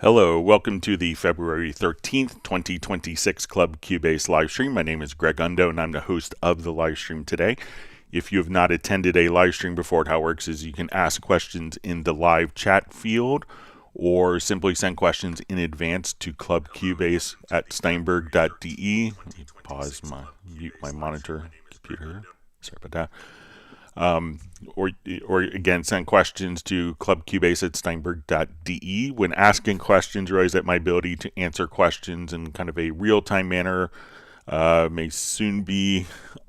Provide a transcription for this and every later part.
Hello, welcome to the February 13th, 2026 Club Cubase live stream. My name is Greg Undo and I'm the host of the live stream today. If you have not attended a live stream before, how it works is you can ask questions in the live chat field or simply send questions in advance to clubcubase at steinberg.de. Let me pause mute my monitor computer. Sorry about that. Or again, send questions to clubcubase at steinberg.de. When asking questions, realize that my ability to answer questions in kind of a real-time manner I may soon be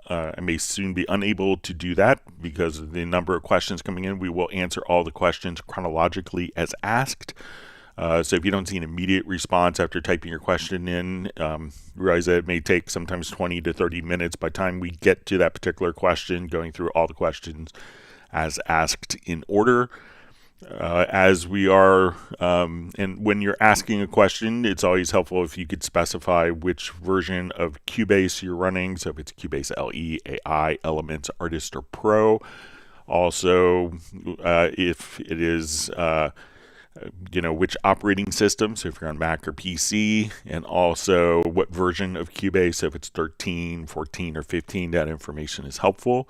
unable to do that because of the number of questions coming in. We will answer all the questions chronologically as asked. So if you don't see an immediate response after typing your question in, realize that it may take sometimes 20 to 30 minutes by the time we get to that particular question, going through all the questions as asked in order. And when you're asking a question, it's always helpful if you could specify which version of Cubase you're running. So if it's Cubase LE, AI, Elements, Artist, or Pro. Also, if it is which operating system, so if you're on Mac or PC, and also what version of Cubase, so if it's 13, 14, or 15, that information is helpful.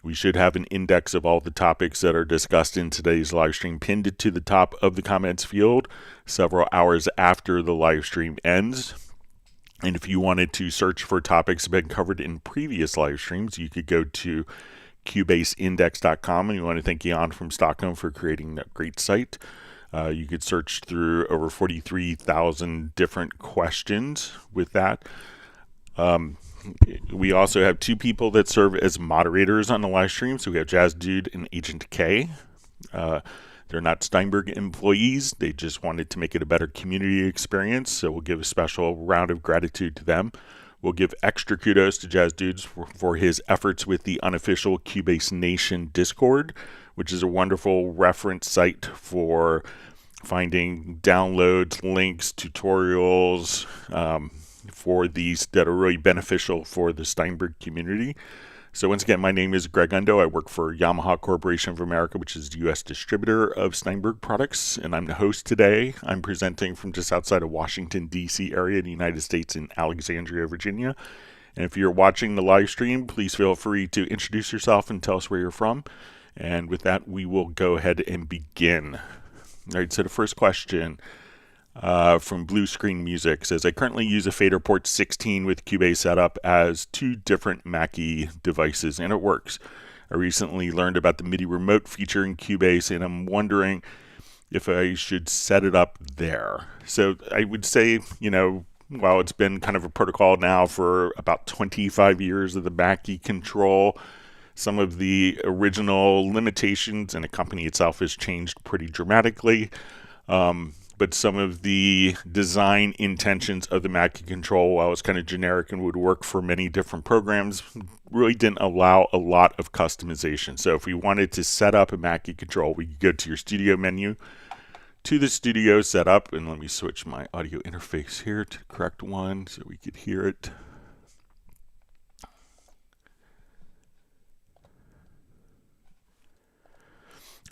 We should have an index of all the topics that are discussed in today's live stream pinned to the top of the comments field several hours after the live stream ends. And if you wanted to search for topics that have been covered in previous live streams, you could go to cubaseindex.com, and you want to thank Jan from Stockholm for creating that great site. You could search through over 43,000 different questions with that. We also have two people that serve as moderators on the live stream. So we have Jazz Dude and Agent K. They're not Steinberg employees. They just wanted to make it a better community experience. So we'll give a special round of gratitude to them. We'll give extra kudos to Jazz Dudes for his efforts with the unofficial Cubase Nation Discord, which is a wonderful reference site for finding downloads, links, tutorials for these that are really beneficial for the Steinberg community. So once again, my name is Greg Undo. I work for Yamaha Corporation of America, which is the U.S. distributor of Steinberg products, and I'm the host today. I'm presenting from just outside of Washington, D.C. area in the United States in Alexandria, Virginia. And if you're watching the live stream, please feel free to introduce yourself and tell us where you're from. And with that, we will go ahead and begin. All right, so the first question from Blue Screen Music says, I currently use a fader port 16 with Cubase setup as two different Mackie devices, and it works. I recently learned about the MIDI remote feature in Cubase, and I'm wondering if I should set it up there. So I would say, while it's been kind of a protocol now for about 25 years of the Mackie control, some of the original limitations and the company itself has changed pretty dramatically. But some of the design intentions of the Mackie control, while it's kind of generic and would work for many different programs, really didn't allow a lot of customization. So if we wanted to set up a Mackie control, we could go to your studio menu, to the studio setup, and let me switch my audio interface here to the correct one so we could hear it.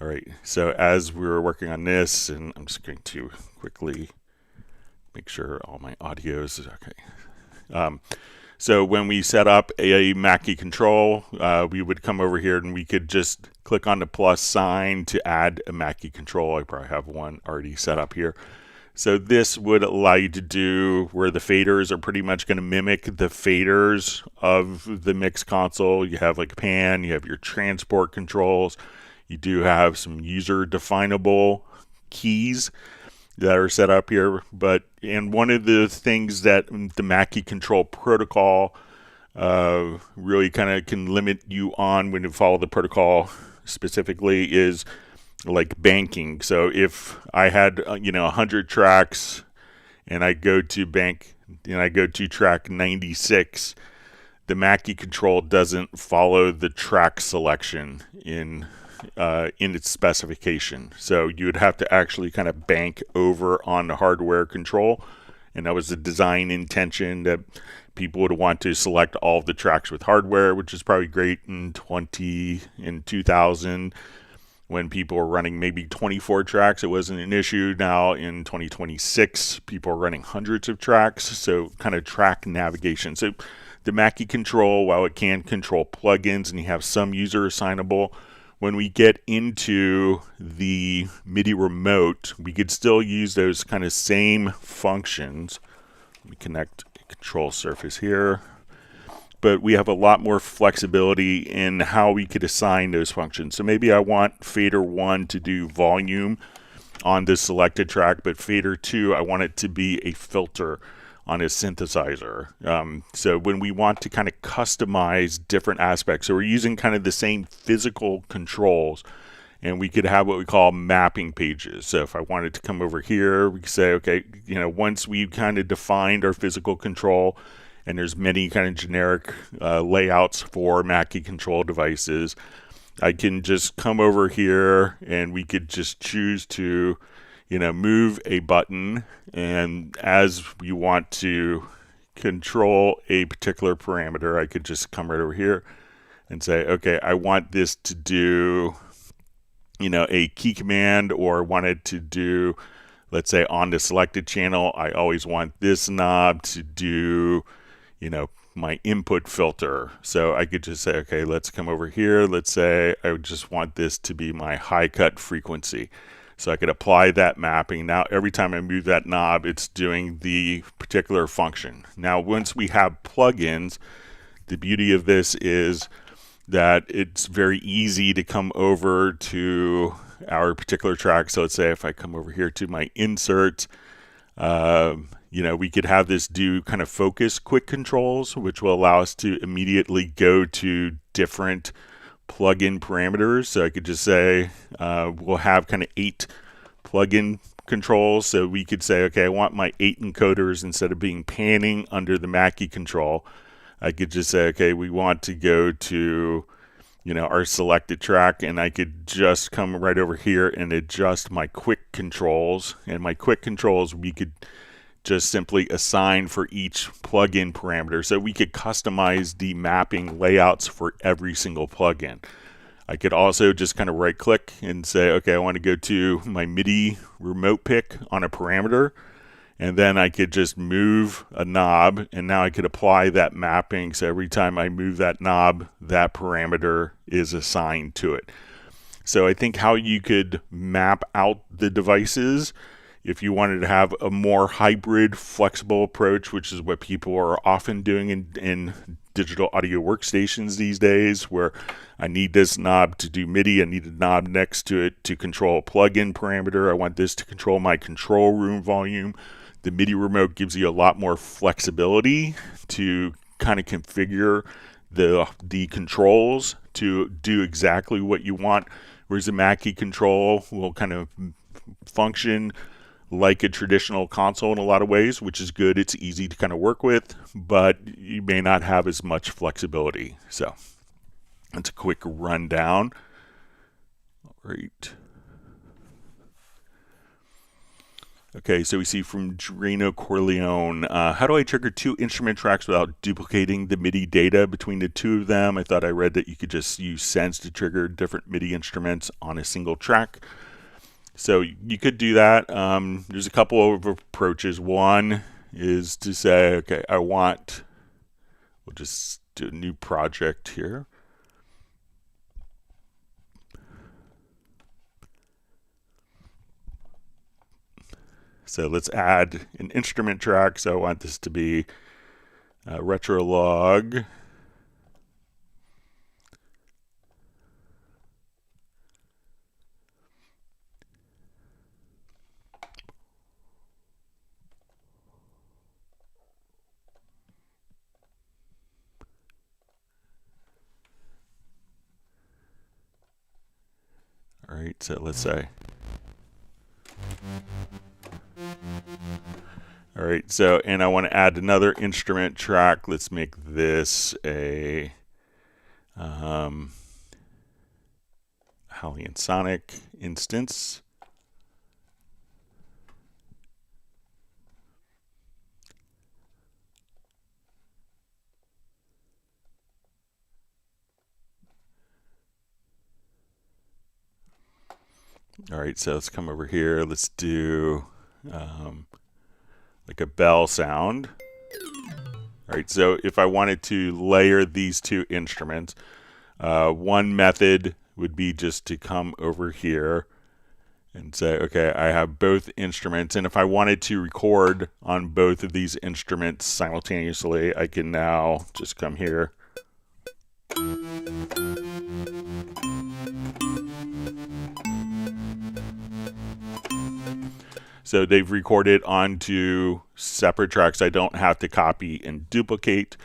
All right, so as we were working on this, and I'm just going to quickly make sure all my audio is okay. So when we set up a Mackie control, we would come over here and we could just click on the plus sign to add a Mackie control. I probably have one already set up here. So this would allow you to do where the faders are pretty much going to mimic the faders of the mix console. You have like a pan, you have your transport controls. You do have some user definable keys that are set up here, and one of the things that the Mackie control protocol really kind of can limit you on when you follow the protocol specifically is like banking. So if I had 100 tracks and I go to bank and I go to track 96, the Mackie control doesn't follow the track selection in its specification. So you would have to actually kind of bank over on the hardware control, and that was the design intention, that people would want to select all of the tracks with hardware, which is probably great in 2000. When people were running maybe 24 tracks, it wasn't an issue. Now in 2026, people are running hundreds of tracks, so kind of track navigation. So the Mackie control, while it can control plugins and you have some user assignable, when we get into the MIDI remote, we could still use those kind of same functions. Let me connect a control surface here. But we have a lot more flexibility in how we could assign those functions. So maybe I want fader 1 to do volume on this selected track, but fader 2, I want it to be a filter on a synthesizer. So when we want to kind of customize different aspects, so we're using kind of the same physical controls, and we could have what we call mapping pages. So if I wanted to come over here, we could say, okay, once we've kind of defined our physical control, and there's many kind of generic layouts for Mackie control devices, I can just come over here and we could just choose to move a button, and as we want to control a particular parameter, I could just come right over here and say, okay, I want this to do a key command, or want it to do, let's say on the selected channel, I always want this knob to do my input filter. So I could just say, okay, let's come over here. Let's say I just want this to be my high cut frequency. So I could apply that mapping. Now every time I move that knob, it's doing the particular function. Now once we have plugins, the beauty of this is that it's very easy to come over to our particular track. So let's say if I come over here to my insert, we could have this do kind of focus quick controls, which will allow us to immediately go to different plugin parameters. So I could just say we'll have kind of 8 plugin controls. So we could say, okay, I want my 8 encoders, instead of being panning under the Mackie control, I could just say, okay, we want to go to our selected track, and I could just come right over here and adjust my quick controls. And my quick controls, we could just simply assign for each plugin parameter. So we could customize the mapping layouts for every single plugin. I could also just kind of right click and say, okay, I want to go to my MIDI remote pick on a parameter, and then I could just move a knob, and now I could apply that mapping. So every time I move that knob, that parameter is assigned to it. So I think how you could map out the devices, if you wanted to have a more hybrid, flexible approach, which is what people are often doing in digital audio workstations these days, where I need this knob to do MIDI, I need a knob next to it to control a plugin parameter, I want this to control my control room volume. The MIDI remote gives you a lot more flexibility to kind of configure the controls to do exactly what you want, whereas the Mackie control will kind of function like a traditional console in a lot of ways, which is good. It's easy to kind of work with, but you may not have as much flexibility. So that's a quick rundown. All right. Okay, so we see from Drano Corleone, how do I trigger 2 instrument tracks without duplicating the MIDI data between the 2 of them? I thought I read that you could just use Sense to trigger different MIDI instruments on a single track. So you could do that. There's a couple of approaches. One is to say, okay, we'll just do a new project here. So let's add an instrument track. So I want this to be retro log. All right, so let's say. All right, so, and I want to add another instrument track. Let's make this a Halion Sonic instance. All right, so let's come over here. Let's do like a bell sound. All right, so if I wanted to layer these two instruments, one method would be just to come over here and say, okay, I have both instruments, and if I wanted to record on both of these instruments simultaneously, I can now just come here. So they've recorded onto separate tracks. I don't have to copy and duplicate.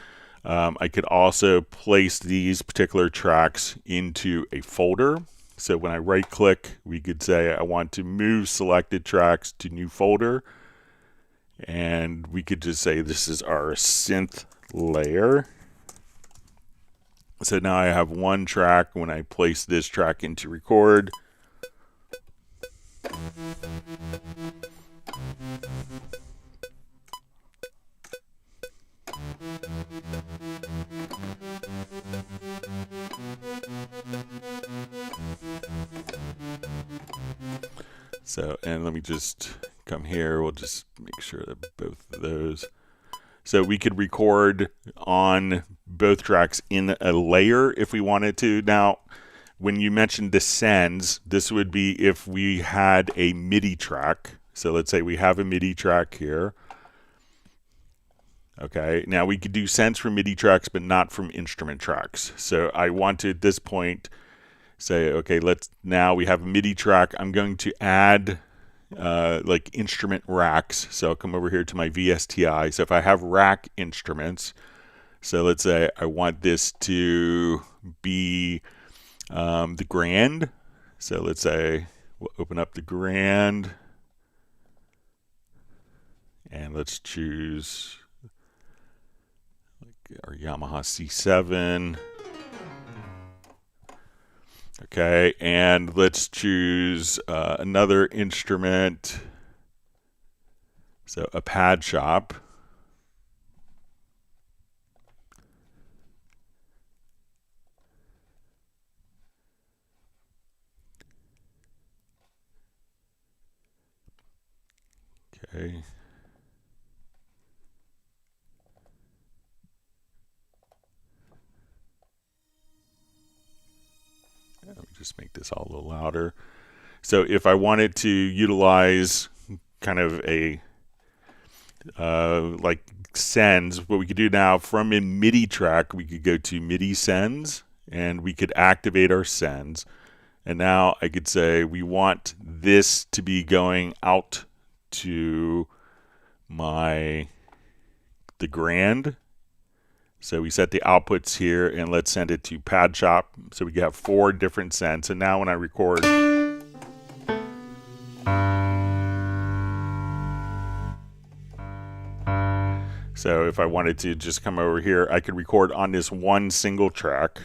I could also place these particular tracks into a folder. So when I right click, we could say I want to move selected tracks to new folder. And we could just say this is our synth layer. So now I have one track. When I place this track into record, so, and let me just come here. We'll just make sure that both of those. So we could record on both tracks in a layer if we wanted to. Now, when you mentioned the sends, this would be if we had a MIDI track. So let's say we have a MIDI track here. Okay, now we could do sends from MIDI tracks, but not from instrument tracks. So I want to, at this point, say, okay, now we have a MIDI track. I'm going to add like instrument racks. So I'll come over here to my VSTI. So if I have rack instruments, so let's say I want this to be the grand. So let's say we'll open up the grand and let's choose like our Yamaha C7. Okay, and let's choose another instrument, so a pad shop. Okay. Let me just make this all a little louder. So if I wanted to utilize kind of a like sends, what we could do now from a MIDI track, we could go to MIDI sends and we could activate our sends. And now I could say we want this to be going out to the grand. So we set the outputs here and let's send it to pad shop. So we have 4 different sends. And now when I record, so if I wanted to just come over here, I could record on this one single track.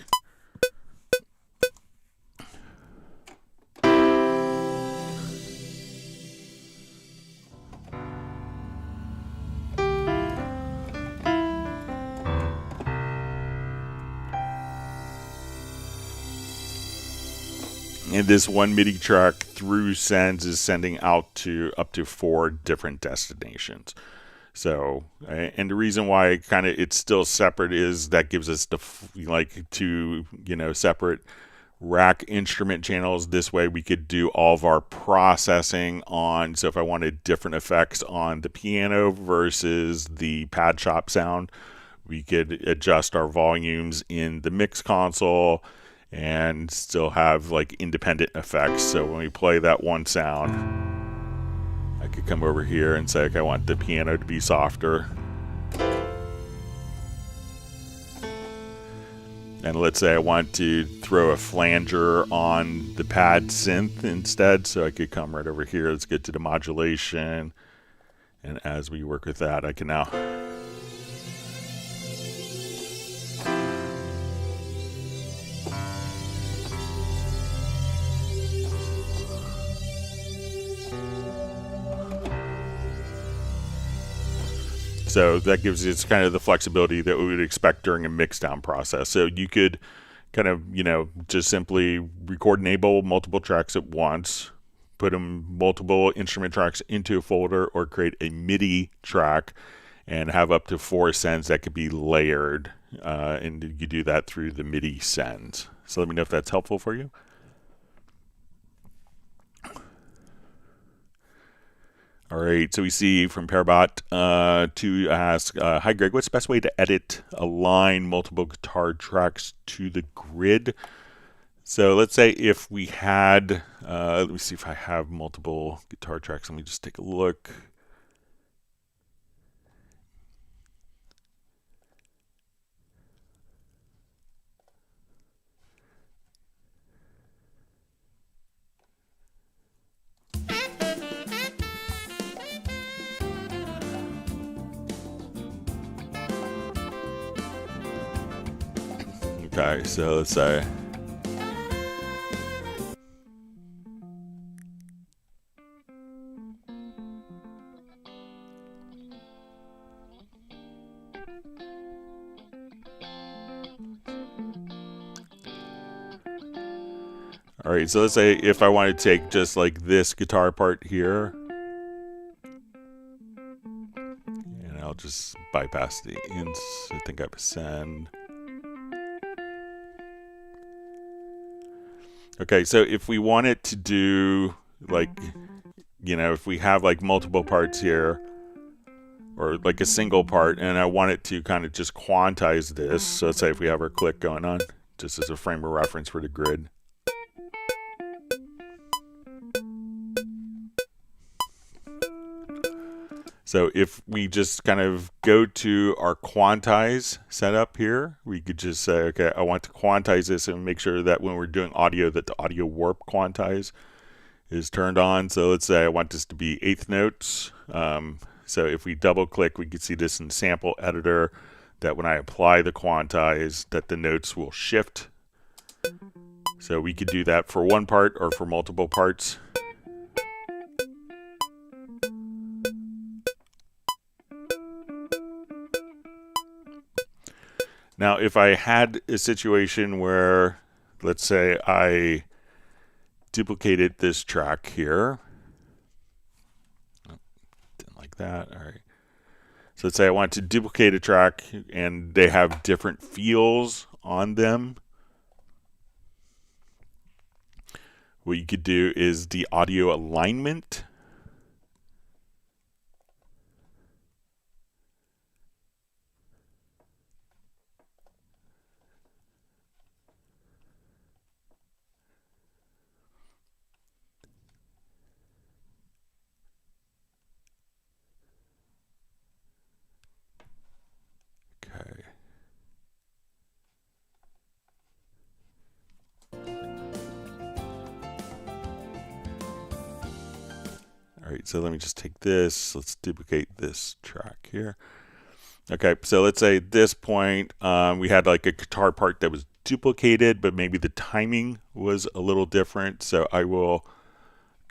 And this one MIDI track through sends is sending out to up to 4 different destinations. So, and the reason why it's still separate is that gives us separate rack instrument channels. This way we could do all of our processing on, so if I wanted different effects on the piano versus the pad shop sound, we could adjust our volumes in the mix console and still have like independent effects. So when we play that one sound, I could come over here and say, okay, I want the piano to be softer. And let's say I want to throw a flanger on the pad synth instead. So I could come right over here. Let's get to the modulation. And as we work with that, I can now So that gives us kind of the flexibility that we would expect during a mixdown process. So you could kind of, just simply record and enable multiple tracks at once, put them multiple instrument tracks into a folder, or create a MIDI track and have up to 4 sends that could be layered, and you do that through the MIDI sends. So let me know if that's helpful for you. All right, so we see from Parabot to ask, hi Greg, what's the best way to edit, align multiple guitar tracks to the grid? So let's say if we had, let me see if I have multiple guitar tracks. Let me just take a look. Okay, so let's say, all right, so let's say if I want to take just like this guitar part here, and I'll just bypass the ins, I think I have a send. Okay, so if we wanted to do like, you know, if we have like multiple parts here, or like a single part, and I want it to kind of just quantize this, so let's say if we have our click going on, just as a frame of reference for the grid. So if we just kind of go to our quantize setup here, we could just say, okay, I want to quantize this and make sure that when we're doing audio, that the audio warp quantize is turned on. So let's say I want this to be 1/8 notes. So if we double click, we can see this in sample editor, that when I apply the quantize, that the notes will shift. So we could do that for one part or for multiple parts. Now, if I had a situation where, let's say I duplicated this track here, didn't like that, all right. So let's say I want to duplicate a track and they have different feels on them. What you could do is the audio alignment. Okay. All right, so let me just take this. Let's duplicate this track here. Okay, so let's say at this point, we had like a guitar part that was duplicated, but maybe the timing was a little different. So I will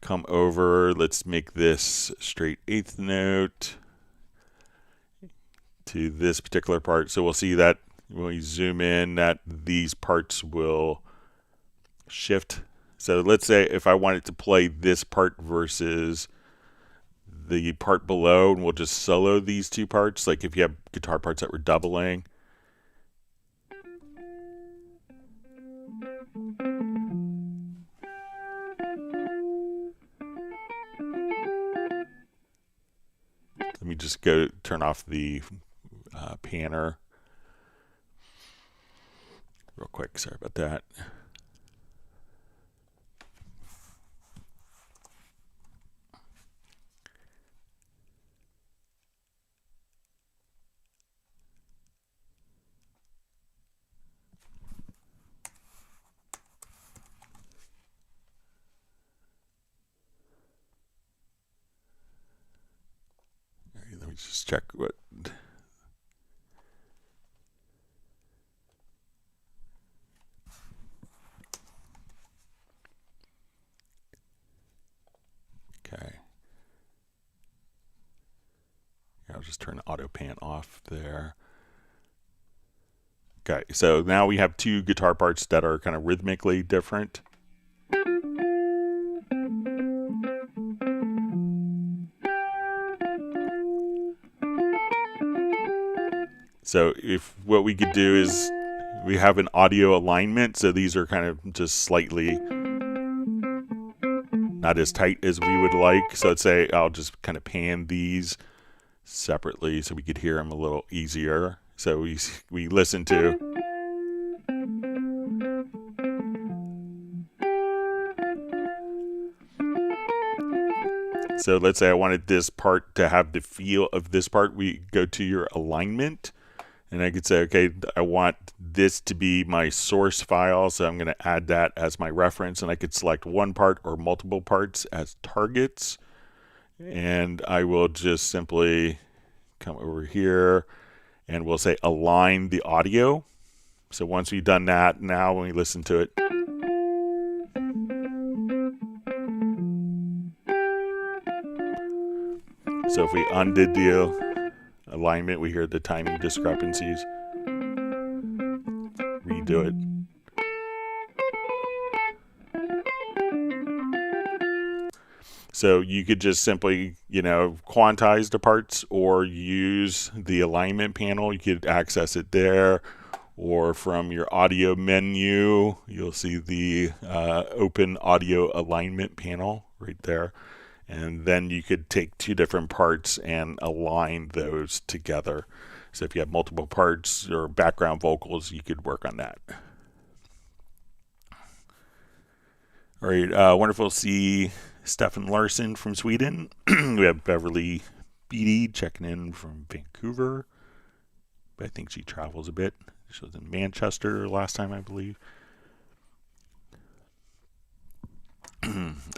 come over, let's make this straight 1/8 note to this particular part. So we'll see that when we zoom in that these parts will shift. So let's say if I wanted to play this part versus the part below, and we'll just solo these two parts, like if you have guitar parts that were doubling. Let me just go turn off the panner real quick. Sorry about that. Let me just check what. Okay. I'll just turn the auto pan off there. Okay, so now we have two guitar parts that are kind of rhythmically different. So if what we could do is we have an audio alignment, so these are kind of just slightly not as tight as we would like. So let's say I'll just kind of pan these separately so we could hear them a little easier. So we listen to. So let's say I wanted this part to have the feel of this part. We go to your alignment, and I could say, okay, I want this to be my source file, so I'm going to add that as my reference, and I could select one part or multiple parts as targets, and I will just simply come over here, and we'll say align the audio. So once we've done that, now when we listen to it, so if we undid the alignment, we hear the timing discrepancies. Redo it. So you could just simply, quantize the parts or use the alignment panel. You could access it there, or from your audio menu, you'll see the open audio alignment panel right there. And then you could take two different parts and align those together. So if you have multiple parts or background vocals, you could work on that. All right, wonderful to see Stefan Larsson from Sweden. We have Beverly Beatty checking in from Vancouver. But I think she travels a bit. She was in Manchester last time, I believe.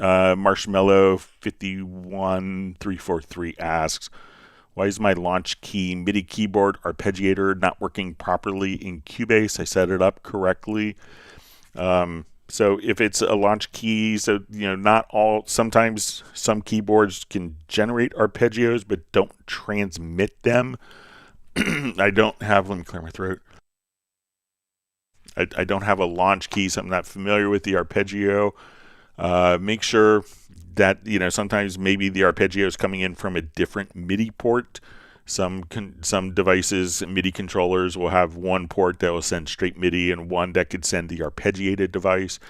Marshmallow 51343 asks, why is my launch key MIDI keyboard arpeggiator not working properly in Cubase? I set it up correctly. So if it's a launch key, so not all, sometimes some keyboards can generate arpeggios but don't transmit them. I don't have, let me clear my throat. I don't have a launch key, so I'm not familiar with the arpeggio. Make sure that, sometimes maybe the arpeggio is coming in from a different MIDI port. Some devices, MIDI controllers, will have one port that will send straight MIDI and one that could send the arpeggiated device.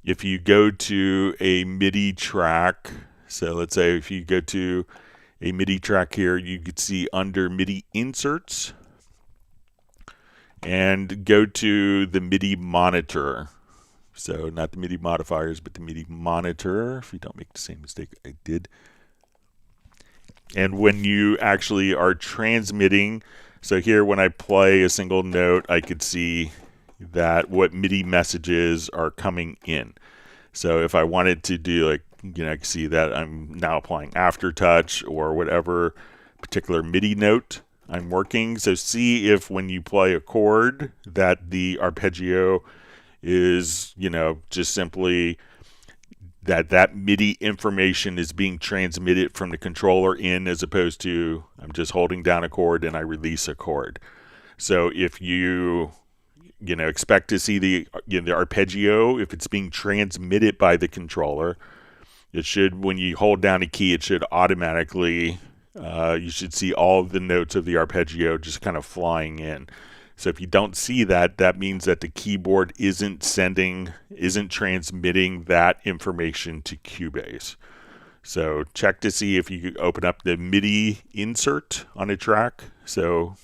If you go to a MIDI track, so let's say if you go to a MIDI track here, you could see under MIDI inserts and go to the MIDI monitor. So not the MIDI modifiers, but the MIDI monitor, if you don't make the same mistake I did. And when you actually are transmitting, so here when I play a single note, I could see that what MIDI messages are coming in. So if I wanted to do I can see that I'm now applying aftertouch or whatever particular MIDI note I'm working. So see if when you play a chord that the arpeggio is, just simply that MIDI information is being transmitted from the controller in, as opposed to I'm just holding down a chord and I release a chord. So if you expect to see the arpeggio, if it's being transmitted by the controller, it should, when you hold down a key, it should automatically, you should see all of the notes of the arpeggio just kind of flying in. So if you don't see that, that means that the keyboard isn't transmitting that information to Cubase. So check to see if you open up the MIDI insert on a track. So,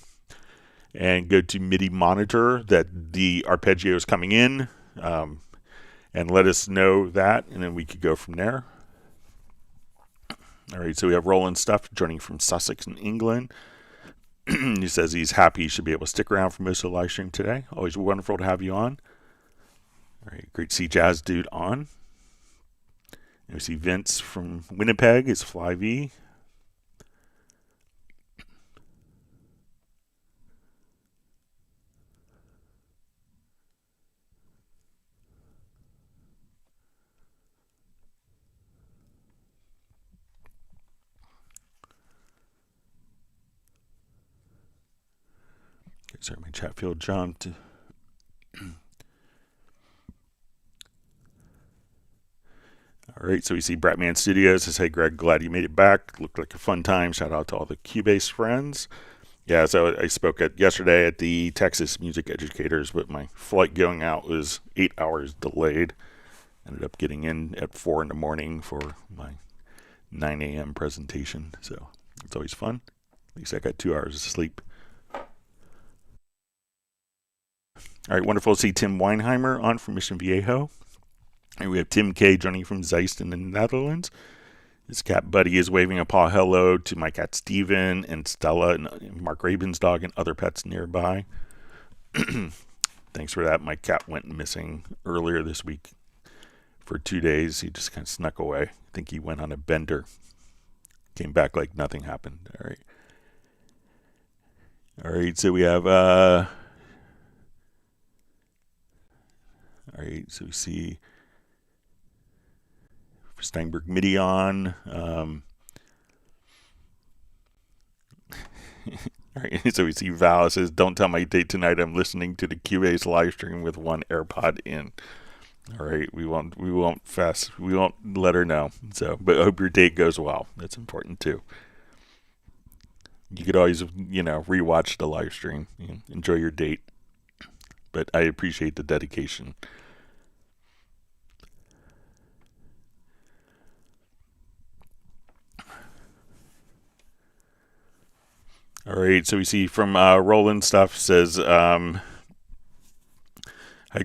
and go to MIDI monitor that the arpeggio is coming in, and let us know that, and then we could go from there. All right, so we have Roland Stuff joining from Sussex in England. He says he's happy he should be able to stick around for most of the live stream today. Always wonderful to have you on. All right, great to see Jazz Dude on. And we see Vince from Winnipeg is Fly V. Okay, sorry, my chat field jumped. All right, so we see Bratman Studios says, hey, Greg, glad you made it back. Looked like a fun time. Shout out to all the Cubase friends. Yeah, so I spoke yesterday at the Texas Music Educators, but my flight going out was 8 hours delayed. Ended up getting in at 4 in the morning for my 9 a.m. presentation, so it's always fun. At least I got 2 hours of sleep. All right, wonderful to see Tim Weinheimer on from Mission Viejo. And we have Tim K joining from Zeist in the Netherlands. His cat Buddy is waving a paw hello to my cat Steven and Stella and Mark Rabin's dog and other pets nearby. Thanks for that. My cat went missing earlier this week for 2 days. He just kind of snuck away. I think he went on a bender. Came back like nothing happened. All right. All right, so we have... all right, so we see... Steinberg MIDI on. All right, so we see Val says, "Don't tell my date tonight. I'm listening to the Cubase live stream with one AirPod in." All right, we won't let her know. So, but I hope your date goes well. That's important too. You could always, rewatch the live stream. Enjoy your date. But I appreciate the dedication. All right, so we see from Roland stuff says, "Hi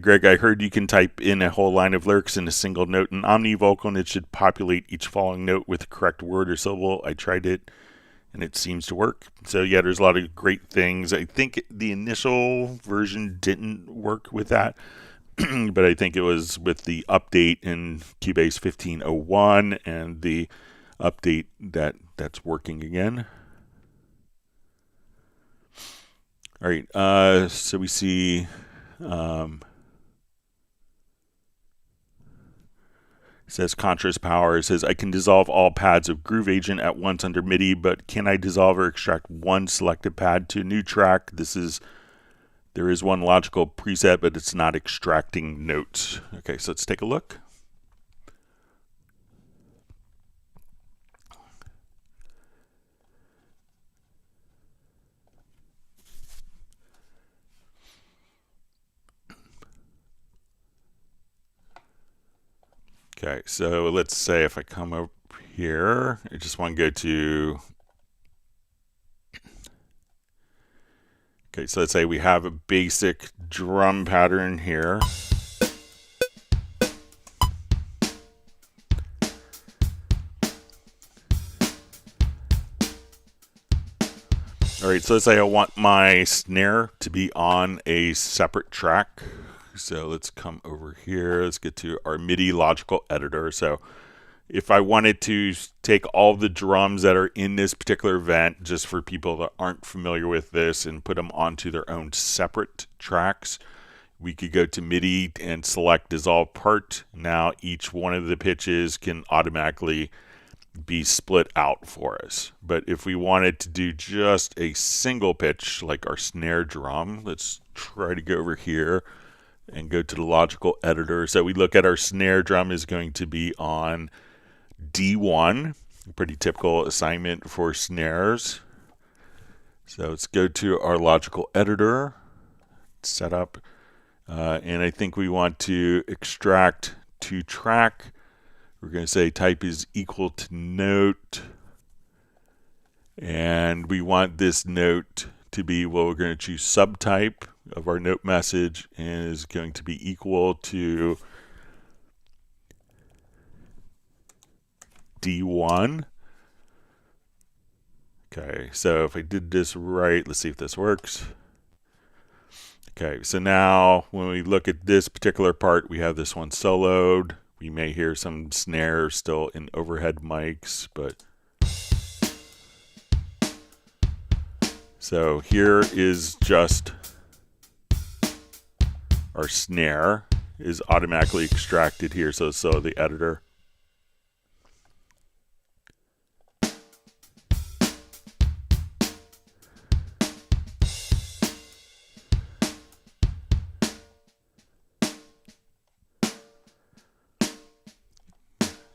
Greg, I heard you can type in a whole line of lyrics in a single note in OmniVocal, and it should populate each following note with the correct word or syllable. I tried it, and it seems to work." So yeah, there's a lot of great things. I think the initial version didn't work with that, but I think it was with the update in Cubase 15.01 and the update that's working again. All right, so we see it says Contrast Power. It says, "I can dissolve all pads of Groove Agent at once under MIDI, but can I dissolve or extract one selected pad to a new track? There is one logical preset, but it's not extracting notes." Okay, so let's take a look. Okay, so let's say if I come over here, I just want to go to... Okay, so let's say we have a basic drum pattern here. All right, so let's say I want my snare to be on a separate track. So let's come over here. Let's get to our MIDI logical editor. So if I wanted to take all the drums that are in this particular event, just for people that aren't familiar with this, and put them onto their own separate tracks, we could go to MIDI and select dissolve part. Now each one of the pitches can automatically be split out for us. But if we wanted to do just a single pitch, like our snare drum, let's try to go over here and go to the logical editor. So we look at our snare drum is going to be on D1, pretty typical assignment for snares. So let's go to our logical editor, setup, and I think we want to extract to track. We're going to say type is equal to note, and we want this note to be, well, we're going to choose subtype of our note message, and is going to be equal to D1. Okay, so if I did this right, let's see if this works. Okay, so now when we look at this particular part, we have this one soloed. We may hear some snare still in overhead mics, but so here is just our snare is automatically extracted here. So the editor.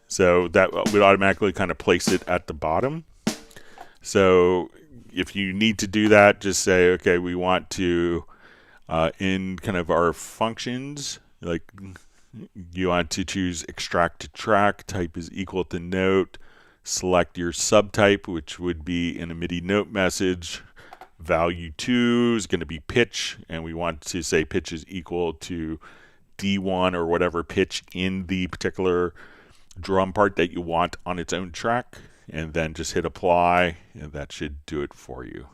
So that would automatically kind of place it at the bottom. So if you need to do that, just say, okay, we want to, in kind of our functions, like you want to choose extract to track, type is equal to note, select your subtype, which would be in a MIDI note message. Value 2 is going to be pitch, and we want to say pitch is equal to D1 or whatever pitch in the particular drum part that you want on its own track, and then just hit apply, and that should do it for you.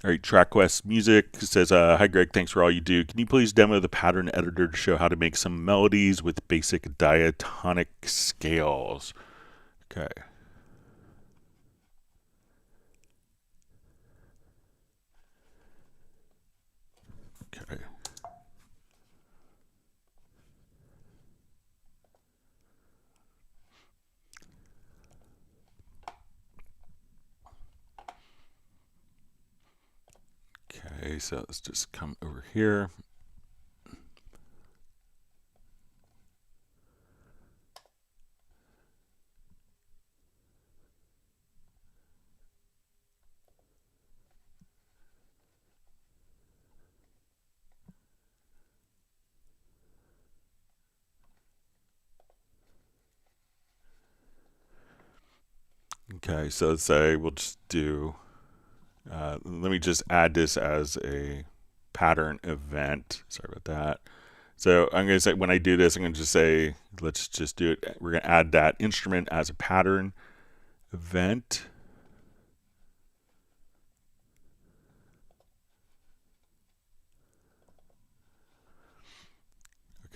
All right, TrackQuest Music says, hi Greg, thanks for all you do. Can you please demo the pattern editor to show how to make some melodies with basic diatonic scales? Okay. Okay. Okay, so let's just come over here. Okay, so let's say we'll just do, let me just add this as a pattern event. Sorry about that. So I'm going to say, when I do this, I'm going to just say, let's just do it. We're going to add that instrument as a pattern event.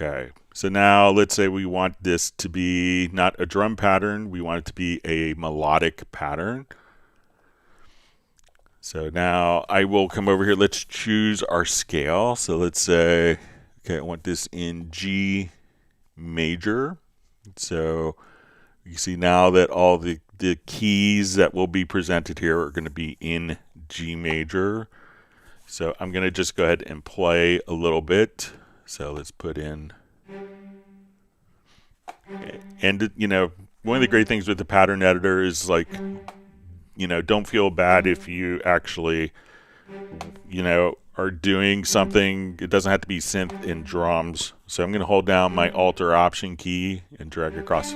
Okay, so now let's say we want this to be not a drum pattern, we want it to be a melodic pattern. So now I will come over here, let's choose our scale. So let's say, okay, I want this in G major. So you see now that all the keys that will be presented here are going to be in G major. So I'm going to just go ahead and play a little bit. So let's put in, and you know, one of the great things with the pattern editor is, like, you know, don't feel bad if you actually, you know, are doing something. It doesn't have to be synth in drums. So I'm going to hold down my Alt or Option key and drag across.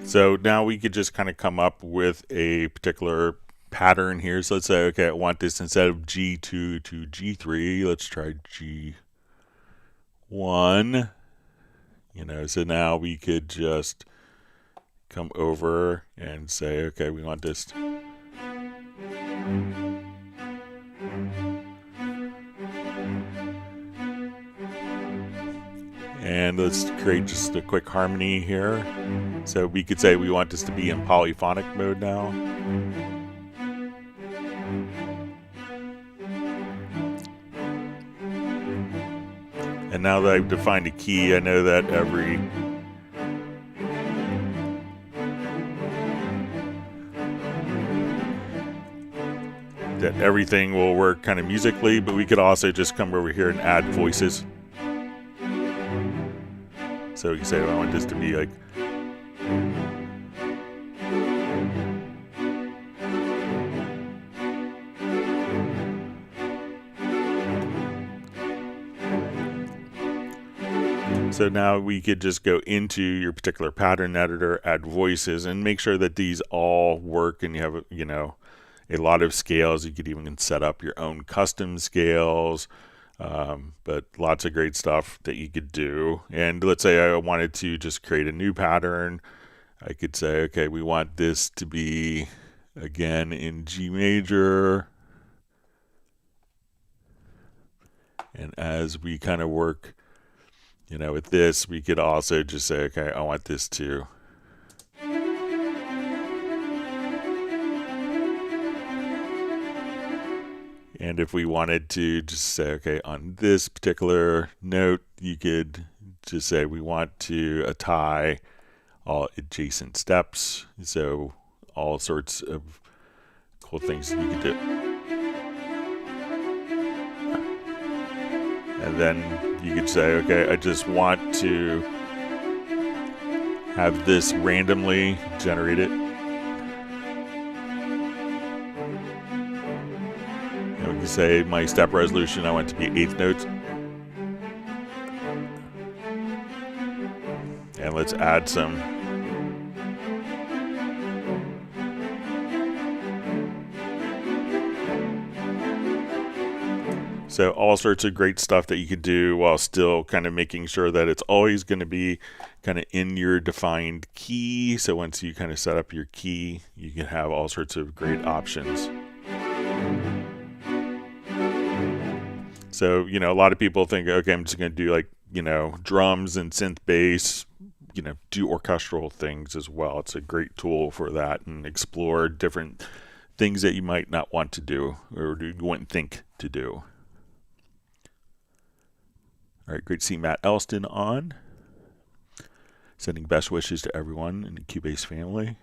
So now we could just kind of come up with a particular pattern here. So let's say, okay, I want this instead of G2 to G3, let's try G1. You know, so now we could just come over and say, okay, we want this. And let's create just a quick harmony here. So we could say we want this to be in polyphonic mode now. And now that I've defined a key, I know that everything will work kind of musically, but we could also just come over here and add voices. So you say, well, I want this to be like, so now we could just go into your particular pattern editor, add voices, and make sure that these all work and you have, you know, a lot of scales. You could even set up your own custom scales, but lots of great stuff that you could do. And let's say I wanted to just create a new pattern. I could say, okay, we want this to be, again, in G major. And as we kind of work, with this, we could also just say, okay, I want this to. And if we wanted to just say, okay, on this particular note, you could just say we want to tie all adjacent steps. So all sorts of cool things you could do. And then you could say, okay, I just want to have this randomly generated. And we can say my step resolution, I want to be 1/8 notes. And let's add some. So all sorts of great stuff that you could do while still kind of making sure that it's always going to be kind of in your defined key. So once you kind of set up your key, you can have all sorts of great options. So, a lot of people think, okay, I'm just going to do like, drums and synth bass, do orchestral things as well. It's a great tool for that, and explore different things that you might not want to do or you wouldn't think to do. All right, great to see Matt Elston on. Sending best wishes to everyone in the Cubase family.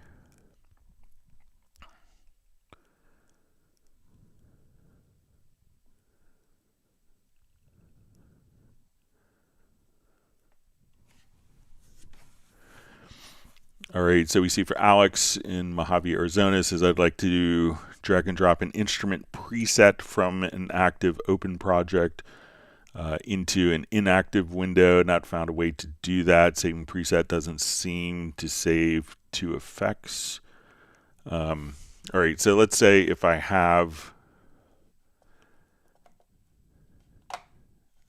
All right, so we see for Alex in Mojave, Arizona, says, I'd like to drag and drop an instrument preset from an active open project into an inactive window. Not found a way to do that. Saving preset doesn't seem to save to effects. All right, so let's say if I have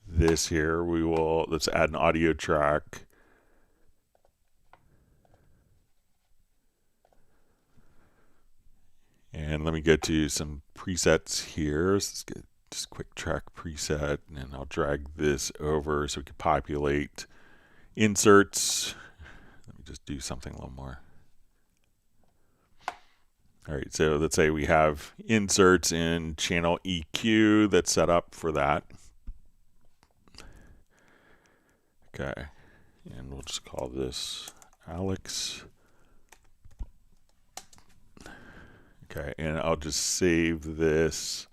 this here, let's add an audio track. And let me go to some presets here. Let's get just quick track preset, and I'll drag this over so we can populate inserts. Let me just do something a little more. All right, so let's say we have inserts in channel EQ that's set up for that. Okay, and we'll just call this Alex. Okay, and I'll just save this.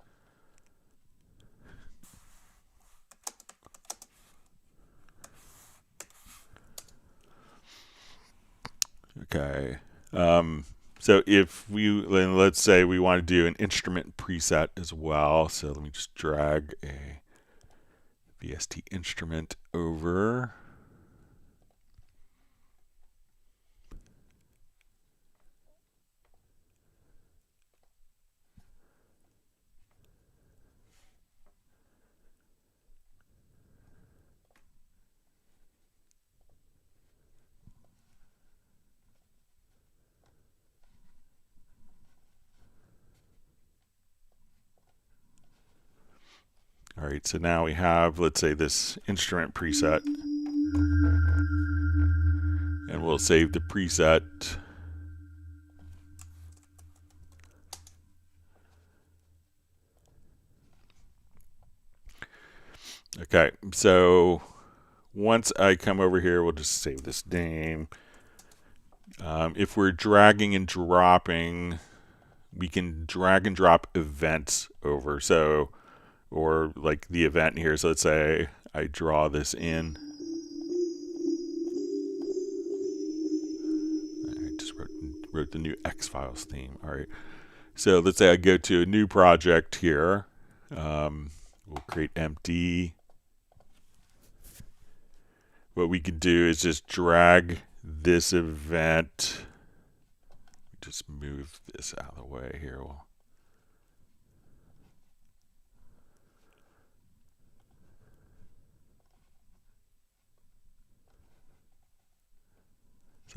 Okay, so if let's say we want to do an instrument preset as well. So let me just drag a VST instrument over. All right, so now we have, let's say, this instrument preset. And we'll save the preset. Okay, so once I come over here, we'll just save this name. If we're dragging and dropping, we can drag and drop events over. So, or like the event here. So let's say I draw this in. I just wrote the new X-Files theme. All right. So let's say I go to a new project here. We'll create empty. What we could do is just drag this event. Just move this out of the way here.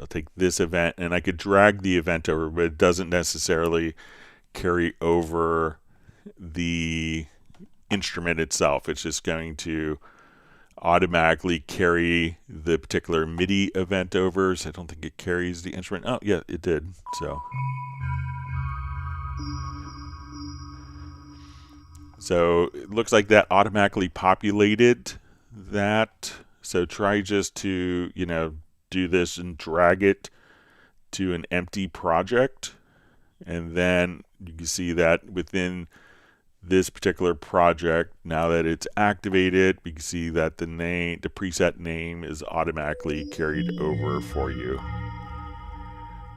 I'll take this event and I could drag the event over, but it doesn't necessarily carry over the instrument itself. It's just going to automatically carry the particular MIDI event over. So I don't think it carries the instrument. Oh, yeah, it did. So it looks like that automatically populated that. So try just to, do this and drag it to an empty project. And then you can see that within this particular project, now that it's activated, we can see that the preset name is automatically carried over for you.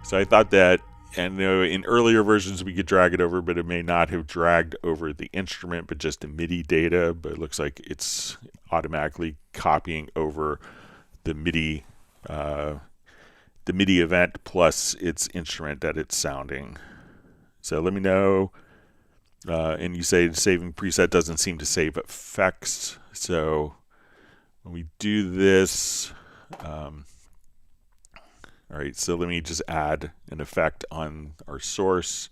So I thought that, and in earlier versions we could drag it over, but it may not have dragged over the instrument, but just the MIDI data. But it looks like it's automatically copying over the MIDI event plus its instrument that it's sounding. So let me know. And you say saving preset doesn't seem to save effects. So when we do this, all right, so let me just add an effect on our source.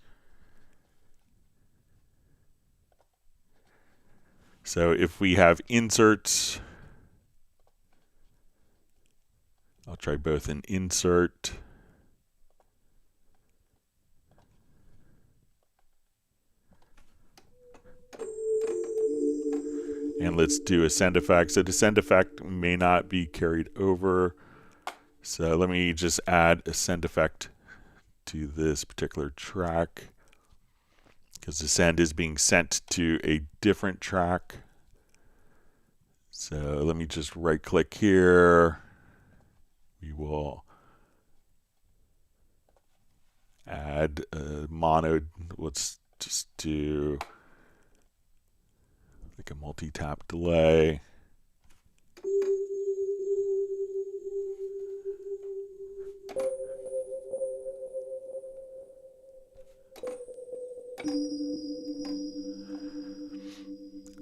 So if we have inserts, I'll try both an insert and let's do a send effect. So the send effect may not be carried over. So let me just add a send effect to this particular track because the send is being sent to a different track. So let me just right click here. We will add a mono. Let's just do like a multi-tap delay.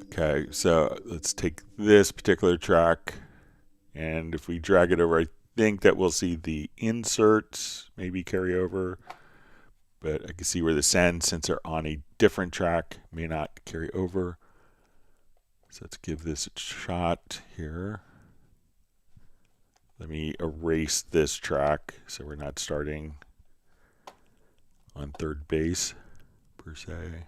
Okay, so let's take this particular track, and if we drag it over, I think that we'll see the inserts maybe carry over, but I can see where the send, since they're on a different track, may not carry over. So let's give this a shot here. Let me erase this track so we're not starting on third bass per se.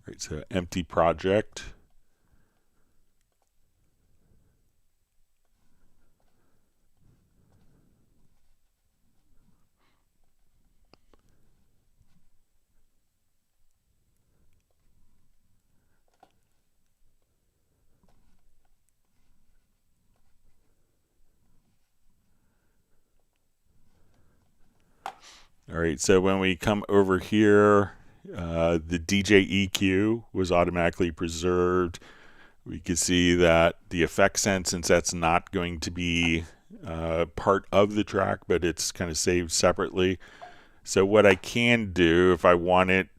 Right, so empty project. All right, so when we come over here, the DJ EQ was automatically preserved. We can see that the effect sense, since that's not going to be part of the track, but it's kind of saved separately. So what I can do, if I wanted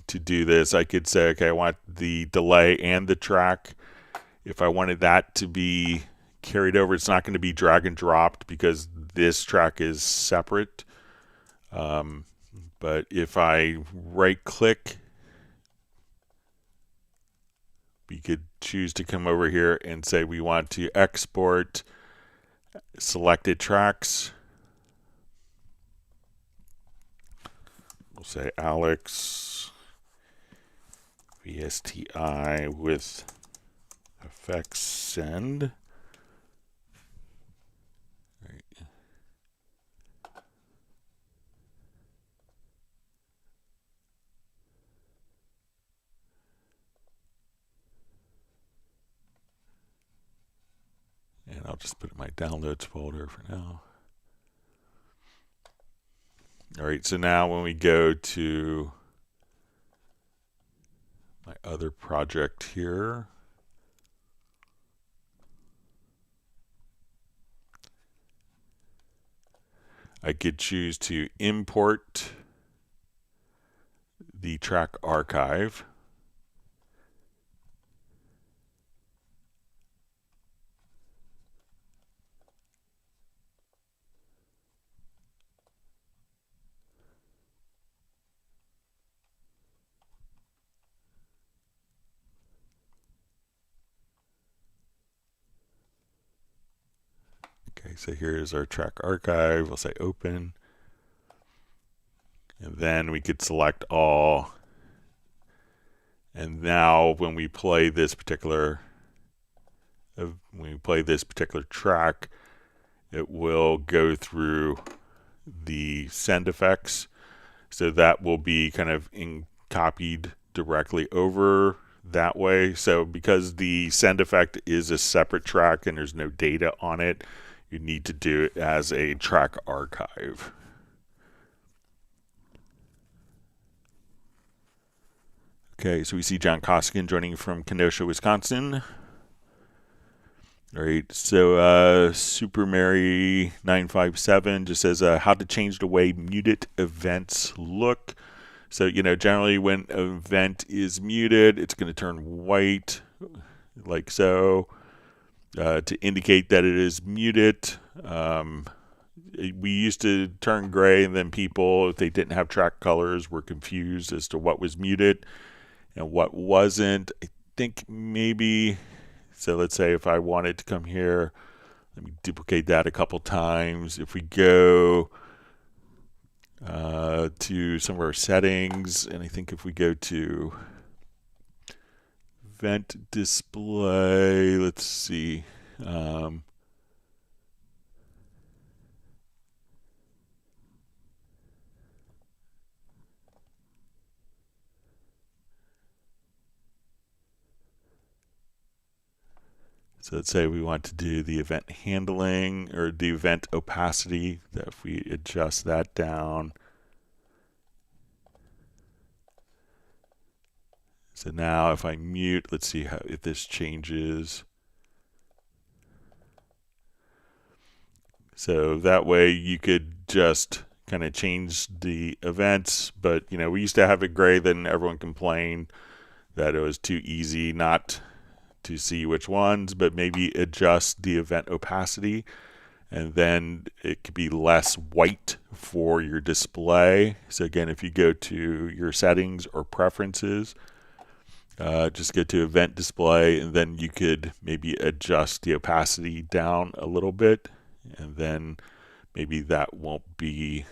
to do this, I could say, okay, I want the delay and the track. If I wanted that to be carried over, it's not going to be drag and dropped because this track is separate. But if I right click, we could choose to come over here and say we want to export selected tracks. We'll say Alex VSTI with effects send. And I'll just put it in my downloads folder for now. All right, so now when we go to my other project here, I could choose to import the track archive. Okay, so here's our track archive. We'll say open. And then we could select all. And now when we play this particular track, it will go through the send effects. So that will be kind of copied directly over that way. So because the send effect is a separate track and there's no data on it, you need to do it as a track archive. Okay, so we see John Koskian joining from Kenosha, Wisconsin. All right, so Super Mary 957 just says how to change the way muted events look. So, you know, generally when an event is muted, it's going to turn white, like so. To indicate that it is muted, we used to turn gray, and then people, if they didn't have track colors, were confused as to what was muted and what wasn't. I think maybe, so let's say if I wanted to come here, let me duplicate that a couple times. If we go to some of our settings, and I think if we go to event display, let's see. So let's say we want to do the event handling or the event opacity, that if we adjust that down. So now if I mute, let's see if this changes. So that way you could just kind of change the events, but you know, we used to have it gray, then everyone complained that it was too easy not to see which ones, but maybe adjust the event opacity, and then it could be less white for your display. So again, if you go to your settings or preferences, just go to event display, and then you could maybe adjust the opacity down a little bit, and then maybe that won't be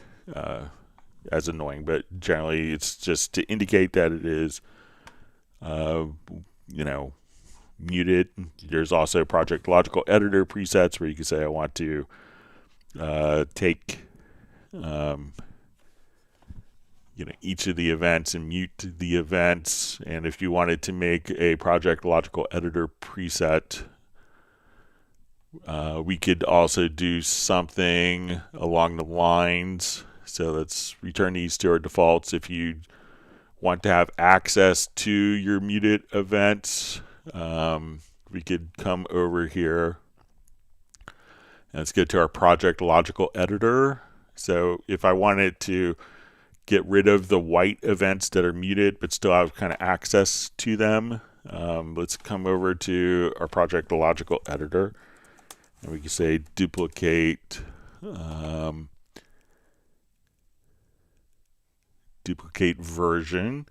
as annoying. But generally, it's just to indicate that it is, you know, muted. There's also Project Logical Editor presets where you can say I want to take you know, each of the events and mute the events. And if you wanted to make a Project Logical Editor preset, we could also do something along the lines. So let's return these to our defaults. If you want to have access to your muted events, we could come over here and let's go to our Project Logical Editor. So if I wanted to get rid of the white events that are muted but still have kind of access to them, let's come over to our Project Logical Editor, and we can say duplicate duplicate version,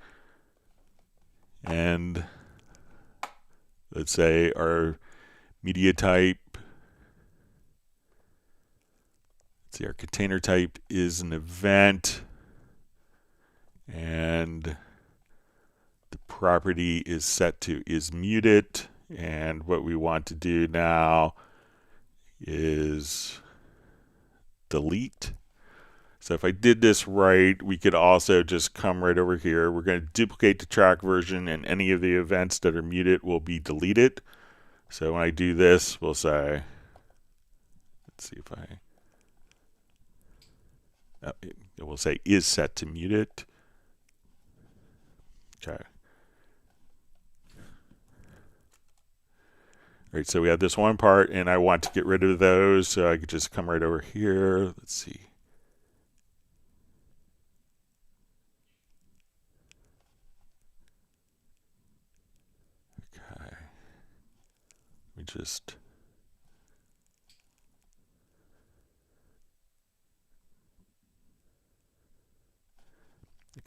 and let's say our media type, let's see, our container type is an event, and the property is set to is muted. And what we want to do now is delete. So if I did this right, we could also just come right over here. We're going to duplicate the track version, and any of the events that are muted will be deleted. So when I do this, we'll say, let's see if it will say is set to muted. Okay. All right, so we have this one part, and I want to get rid of those, so I could just come right over here. Let's see. just...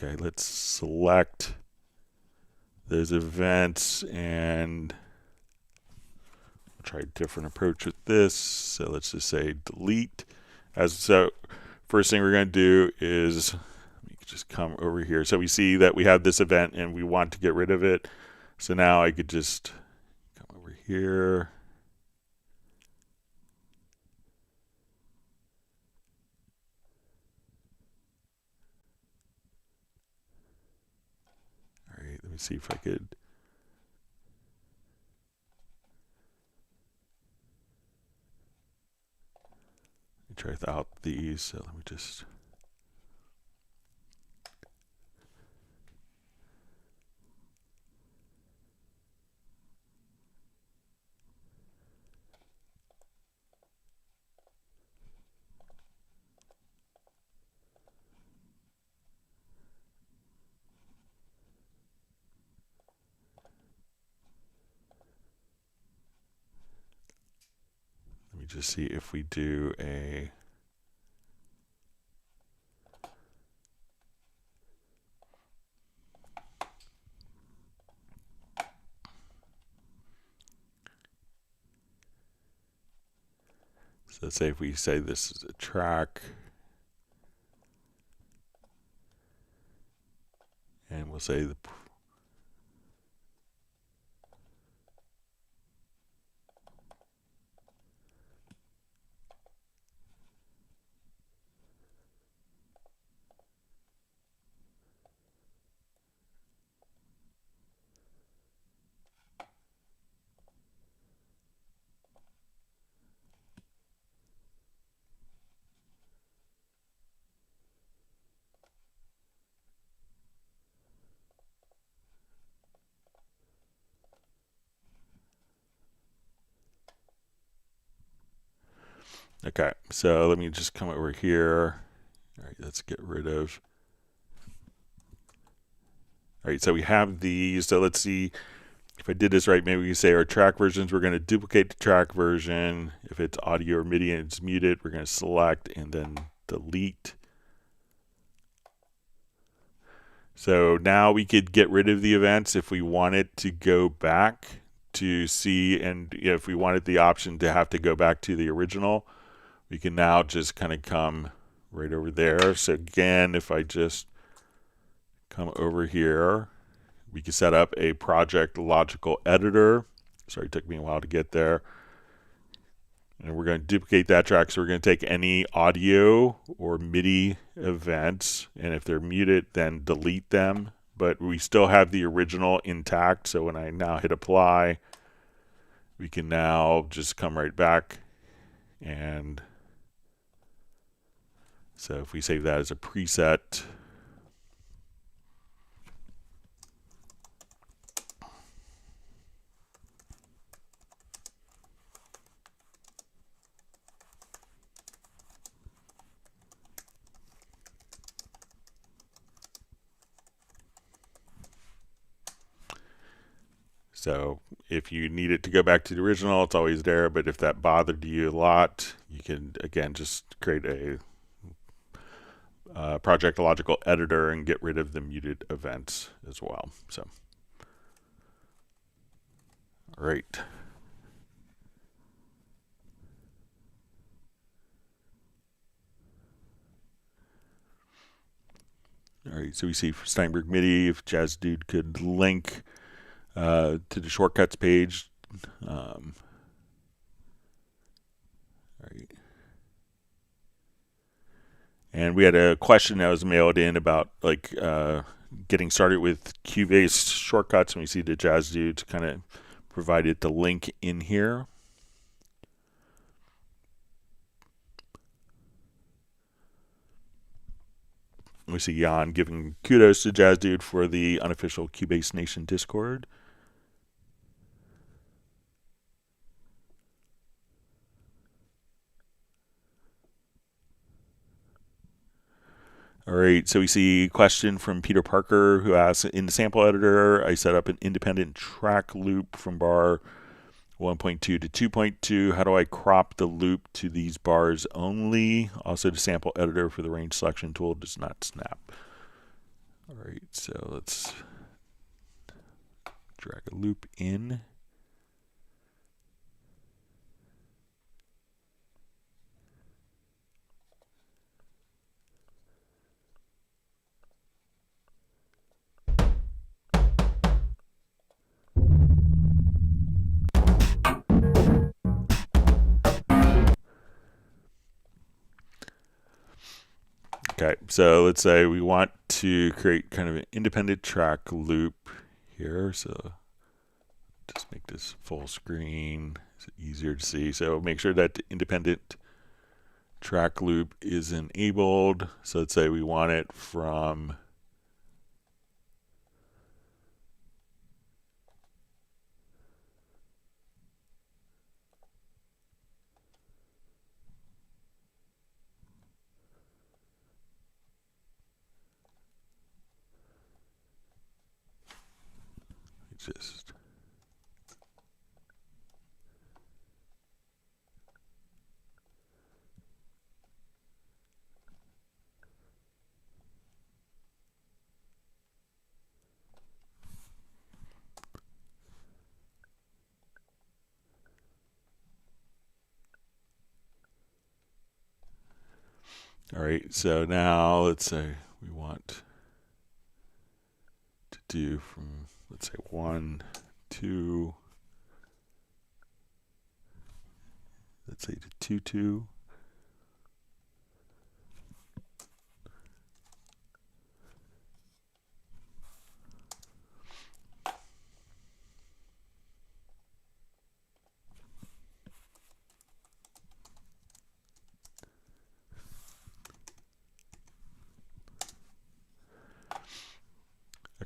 Okay, let's select those events and we'll try a different approach with this. So let's just say delete. So first thing we're going to do is let me just come over here. So we see that we have this event and we want to get rid of it. So now I could just come over here. All right, let me see if I could. Try without these, so let me just... Let me just see if we do a... So let's say if we say this is a track, and we'll say the... Okay, so let me just come over here. All right, let's get rid of... All right, so we have these. So let's see if I did this right. Maybe we say our track versions. We're going to duplicate the track version. If it's audio or MIDI and it's muted, we're going to select and then delete. So now we could get rid of the events if we wanted to go back to see, and if we wanted the option to have to go back to the original, we can now just kind of come right over there. So again, if I just come over here, we can set up a project logical editor. Sorry, it took me a while to get there. And we're going to duplicate that track. So we're going to take any audio or MIDI events, and if they're muted, then delete them. But we still have the original intact. So when I now hit apply, we can now just come right back. And so if we save that as a preset, so if you need it to go back to the original, it's always there. But if that bothered you a lot, you can, again, just create a project logical editor and get rid of the muted events as well. So, all right. All right, so we see for Steinberg MIDI, if Jazz Dude could link to the shortcuts page. All right. And we had a question that was mailed in about like getting started with Cubase shortcuts, and we see the Jazz Dude kind of provided the link in here. We see Jan giving kudos to Jazz Dude for the unofficial Cubase Nation Discord. All right, so we see a question from Peter Parker who asks, in the sample editor, I set up an independent track loop from bar 1.2 to 2.2. How do I crop the loop to these bars only? Also, the sample editor for the range selection tool does not snap. All right, so let's drag a loop in. Okay, so let's say we want to create kind of an independent track loop here. So just make this full screen. It's easier to see. So make sure that the independent track loop is enabled. So let's say we want it from just all right, so now let's say we want to do from, let's say 1, 2, let's say to 2, 2.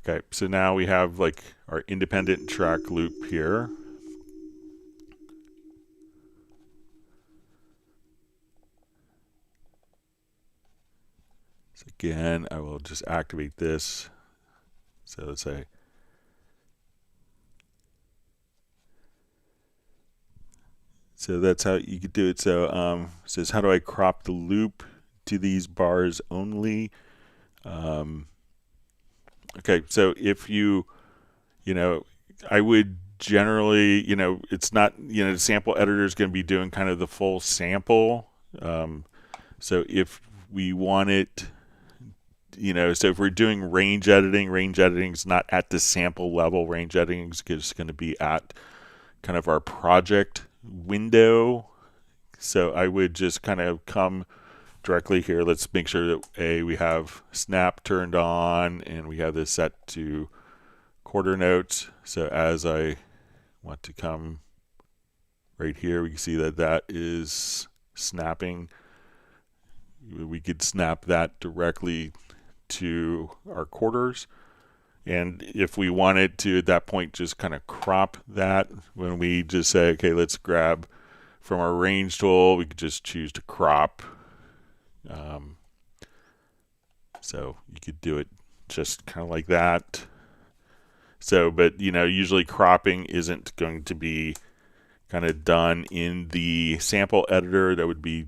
Okay, so now we have like our independent track loop here. So again, I will just activate this. So let's say so that's how you could do it. So it says, how do I crop the loop to these bars only? Okay, so if you know, I would generally, it's not, the sample editor is going to be doing kind of the full sample. So if we want it, so if we're doing range editing is not at the sample level. Range editing is just going to be at kind of our project window. So I would just kind of come directly here. Let's make sure that we have snap turned on and we have this set to quarter notes. So as I want to come right here, we can see that that is snapping. We could snap that directly to our quarters. And if we wanted to at that point just kind of crop that, when we just say, okay, let's grab from our range tool, we could just choose to crop. So you could do it just kind of like that. So, but usually cropping isn't going to be kind of done in the sample editor. That would be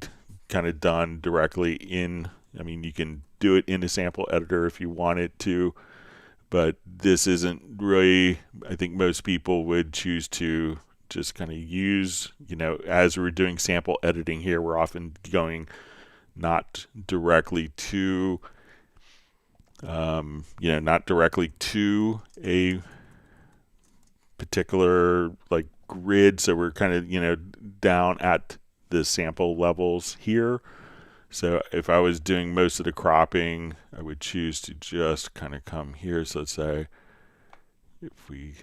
kind of done directly in, you can do it in a sample editor if you wanted to, but this isn't really, I think most people would choose to just kind of use, as we're doing sample editing here, we're often going not directly to not directly to a particular like grid. So we're kind of, down at the sample levels here. So if I was doing most of the cropping, I would choose to just kind of come here. So let's say if we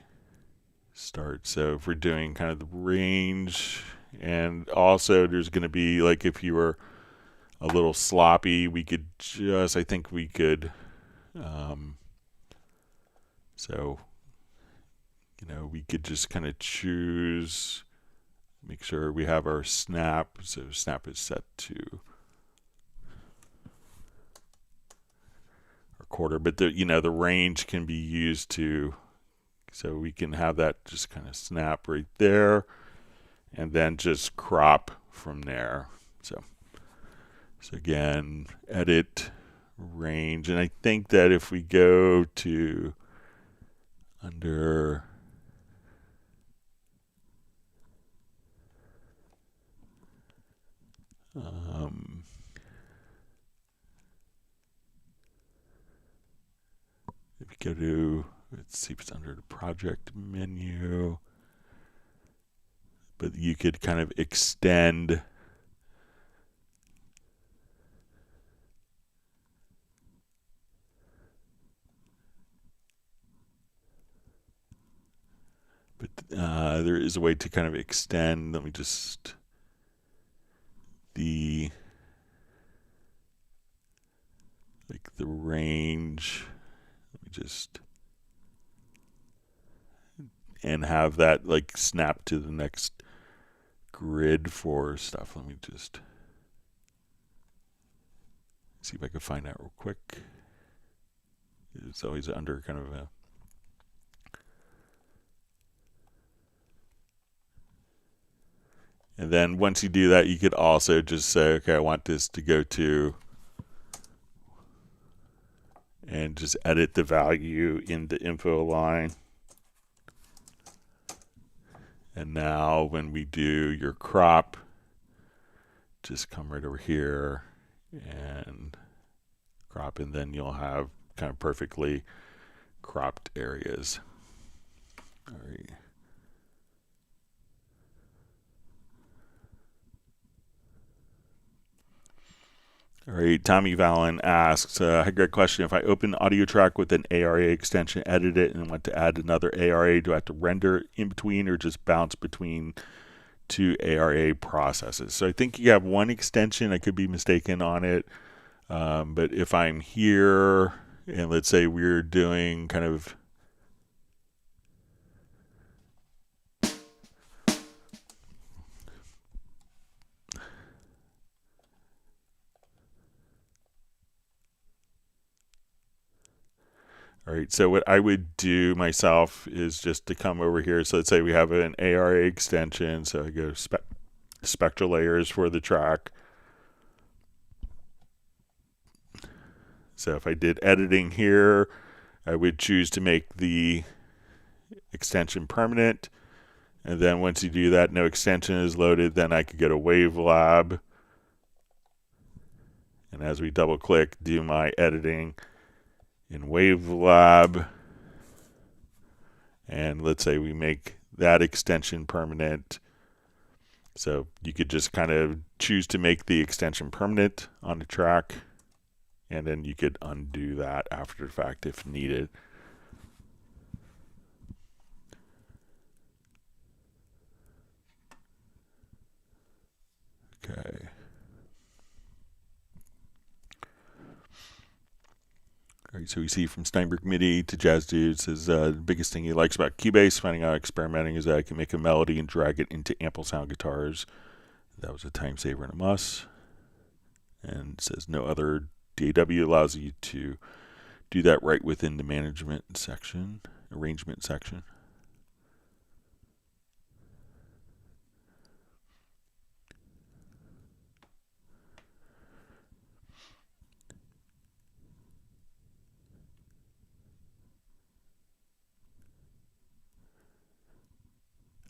start, so if we're doing kind of the range, and also there's going to be like, if you were a little sloppy, we could just, I think we could, so, we could just kind of choose, make sure we have our snap. So snap is set to our quarter, but the, the range can be used to, so we can have that just kind of snap right there. and then just crop from there. So again, edit, range, and I think that if we go to under if we go to, let's see if it's under the project menu, but you could kind of extend there is a way to kind of extend, let me just, the range, let me just, and have that like snap to the next grid for stuff. Let me just see if I can find that real quick. It's always under kind of a, and then once you do that, you could also just say, okay, I want this to go to, and just edit the value in the info line. And now when we do your crop, just come right over here and crop, and then you'll have kind of perfectly cropped areas. All right. All right, Tommy Valen asks, I had a great question. If I open audio track with an ARA extension, edit it, and want to add another ARA, do I have to render in between or just bounce between two ARA processes? So I think you have one extension. I could be mistaken on it. But if I'm here, and let's say we're doing kind of all right, so what I would do myself is just to come over here. So let's say we have an ARA extension. So I go spectral layers for the track. So if I did editing here, I would choose to make the extension permanent. And then once you do that, no extension is loaded. Then I could go to Wavelab. And as we double click, do my editing in Wavelab, and let's say we make that extension permanent. So you could just kind of choose to make the extension permanent on the track, and then you could undo that after the fact if needed. Okay. All right, so we see from Steinberg MIDI to Jazz Dude says the biggest thing he likes about Cubase, finding out experimenting, is that I can make a melody and drag it into ample sound guitars. That was a time saver and a must. And says no other DAW allows you to do that right within the management section, arrangement section.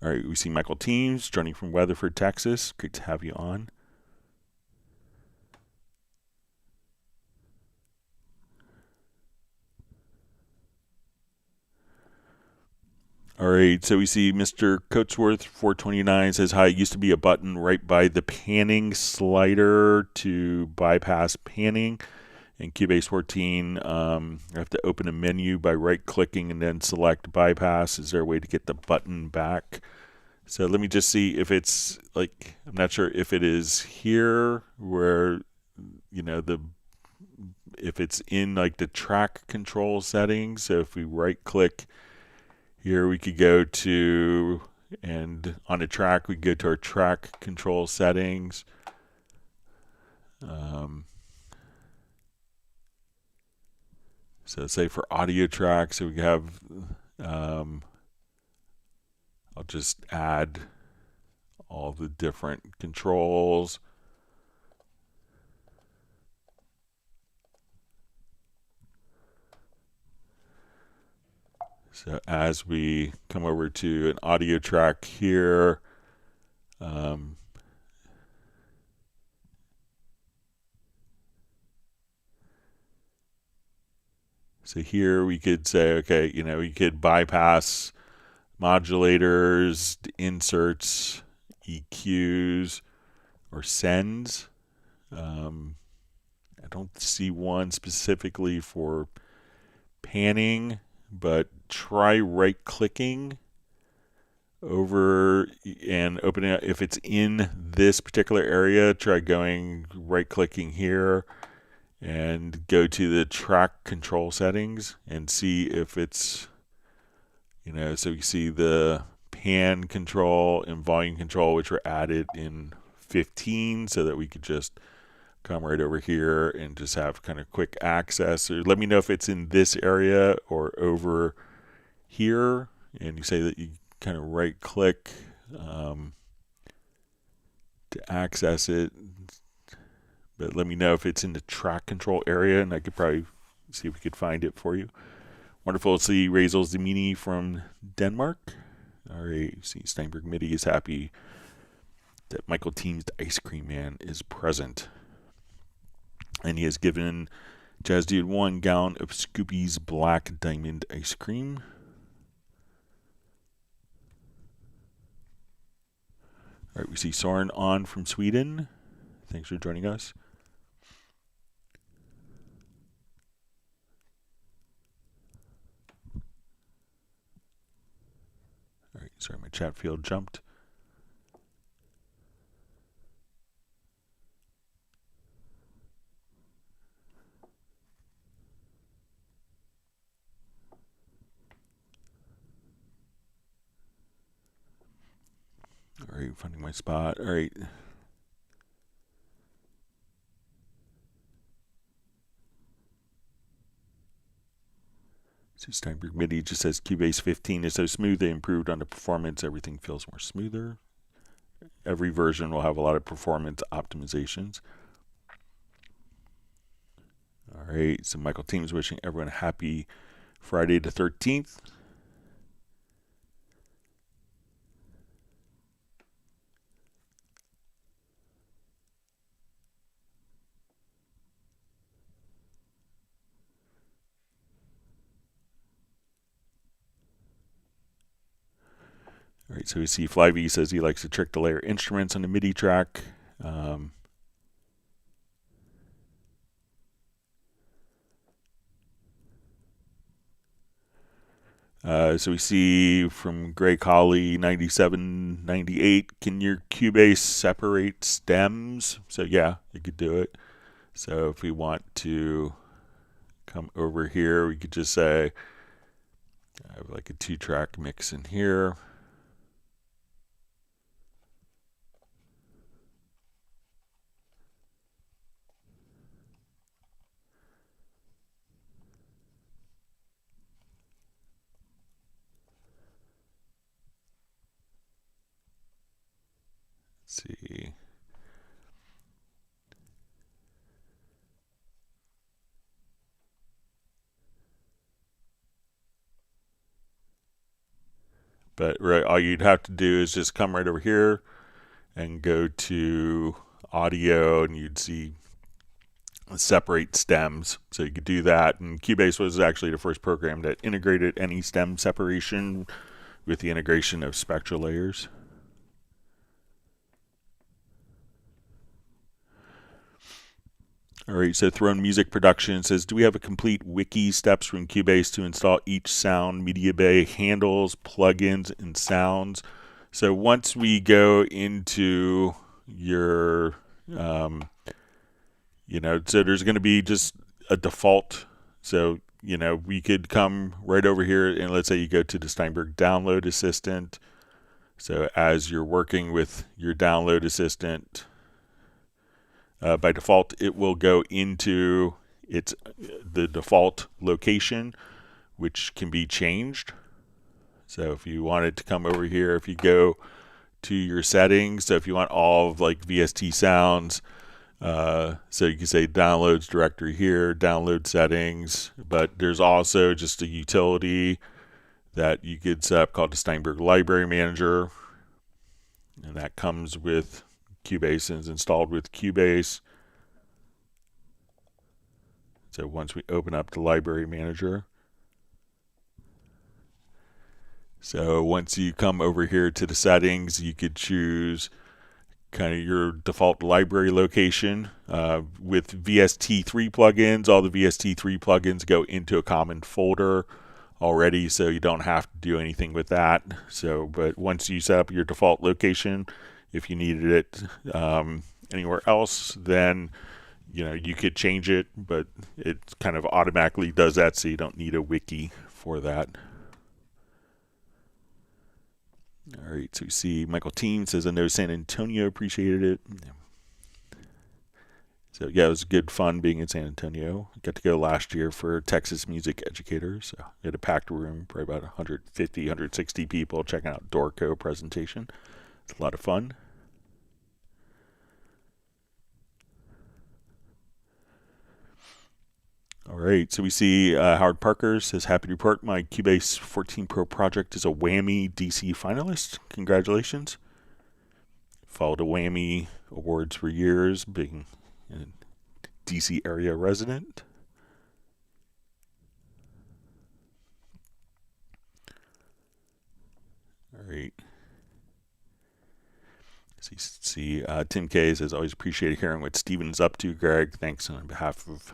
All right, we see Michael Teams joining from Weatherford, Texas. Great to have you on. All right, so we see Mr. Coatsworth 429 says, hi, it used to be a button right by the panning slider to bypass panning. In Cubase 14, I have to open a menu by right-clicking and then select bypass. Is there a way to get the button back? So let me just see if it's like, I'm not sure if it is here where, you know, if it's in like the track control settings. So if we right-click here, we could go to, and on a track, we go to our track control settings. So say for audio tracks, so we have, I'll just add all the different controls. So as we come over to an audio track here, so here we could say, okay, you know, you could bypass modulators, inserts, EQs, or sends. I don't see one specifically for panning, but try right-clicking over and opening it. If it's in this particular area, try going right-clicking here and go to the track control settings and see if it's, you know, so you see the pan control and volume control, which were added in 15, so that we could just come right over here and just have kind of quick access. Or let me know if it's in this area or over here, and you say that you kind of right click to access it, but let me know if it's in the track control area, and I could probably see if we could find it for you. Wonderful to see Razel Zemini from Denmark. All right, see Steinberg MIDI is happy that Michael Teams, the Ice Cream Man, is present. And he has given Jazz Dude 1 gallon of Scoopy's Black Diamond Ice Cream. All right, we see Soren on from Sweden. Thanks for joining us. All right, sorry, my chat field jumped. All right, finding my spot. All right. So Steinberg MIDI just says Cubase 15 is so smooth, they improved on the performance. Everything feels more smoother. Every version will have a lot of performance optimizations. All right, so Michael Teams wishing everyone a happy Friday the 13th. All right, so we see Flyvy says he likes to trick the layer instruments on the MIDI track. So we see from Greg Holly 9798, can your Cubase separate stems? So yeah, you could do it. So if we want to come over here, we could just say I have like a 2-track mix in here. See. But right, all you'd have to do is just come right over here and go to audio, and you'd see separate stems. So you could do that. And Cubase was actually the first program that integrated any stem separation with the integration of spectral layers. All right, so Throne Music Production says, do we have a complete wiki steps from Cubase to install each sound media bay handles, plugins, and sounds? So once we go into your, you know, so there's going to be just a default. So, you know, we could come right over here and let's say you go to the Steinberg Download Assistant. So as you're working with your Download Assistant, by default, it will go into the default location, which can be changed. So if you wanted to come over here, if you go to your settings. So if you want all of like VST sounds, so you can say downloads directory here, download settings, but there's also just a utility that you could set up called the Steinberg Library Manager, and that comes with Cubase and is installed with Cubase. So once we open up the Library Manager, so once you come over here to the settings, you could choose kind of your default library location. With VST3 plugins, all the VST3 plugins go into a common folder already, so you don't have to do anything with that. So, but once you set up your default location, if you needed it anywhere else, then you could change it, but it kind of automatically does that, so you don't need a wiki for that. All right, so we see Michael Teen says, I know San Antonio appreciated it. So yeah, it was good fun being in San Antonio. Got to go last year for Texas Music Educators. So we had a packed room, probably about 150, 160 people checking out Dorco presentation. It's a lot of fun. All right, so we see Howard Parker says, happy to report my Cubase 14 Pro project is a Whammy DC finalist. Congratulations. Followed the Whammy Awards for years, being a DC area resident. All right. See, Tim K says, always appreciate hearing what Steven's up to, Greg. Thanks on behalf of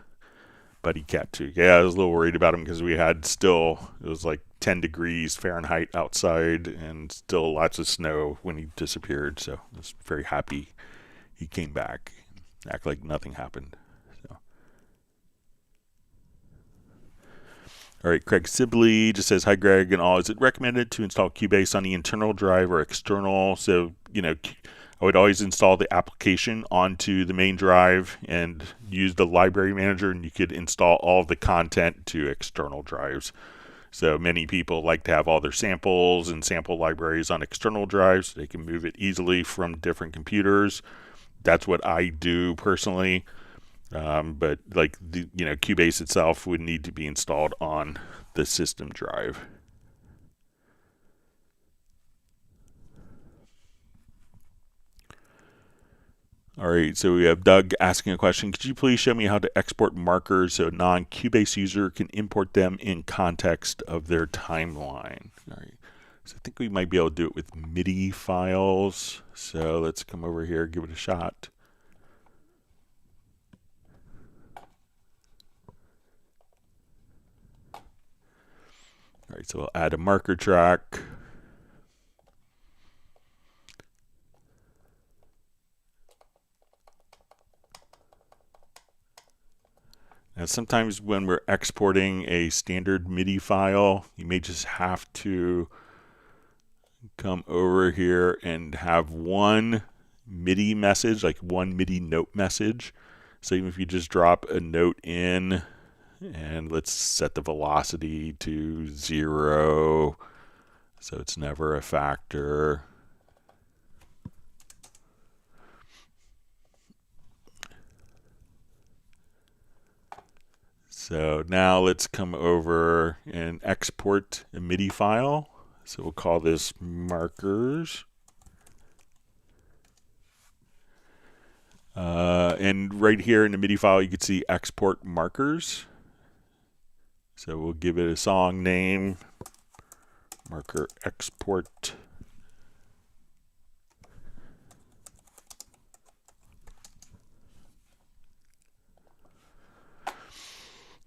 Buddy Cat too. Yeah, I was a little worried about him because we had it was like 10 degrees Fahrenheit outside and still lots of snow when he disappeared. So I was very happy he came back. Act like nothing happened. So. All right, Craig Sibley just says, hi Greg and all. Is it recommended to install Cubase on the internal drive or external? So, I would always install the application onto the main drive and use the library manager, and you could install all of the content to external drives. So many people like to have all their samples and sample libraries on external drives so they can move it easily from different computers. That's what I do personally. But like Cubase itself would need to be installed on the system drive. All right, so we have Doug asking a question. Could you please show me how to export markers so a non-Cubase user can import them in context of their timeline? All right, so I think we might be able to do it with MIDI files. So let's come over here, give it a shot. All right, so we'll add a marker track. Now, sometimes when we're exporting a standard MIDI file, you may just have to come over here and have one MIDI message, like one MIDI note message. So even if you just drop a note in, and let's set the velocity to 0, so it's never a factor. So now let's come over and export a MIDI file. So we'll call this markers. And right here in the MIDI file, you can see export markers. So we'll give it a song name, marker export.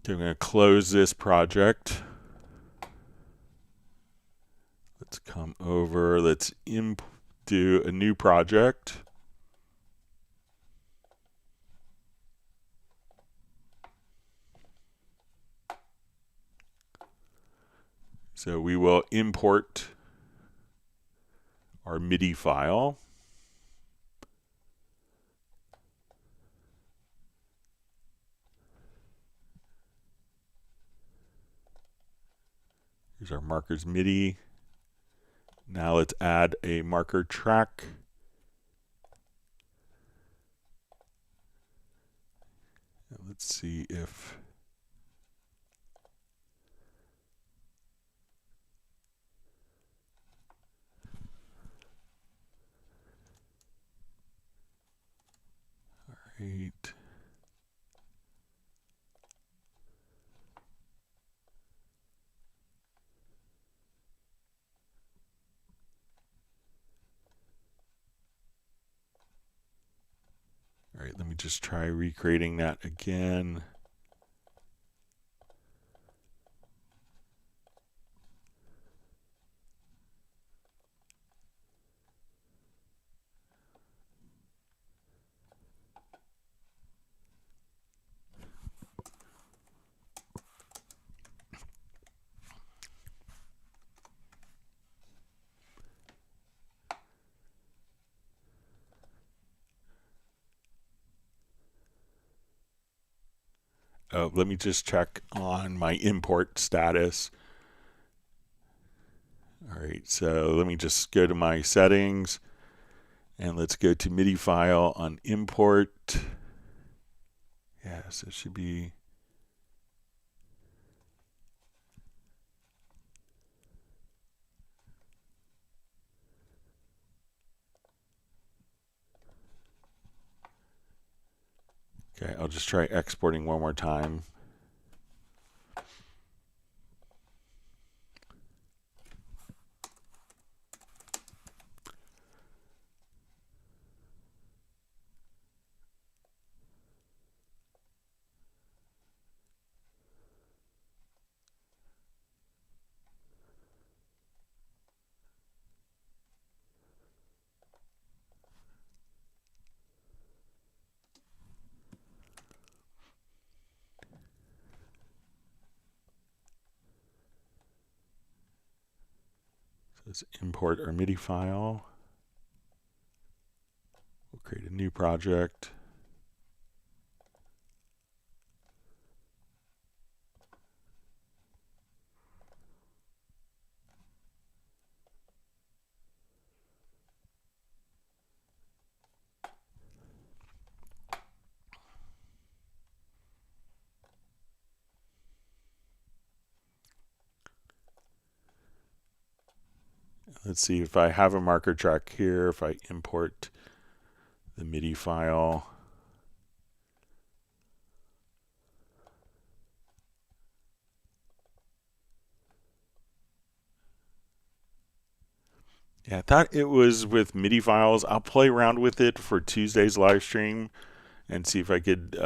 So I'm going to close this project. Let's come over, let's do a new project. So we will import our MIDI file. Here's our markers MIDI. Now let's add a marker track. Let's see if right. All right, let me just try recreating that again. Let me just check on my import status. All right, so let me just go to my settings and let's go to MIDI file on import. Yes, it should be. Okay, I'll just try exporting one more time. Let's import our MIDI file. We'll create a new project. Let's see if I have a marker track here, if I import the MIDI file. Yeah, I thought it was with MIDI files. I'll play around with it for Tuesday's live stream and see if I could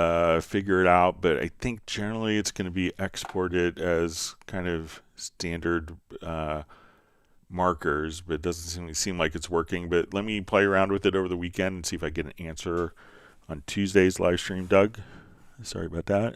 figure it out. But I think generally it's going to be exported as kind of standard markers, but it doesn't seem like it's working. But let me play around with it over the weekend and see if I get an answer on Tuesday's live stream, Doug. Sorry about that.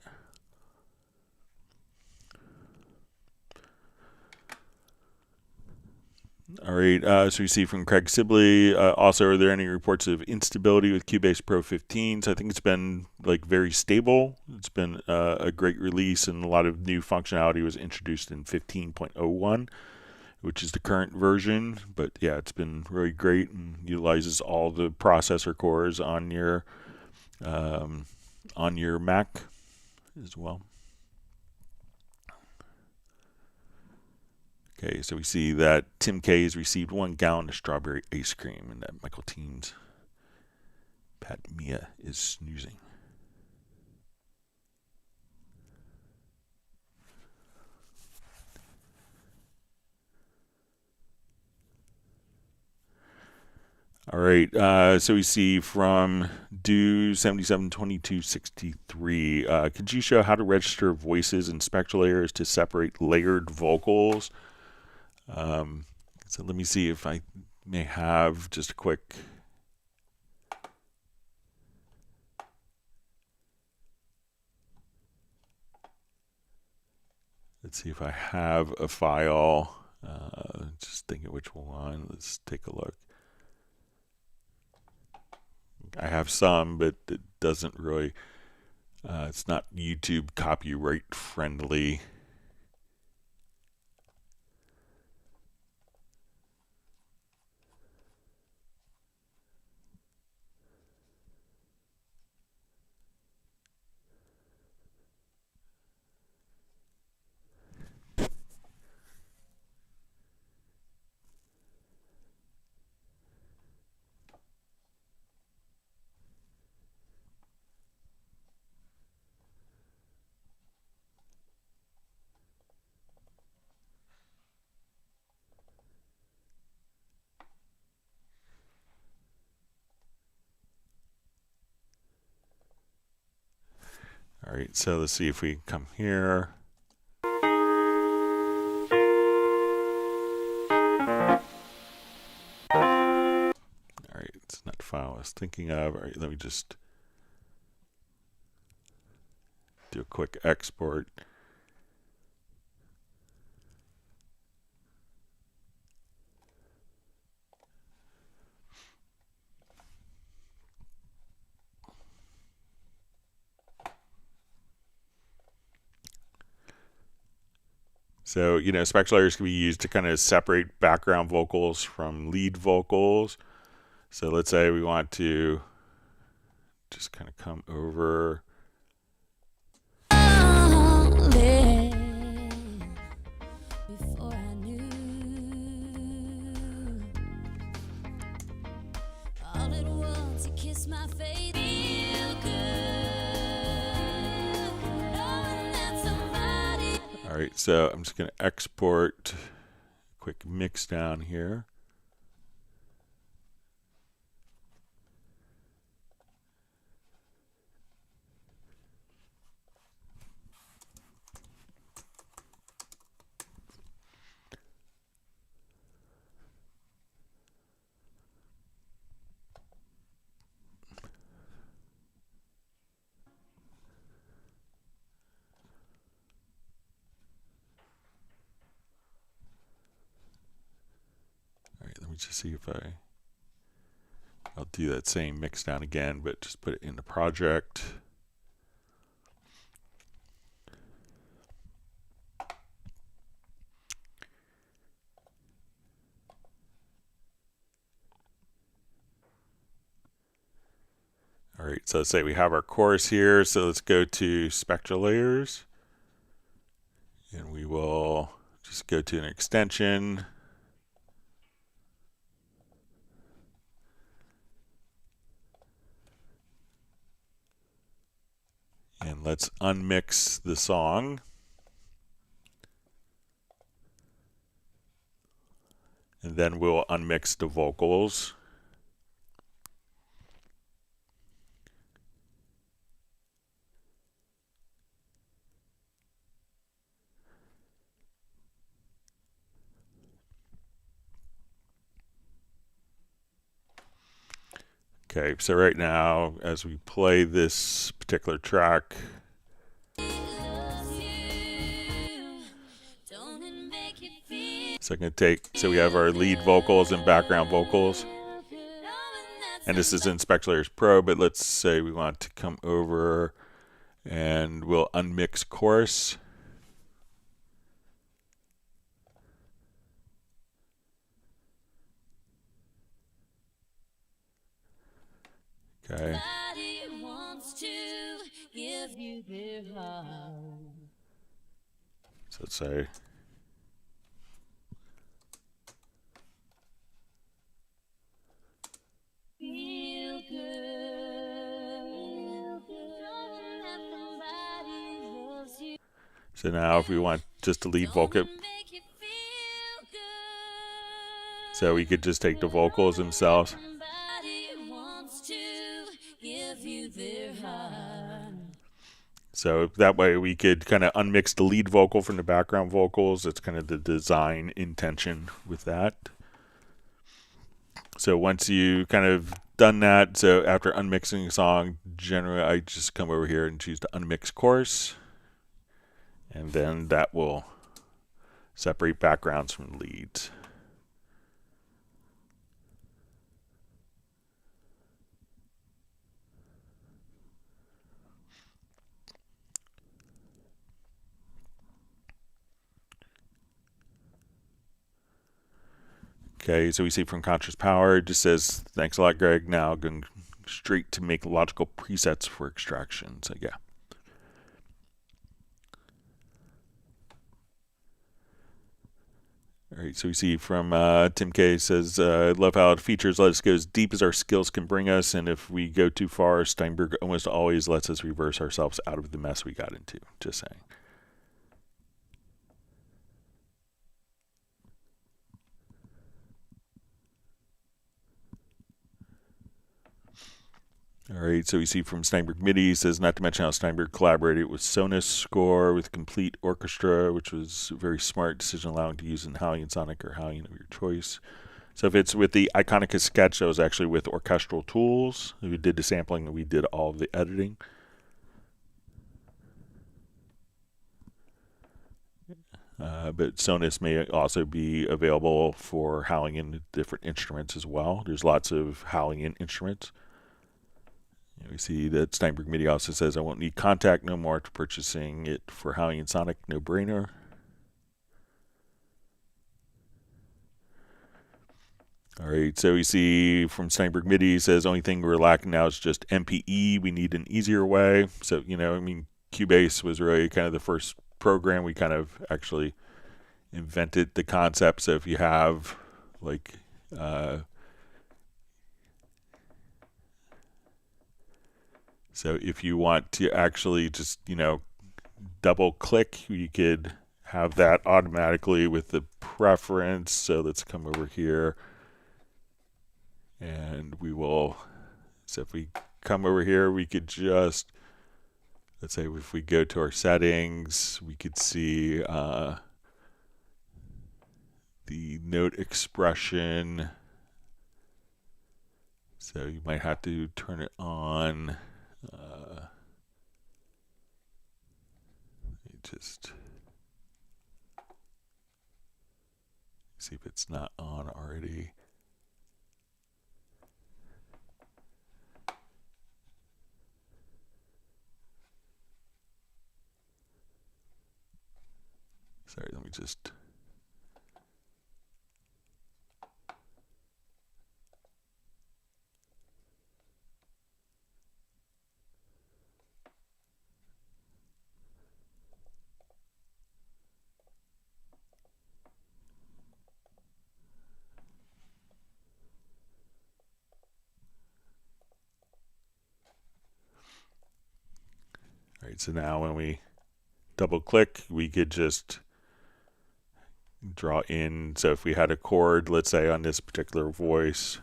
All right, so you see from Craig Sibley, also, are there any reports of instability with Cubase Pro 15s? I think it's been like very stable. It's been a great release, and a lot of new functionality was introduced in 15.01, which is the current version. But yeah, it's been really great and utilizes all the processor cores on your Mac as well. Okay, so we see that Tim K has received 1 gallon of strawberry ice cream, and that Michael Teens' Pat Mia is snoozing. All right, so we see from Do 772263, could you show how to register voices and spectral layers to separate layered vocals? So let me see if I may have just a quick. Let's see if I have a file. Just thinking which one. Let's take a look. I have some, but it doesn't really. It's not YouTube copyright friendly. All right, so let's see if we come here. All right, it's not the file I was thinking of. All right, let me just do a quick export. So, you know, spectral layers can be used to kind of separate background vocals from lead vocals. So let's say we want to just kind of come over. All right, so I'm just going to export a quick mix down here. All right, let me just see if I'll do that same mix down again, but just put it in the project. All right, so let's say we have our chorus here. So let's go to spectral layers. And we will just go to an extension. And let's unmix the song. And then we'll unmix the vocals. Okay, so right now, as we play this particular track, so I'm going to take, so we have our lead vocals and background vocals. And this is in Spectral Layers Pro, but let's say we want to come over and we'll unmix chorus. Okay. So let's say so now if we want just to lead vocal, so we could just take the vocals themselves. So that way we could kind of unmix the lead vocal from the background vocals. That's kind of the design intention with that. So once you kind of done that, so after unmixing a song, generally I just come over here and choose to unmix chorus. And then that will separate backgrounds from leads. Okay, so we see from Conscious Power, it just says, thanks a lot, Greg. Now going straight to make logical presets for extraction. So yeah. All right, so we see from Tim K says, I love how it features let us go as deep as our skills can bring us, and if we go too far, Steinberg almost always lets us reverse ourselves out of the mess we got into. Just saying. All right, so we see from Steinberg MIDI, says not to mention how Steinberg collaborated with Sonos Score with complete orchestra, which was a very smart decision, allowing to use in Halion Sonic or Halion of your choice. So if it's with the Iconica sketch, that was actually with orchestral tools. We did the sampling and we did all of the editing. But Sonos may also be available for Halion different instruments as well. There's lots of Halion instruments. We see that Steinberg MIDI also says, I won't need contact no more to purchasing it for Halion Sonic, no brainer. All right, so we see from Steinberg MIDI says, only thing we're lacking now is just MPE. We need an easier way. So, you know, I mean, Cubase was really kind of the first program we kind of actually invented the concept. So if you have like so if you want to actually just, you know, double click, you could have that automatically with the preference. So let's come over here and we will, so if we come over here, we could just, let's say if we go to our settings, we could see the note expression. So you might have to turn it on. Just see if it's not on already. Sorry, let me just. All right, so now when we double click, we could just draw in. So if we had a chord, let's say on this particular voice,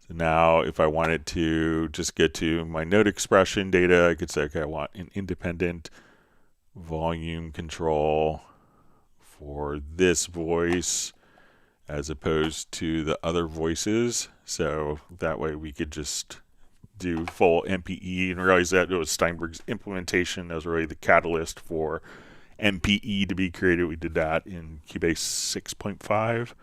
so now if I wanted to just get to my note expression data, I could say, okay, I want an independent volume control for this voice as opposed to the other voices. So that way we could just do full MPE and realize that it was Steinberg's implementation. That was really the catalyst for MPE to be created. We did that in Cubase 6.5.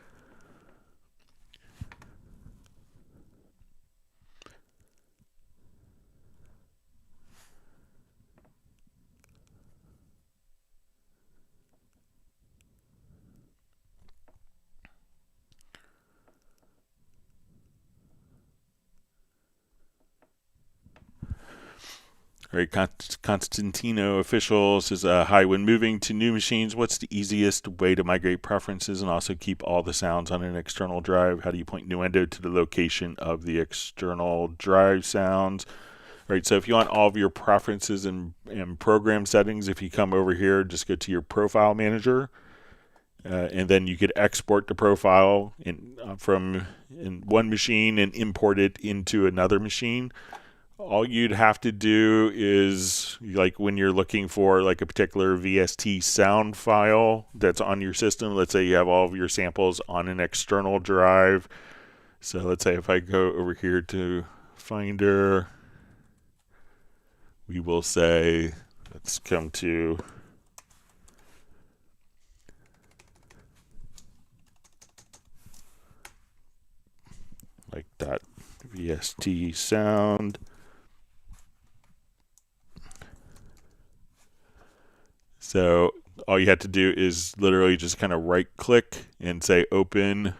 All right, Constantino official says, hi, when moving to new machines, what's the easiest way to migrate preferences and also keep all the sounds on an external drive? How do you point Nuendo to the location of the external drive sounds? All right, so if you want all of your preferences and program settings, if you come over here, just go to your profile manager, and then you could export the profile from one machine and import it into another machine. All you'd have to do is, like when you're looking for like a particular VST sound file that's on your system, let's say you have all of your samples on an external drive. So let's say if I go over here to Finder, we will say, let's come to like that VST sound. So all you have to do is literally just kind of right click and say open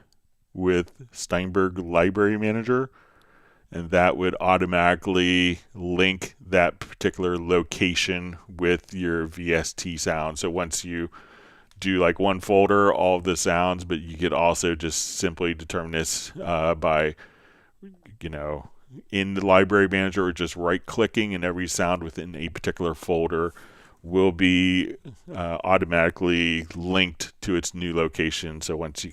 with Steinberg Library Manager, and that would automatically link that particular location with your VST sound. So once you do like one folder, all of the sounds, but you could also just simply determine this by, you know, in the Library Manager or just right clicking and every sound within a particular folder will be automatically linked to its new location. So once you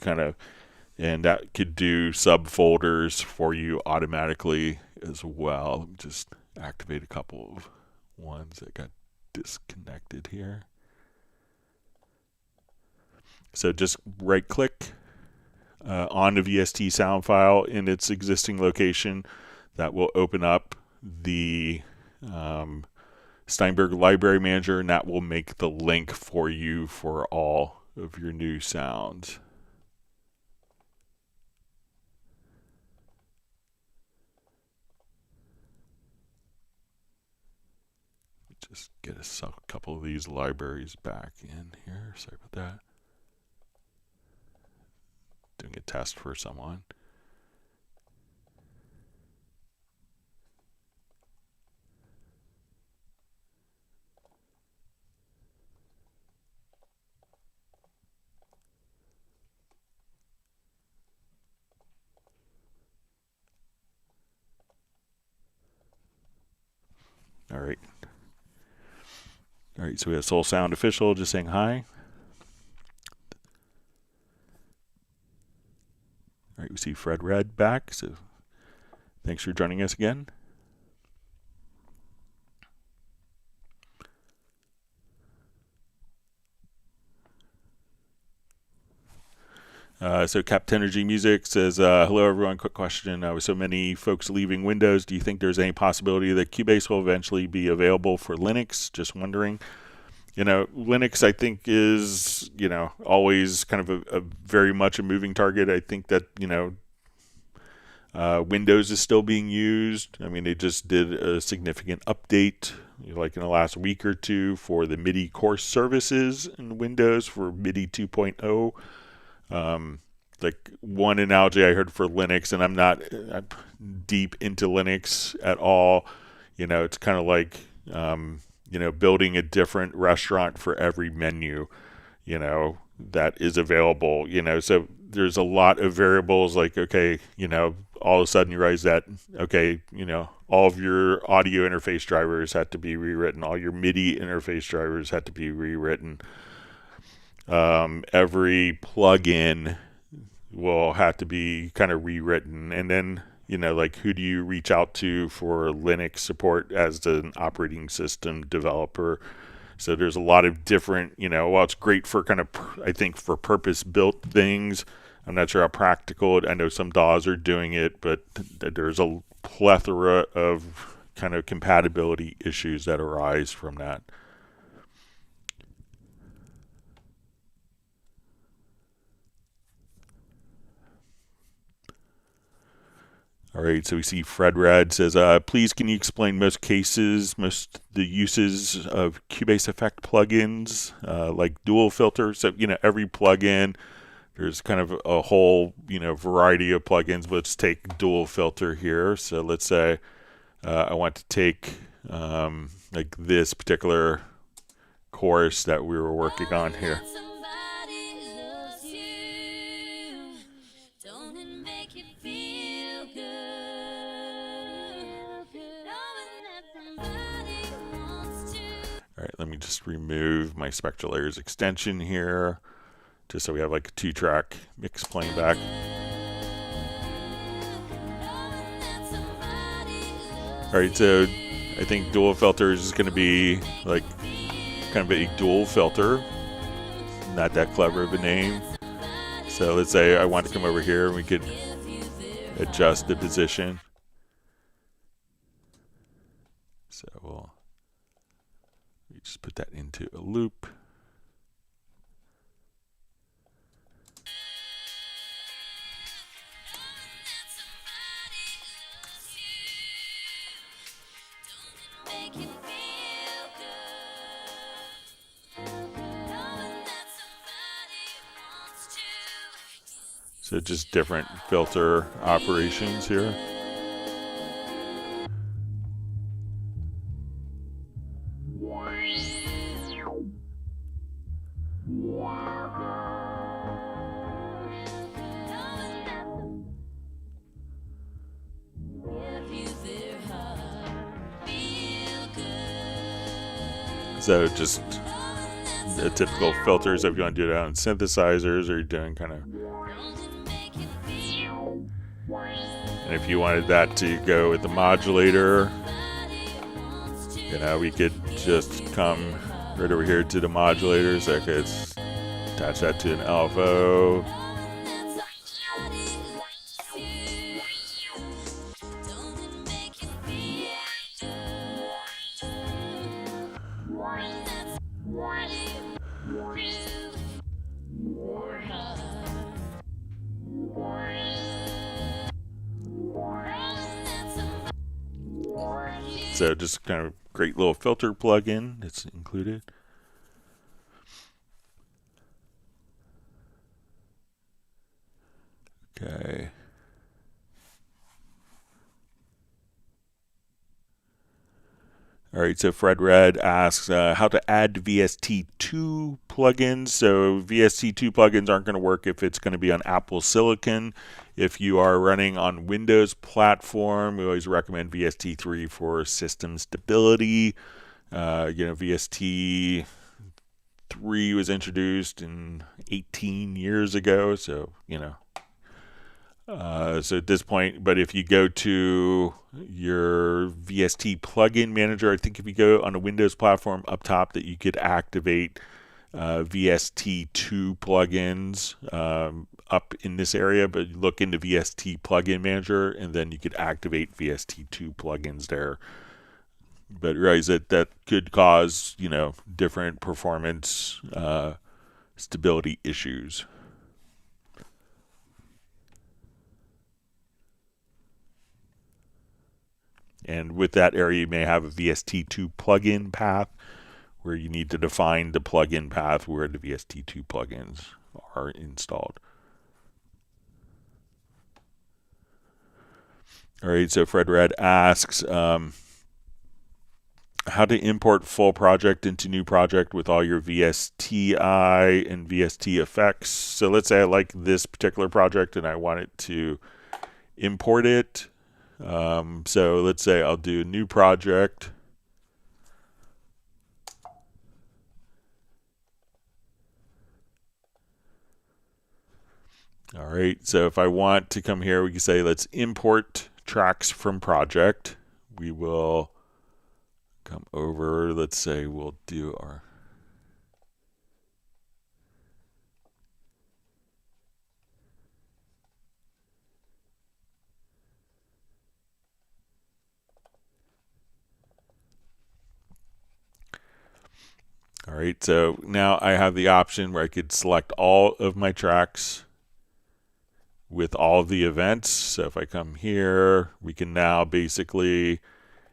and that could do subfolders for you automatically as well. Let me just activate a couple of ones that got disconnected here. So just right click on the VST sound file in its existing location. That will open up the Steinberg Library Manager, and that will make the link for you for all of your new sounds. Just get a couple of these libraries back in here. Sorry about that. Doing a test for someone. All right. All right, so we have Soul Sound Official just saying hi. All right, we see Fred Red back, so thanks for joining us again. So Captain Energy Music says, hello everyone, quick question. With so many folks leaving Windows, do you think there's any possibility that Cubase will eventually be available for Linux? Just wondering. Linux I think is, always kind of a very much a moving target. I think that, Windows is still being used. I mean, they just did a significant update, like in the last week or two, for the MIDI course services in Windows for MIDI 2.0. Like one analogy I heard for Linux, and I'm not deep into Linux at all, it's kind of like, building a different restaurant for every menu, that is available, so there's a lot of variables like, okay, all of a sudden you realize that, okay, all of your audio interface drivers had to be rewritten. All your MIDI interface drivers had to be rewritten. Every plugin will have to be kind of rewritten. And then, like who do you reach out to for Linux support as an operating system developer? So there's a lot of different, while it's great for kind of, I think, for purpose-built things, I'm not sure how practical I know some DAWs are doing it, but there's a plethora of kind of compatibility issues that arise from that. All right, so we see Fred Red says, please can you explain most the uses of Cubase effect plugins, like dual filters? So, every plugin, there's kind of a whole, variety of plugins. Let's take dual filter here. So let's say I want to take like this particular chorus that we were working on here. All right, let me just remove my spectral layers extension here, just so we have like a 2-track mix playing back. All right, so I think dual filters is going to be like kind of a dual filter, not that clever of a name. So let's say I want to come over here and we could adjust the position. So we'll just put that into a loop. So just different filter operations here. So just the typical filters if you want to do it on synthesizers, or you're doing kind of. And if you wanted that to go with the modulator, we could just come right over here to the modulators. So I could attach that to an LFO. So just kind of great little filter plugin that's included. Okay. All right, so Fred Red asks how to add VST2 plugins. So VST2 plugins aren't going to work if it's going to be on Apple Silicon. If you are running on Windows platform, we always recommend VST3 for system stability. VST3 was introduced in 18 years ago, so so at this point, but if you go to your VST plugin manager, I think if you go on a Windows platform up top, that you could activate VST2 plugins up in this area, but look into VST plugin manager, and then you could activate VST2 plugins there. But realize that could cause, different performance stability issues. And with that area, you may have a VST2 plugin path where you need to define the plugin path where the VST2 plugins are installed. All right, so Fred Red asks how to import full project into new project with all your VSTi and VST effects. So let's say I like this particular project and I want it to import it. So let's say I'll do a new project. All right, so if I want to come here, we can say let's import tracks from project. We will come over, let's say we'll do our All right, so now I have the option where I could select all of my tracks with all of the events. So if I come here, we can now basically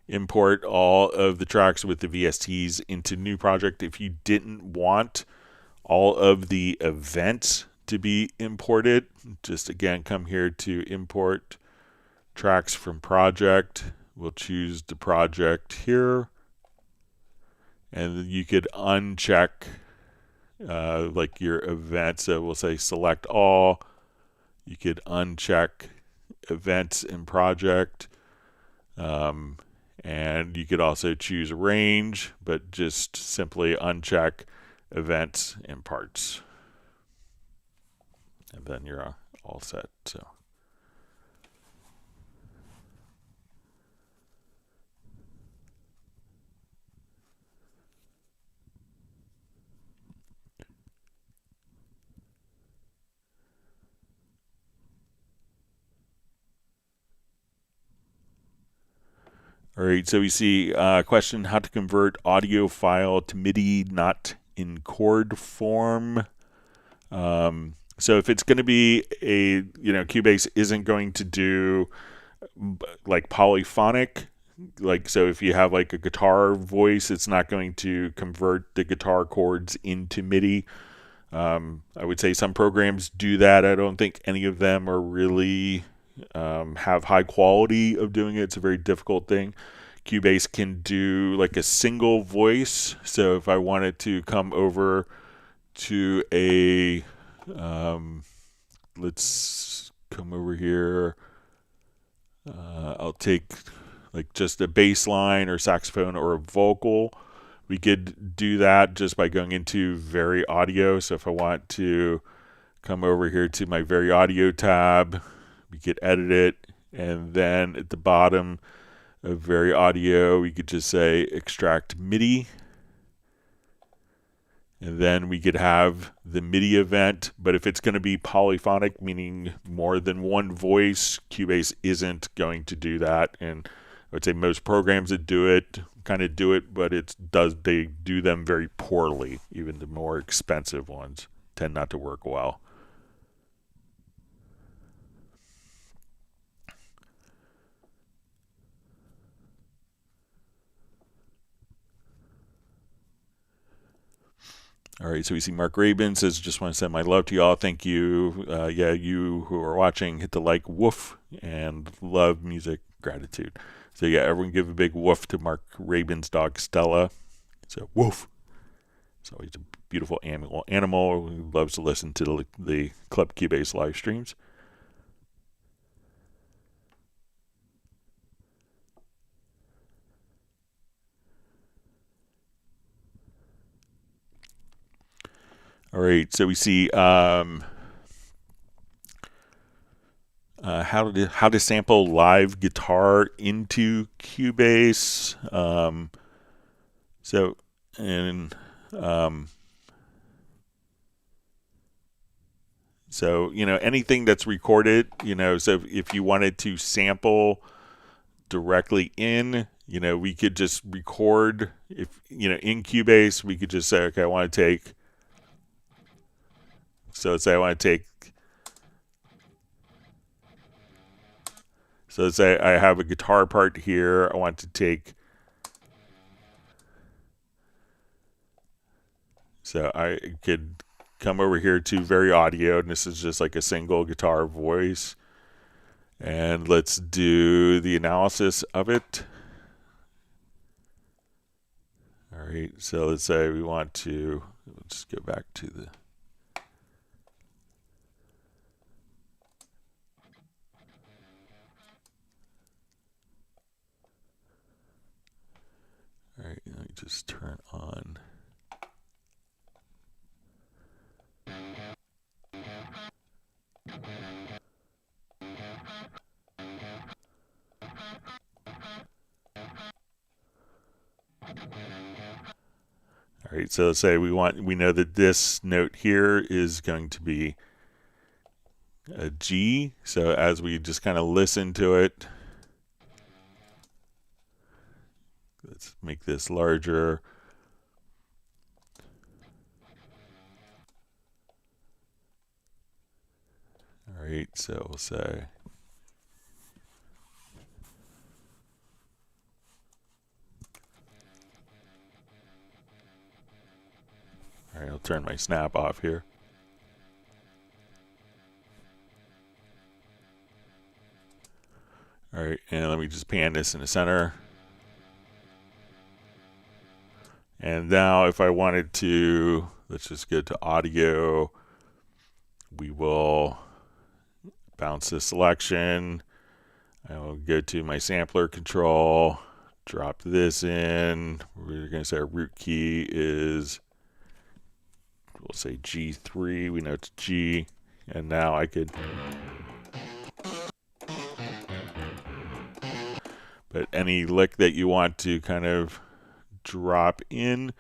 import all of the tracks with the VSTs into new project. If you didn't want all of the events to be imported, just again come here to import tracks from project. We'll choose the project here. And you could uncheck like your event. So we'll say select all. You could uncheck events in project. And you could also choose range, but just simply uncheck events and parts. And then you're all set. So. All right, so we see a question, how to convert audio file to MIDI not in chord form. So if it's going to be a, Cubase isn't going to do like polyphonic, so if you have like a guitar voice, it's not going to convert the guitar chords into MIDI. I would say some programs do that. I don't think any of them are really have high quality of doing it. It's a very difficult thing. Cubase can do like a single voice. So if I wanted to come over to a, let's come over here. I'll take like just a bass line or saxophone or a vocal. We could do that just by going into Very Audio. So if I want to come over here to my Very Audio tab, we could edit it, and then at the bottom of Very Audio, we could just say Extract MIDI. And then we could have the MIDI event, but if it's going to be polyphonic, meaning more than one voice, Cubase isn't going to do that. And I would say most programs that do it kind of do it, but they do them very poorly. Even the more expensive ones tend not to work well. All right, so we see Mark Rabin says, just want to send my love to y'all. Thank you. Yeah, you who are watching, hit the like, woof, and love, music, gratitude. So yeah, everyone give a big woof to Mark Rabin's dog, Stella. So woof. So he's a beautiful animal who loves to listen to the Club Cubase live streams. All right, so we see how to sample live guitar into Cubase. So you know, anything that's recorded, you know, so if you wanted to sample directly in, you know, we could just record, if you know, in Cubase, we could just say, okay, I want to take. So let's say I want to take. So let's say I have a guitar part here. I want to take. So I could come over here to Very Audio, and this is just like a single guitar voice. And let's do the analysis of it. All right, so let's say we want to, let's go back to the. All right, let me just turn on. All right, so let's say we know that this note here is going to be a G. So as we just kind of listen to it, let's make this larger. All right, so we'll say. All right, I'll turn my snap off here. All right, and let me just pan this in the center. And now if I wanted to, let's just go to audio. We will bounce this selection. I will go to my sampler control, drop this in. We're going to say our root key is, we'll say G3. We know it's G. And now I could. But any lick that you want to kind of drop in,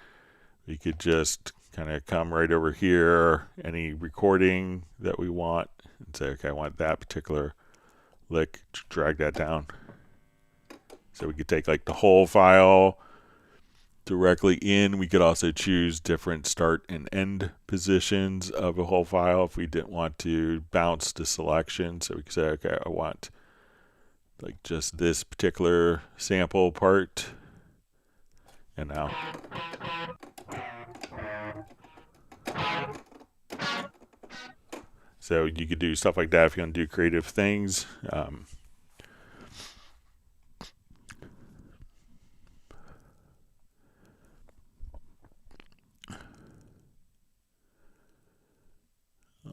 we could just kind of come right over here, any recording that we want, and say, okay, I want that particular lick, drag that down. So we could take like the whole file directly in. We could also choose different start and end positions of a whole file if we didn't want to bounce the selection. So we could say, okay, I want like just this particular sample part. And now. So you could do stuff like that if you want to do creative things.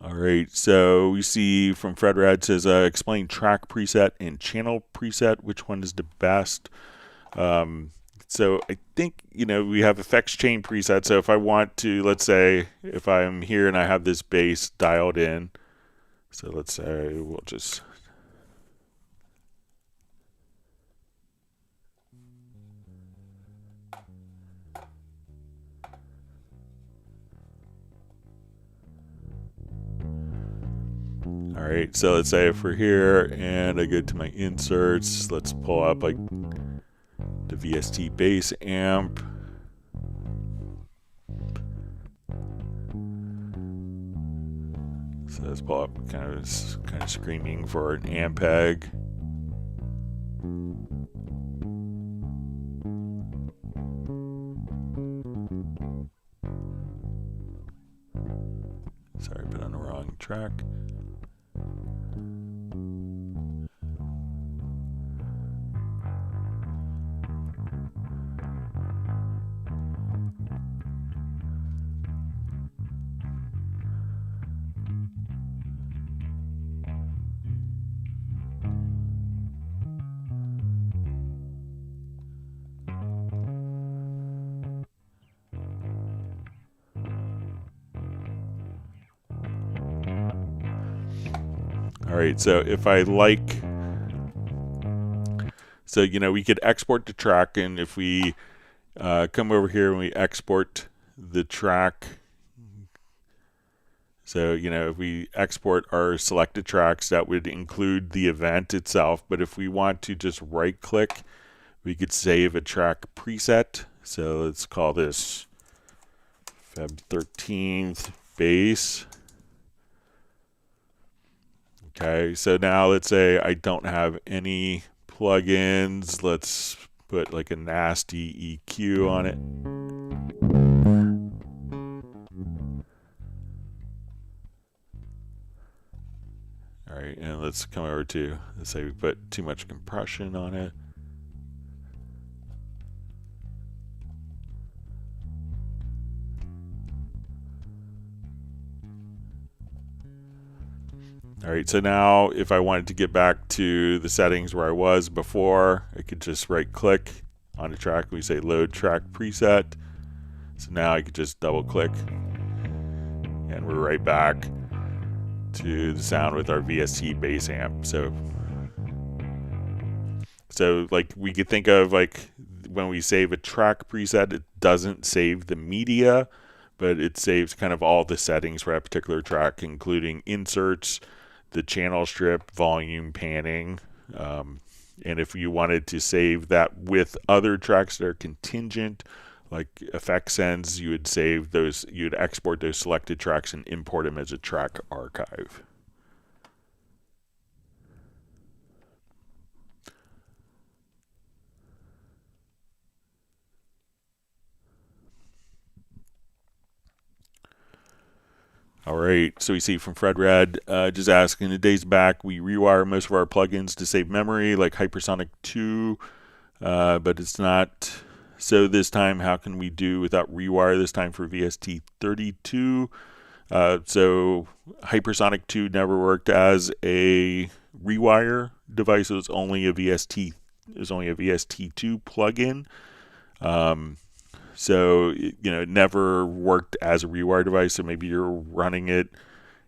All right, so we see from Fred Rad says, explain track preset and channel preset. Which one is the best? So I think, we have effects chain preset. So if I want to, let's say, if I'm here and I have this bass dialed in, so let's say we'll just... All right, so let's say if we're here and I go to my inserts, let's pull up like the VST bass amp. So let's pull up kind of screaming for an Ampeg. Sorry, I put on the wrong track. All right, so if I like, so, we could export the track, and if we come over here and we export the track, so, if we export our selected tracks, that would include the event itself. But if we want to just right click, we could save a track preset. So let's call this Feb 13th bass. Okay, so now let's say I don't have any plugins. Let's put like a nasty EQ on it. All right, and let's come over to, let's say we put too much compression on it. All right, so now if I wanted to get back to the settings where I was before, I could just right click on the track. We say load track preset. So now I could just double click and we're right back to the sound with our VST bass amp. So like we could think of like when we save a track preset, it doesn't save the media, but it saves kind of all the settings for that particular track, including inserts, the channel strip, volume, panning, and if you wanted to save that with other tracks that are contingent, like effect sends, you would save those, you'd export those selected tracks and import them as a track archive. All right, so we see from Fred Red, just asking, the days back, we rewire most of our plugins to save memory, like Hypersonic 2, but it's not. So this time, how can we do without rewire this time for VST 32? So Hypersonic 2 never worked as a rewire device. It was only a VST. It was only a VST2 plugin. So, it never worked as a rewire device. So maybe you're running it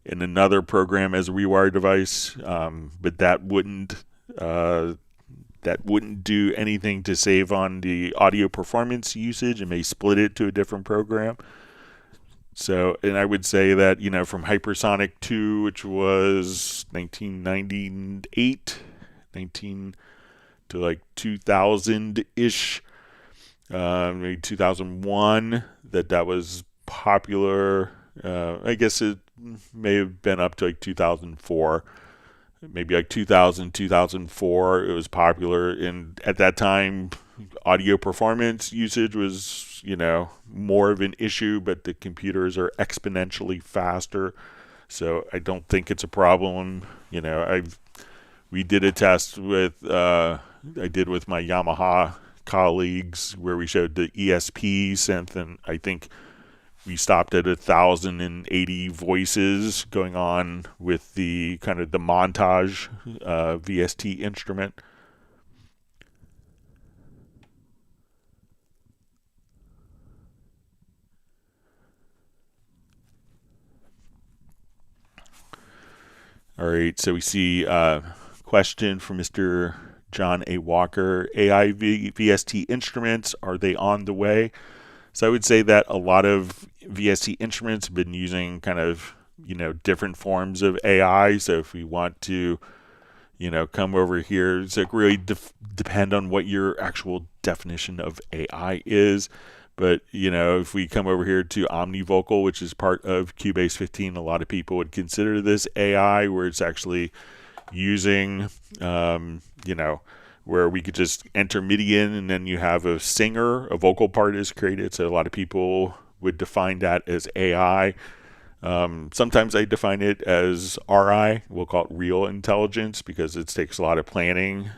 in another program as a rewire device, but that wouldn't do anything to save on the audio performance usage. It may split it to a different program. So, and I would say that, from Hypersonic 2, which was 1998, to like 2000-ish, maybe 2001, that was popular. I guess it may have been up to like 2004, maybe like 2004 it was popular. And at that time, audio performance usage was, more of an issue, but the computers are exponentially faster. So I don't think it's a problem. We did a test with, I did with my Yamaha colleagues where we showed the ESP synth, and I think we stopped at 1,080 voices going on with the kind of the montage VST instrument. All right, so we see a question from Mr. John A. Walker. AI VST instruments, are they on the way? So I would say that a lot of VST instruments have been using kind of, different forms of AI. So if we want to, come over here, so it really depend on what your actual definition of AI is. But, if we come over here to OmniVocal, which is part of Cubase 15, a lot of people would consider this AI, where it's actually using, where we could just enter MIDI in and then you have a singer, a vocal part is created. So a lot of people would define that as AI. Sometimes I define it as RI. We'll call it real intelligence because it takes a lot of planning.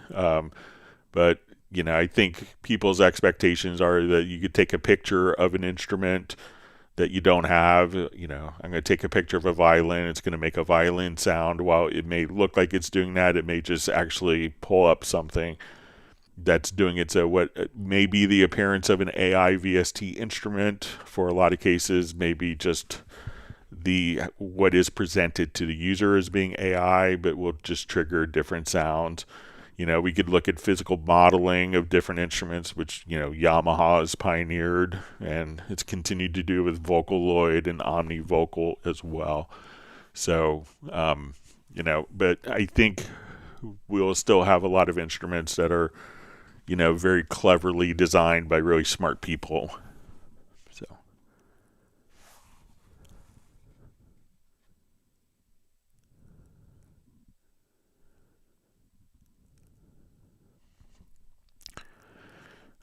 But I think people's expectations are that you could take a picture of an instrument that you don't have. I'm going to take a picture of a violin. It's going to make a violin sound. While it may look like it's doing that, it may just actually pull up something that's doing it. So what may be the appearance of an AI VST instrument for a lot of cases may be just what is presented to the user as being AI, but will just trigger different sounds. We could look at physical modeling of different instruments, which, Yamaha has pioneered, and it's continued to do with Vocaloid and OmniVocal as well. So, but I think we'll still have a lot of instruments that are, very cleverly designed by really smart people. So.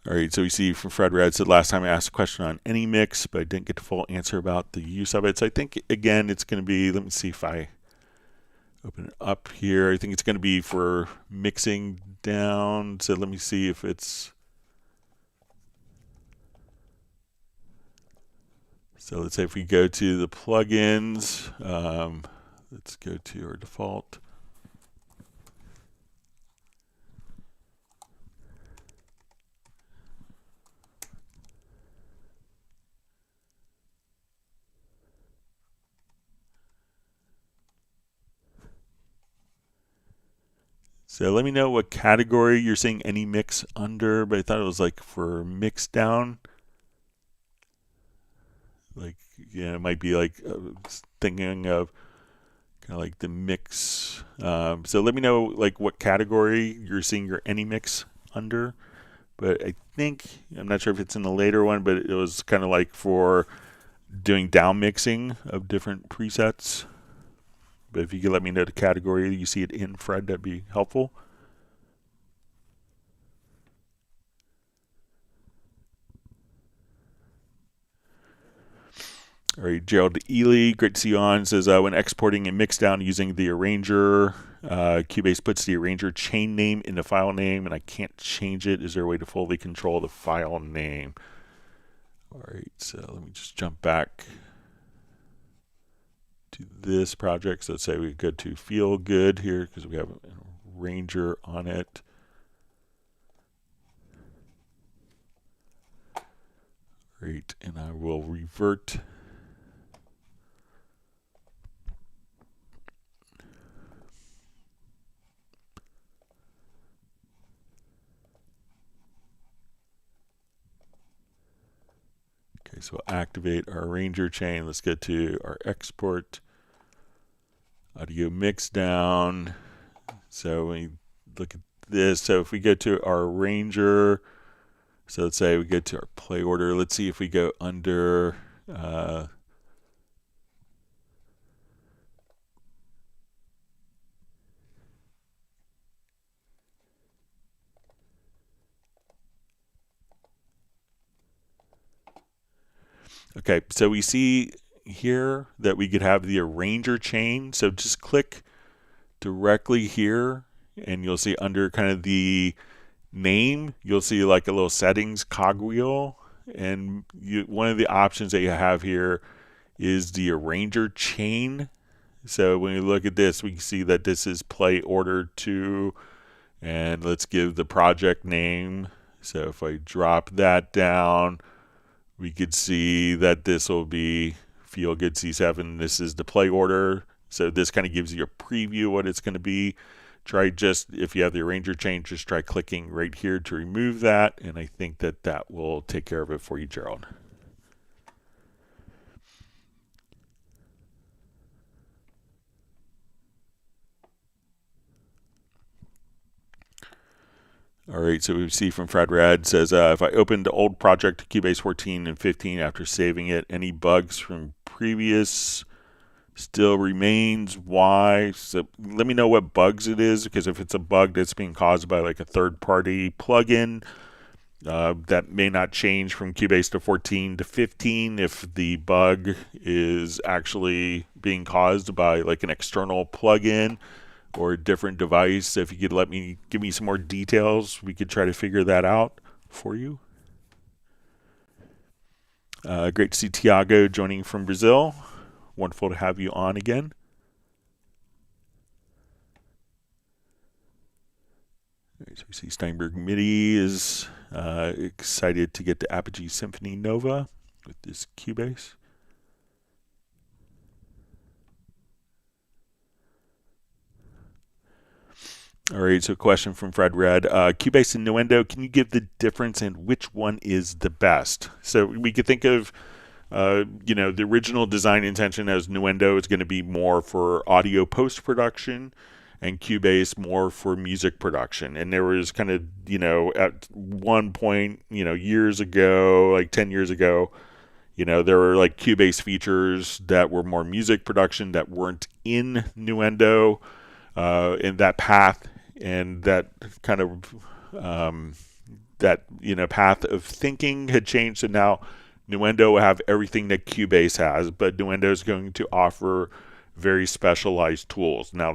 All right, so we see from Fred Red said last time I asked a question on any mix, but I didn't get the full answer about the use of it. So I think, again, it's going to be, let me see if I open it up here. I think it's going to be for mixing down. So let me see if it's, so let's say if we go to the plugins, let's go to our default. So let me know what category you're seeing any mix under, but I thought it was like for mix down. Like, it might be like thinking of kind of like the mix. So let me know like what category you're seeing your any mix under. But I think, I'm not sure if it's in the later one, but it was kind of like for doing down mixing of different presets. But if you could let me know the category you see it in, Fred, that'd be helpful. All right, Gerald Ely, great to see you on, says when exporting a mix down using the arranger, Cubase puts the arranger chain name in the file name and I can't change it. Is there a way to fully control the file name? All right, so let me just jump back to this project. So let's say we go to Feel Good here because we have an arranger on it. Great, and I will revert. Okay, so we'll activate our arranger chain. Let's get to our export. Audio mix down. So when you look at this, so if we go to our arranger, so let's say we go to our play order. Let's see if we go under okay, so we see here that we could have the arranger chain. So just click directly here and you'll see under kind of the name, you'll see like a little settings cogwheel. And one of the options that you have here is the arranger chain. So when you look at this, we can see that this is play order 2. And let's give the project name. So if I drop that down, we could see that this will be Feel Good C7. This is the play order. So this kind of gives you a preview of what it's going to be. Try just, if you have the arranger change, just try clicking right here to remove that, and I think that that will take care of it for you, Gerald. All right, so we see from Fred Rad says, if I opened the old project Cubase 14 and 15 after saving it, any bugs from previous still remains? Why? So let me know what bugs it is, because if it's a bug that's being caused by like a third-party plugin, that may not change from Cubase to 14 to 15 if the bug is actually being caused by like an external plugin or a different device. If you could give me some more details, we could try to figure that out for you. Great to see Tiago joining from Brazil. Wonderful to have you on again. So we see Steinberg MIDI is excited to get the Apogee Symphony Nova with this Cubase. All right, so question from Fred Red. Cubase and Nuendo, can you give the difference and which one is the best? So we could think of, the original design intention as Nuendo is going to be more for audio post-production and Cubase more for music production. And there was kind of, at one point, years ago, like 10 years ago, there were like Cubase features that were more music production that weren't in Nuendo in that path. And that kind of path of thinking had changed, and now Nuendo will have everything that Cubase has, but Nuendo is going to offer very specialized tools. Now,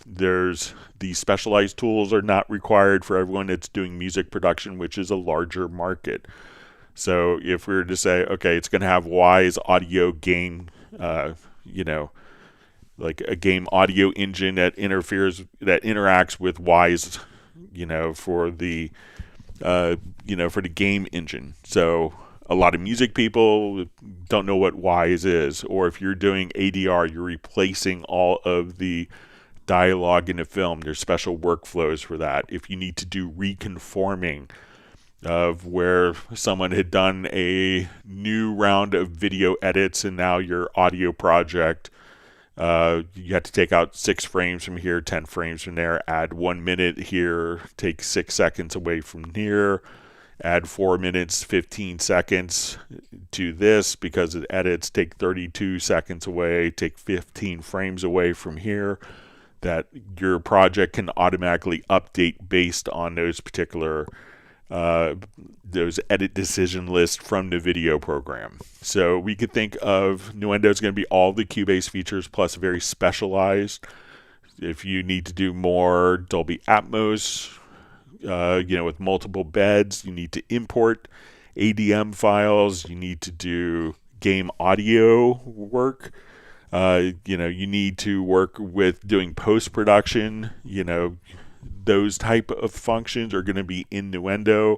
these specialized tools are not required for everyone that's doing music production, which is a larger market. So if we were to say, okay, it's going to have Wise audio game, like a game audio engine that interacts with Wise, for the game engine. So a lot of music people don't know what Wise is, or if you're doing ADR, you're replacing all of the dialogue in a film. There's special workflows for that. If you need to do reconforming of where someone had done a new round of video edits and now your audio project, you have to take out 6 frames from here, 10 frames from there, add 1 minute here, take 6 seconds away from here, add 4 minutes, 15 seconds to this because it edits, take 32 seconds away, take 15 frames away from here, that your project can automatically update based on those particular those edit decision lists from the video program. So we could think of Nuendo is going to be all the Cubase features plus very specialized. If you need to do more Dolby Atmos, with multiple beds, you need to import ADM files, you need to do game audio work. You need to work with doing post-production, those type of functions are going to be in Nuendo.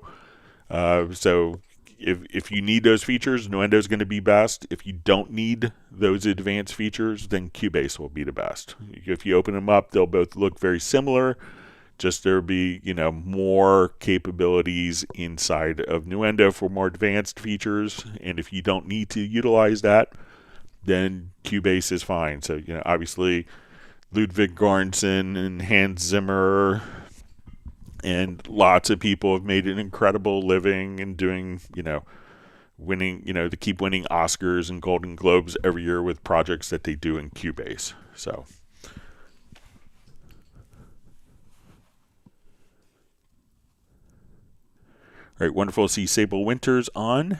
So if you need those features, Nuendo is going to be best. If you don't need those advanced features, then Cubase will be the best. If you open them up, they'll both look very similar. Just there'll be, more capabilities inside of Nuendo for more advanced features. And if you don't need to utilize that, then Cubase is fine. So, obviously Ludwig Göransson and Hans Zimmer and lots of people have made an incredible living and doing, winning, to keep winning Oscars and Golden Globes every year with projects that they do in Cubase. So, all right, wonderful to see Sable Winters on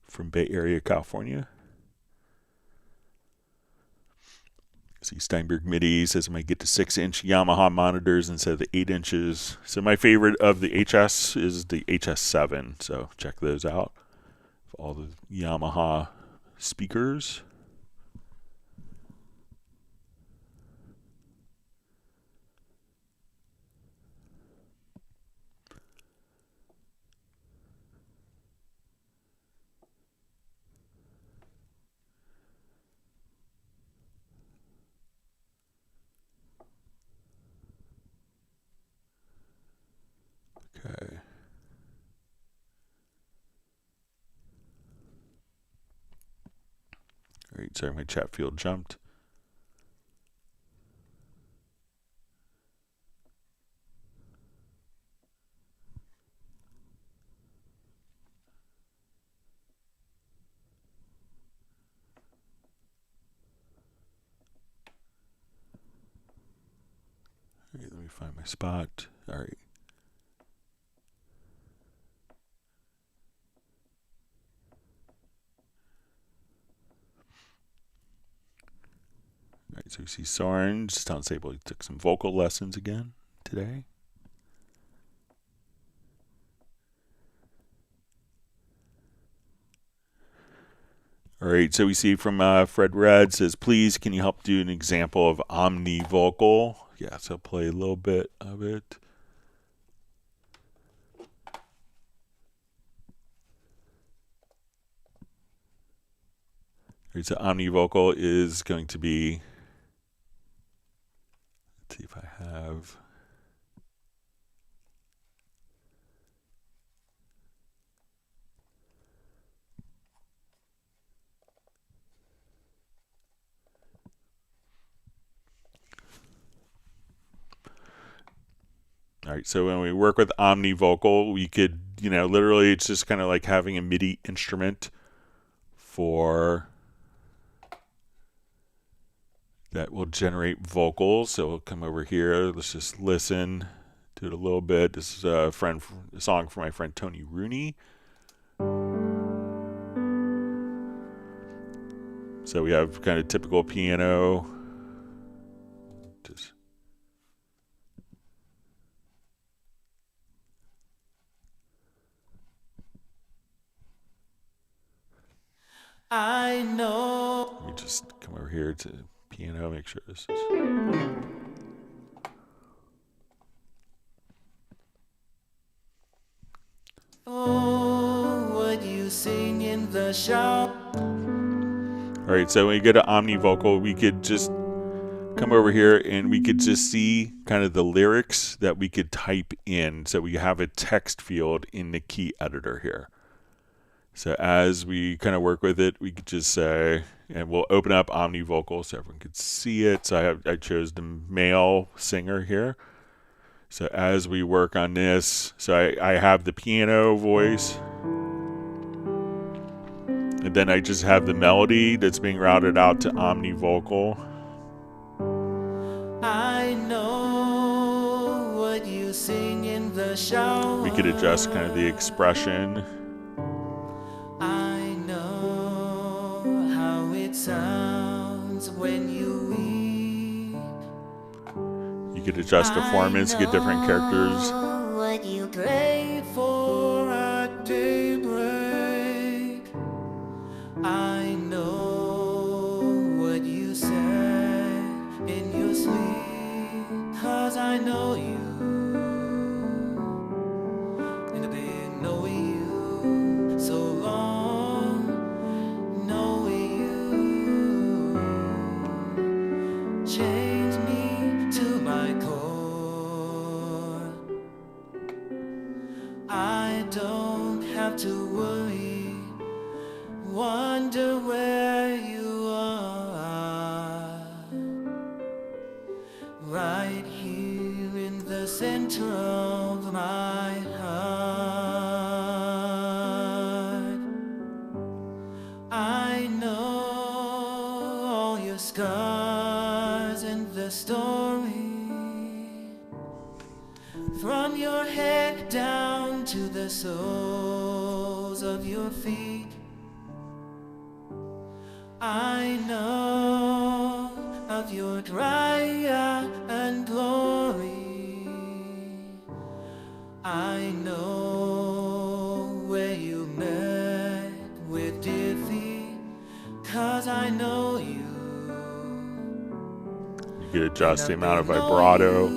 from Bay Area, California. See, Steinberg MIDI says I might get to 6-inch Yamaha monitors instead of the 8 inches. So my favorite of the HS is the HS7. So check those out. All the Yamaha speakers. Alright, sorry, my chat field jumped. Alright, let me find my spot. Alright. Alright, so we see Soren, sounds stable. He took some vocal lessons again today. Alright, so we see from Fred Red says, please, can you help do an example of OmniVocal? Yeah, so I'll play a little bit of it. Alright, so OmniVocal is going to be, let's see if I have. All right, so when we work with OmniVocal, we could, literally it's just kind of like having a MIDI instrument that will generate vocals. So we'll come over here, let's just listen to it a little bit. This is a song from my friend Tony Rooney. So we have kind of typical piano. I know. Let me just come over here to piano, make sure this is. Oh, what you sing in the shower. All right, so when we go to OmniVocal, we could just come over here and we could just see kind of the lyrics that we could type in. So we have a text field in the key editor here. So as we kind of work with it, we could just say, and we'll open up OmniVocal so everyone could see it. So I chose the male singer here. So as we work on this, so I have the piano voice. And then I just have the melody that's being routed out to OmniVocal. I know what you sing in the shower. We could adjust kind of the expression. I know how it sounds when you weep. You could adjust performance, get different characters. What you pray for at daybreak. I know what you say in your sleep, 'cause I know you. And I've been knowing you so long, knowing you changed me to my core. I don't have to worry, wonder where you are. Right here in the center of my heart. I know all your scars and the story, from your head down to the soles of your feet. I know of your triumph and glory. I know where you met with defeat, 'cause I know you. You could adjust the amount of vibrato.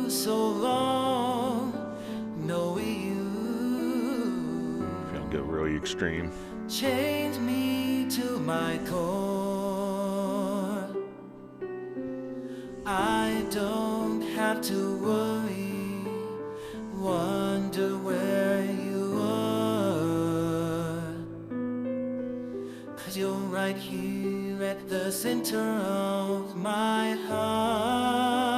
So long, knowing you. If you get really extreme. Change me to my core. I don't have to worry, wonder where you are. 'Cause you're right here center of my heart.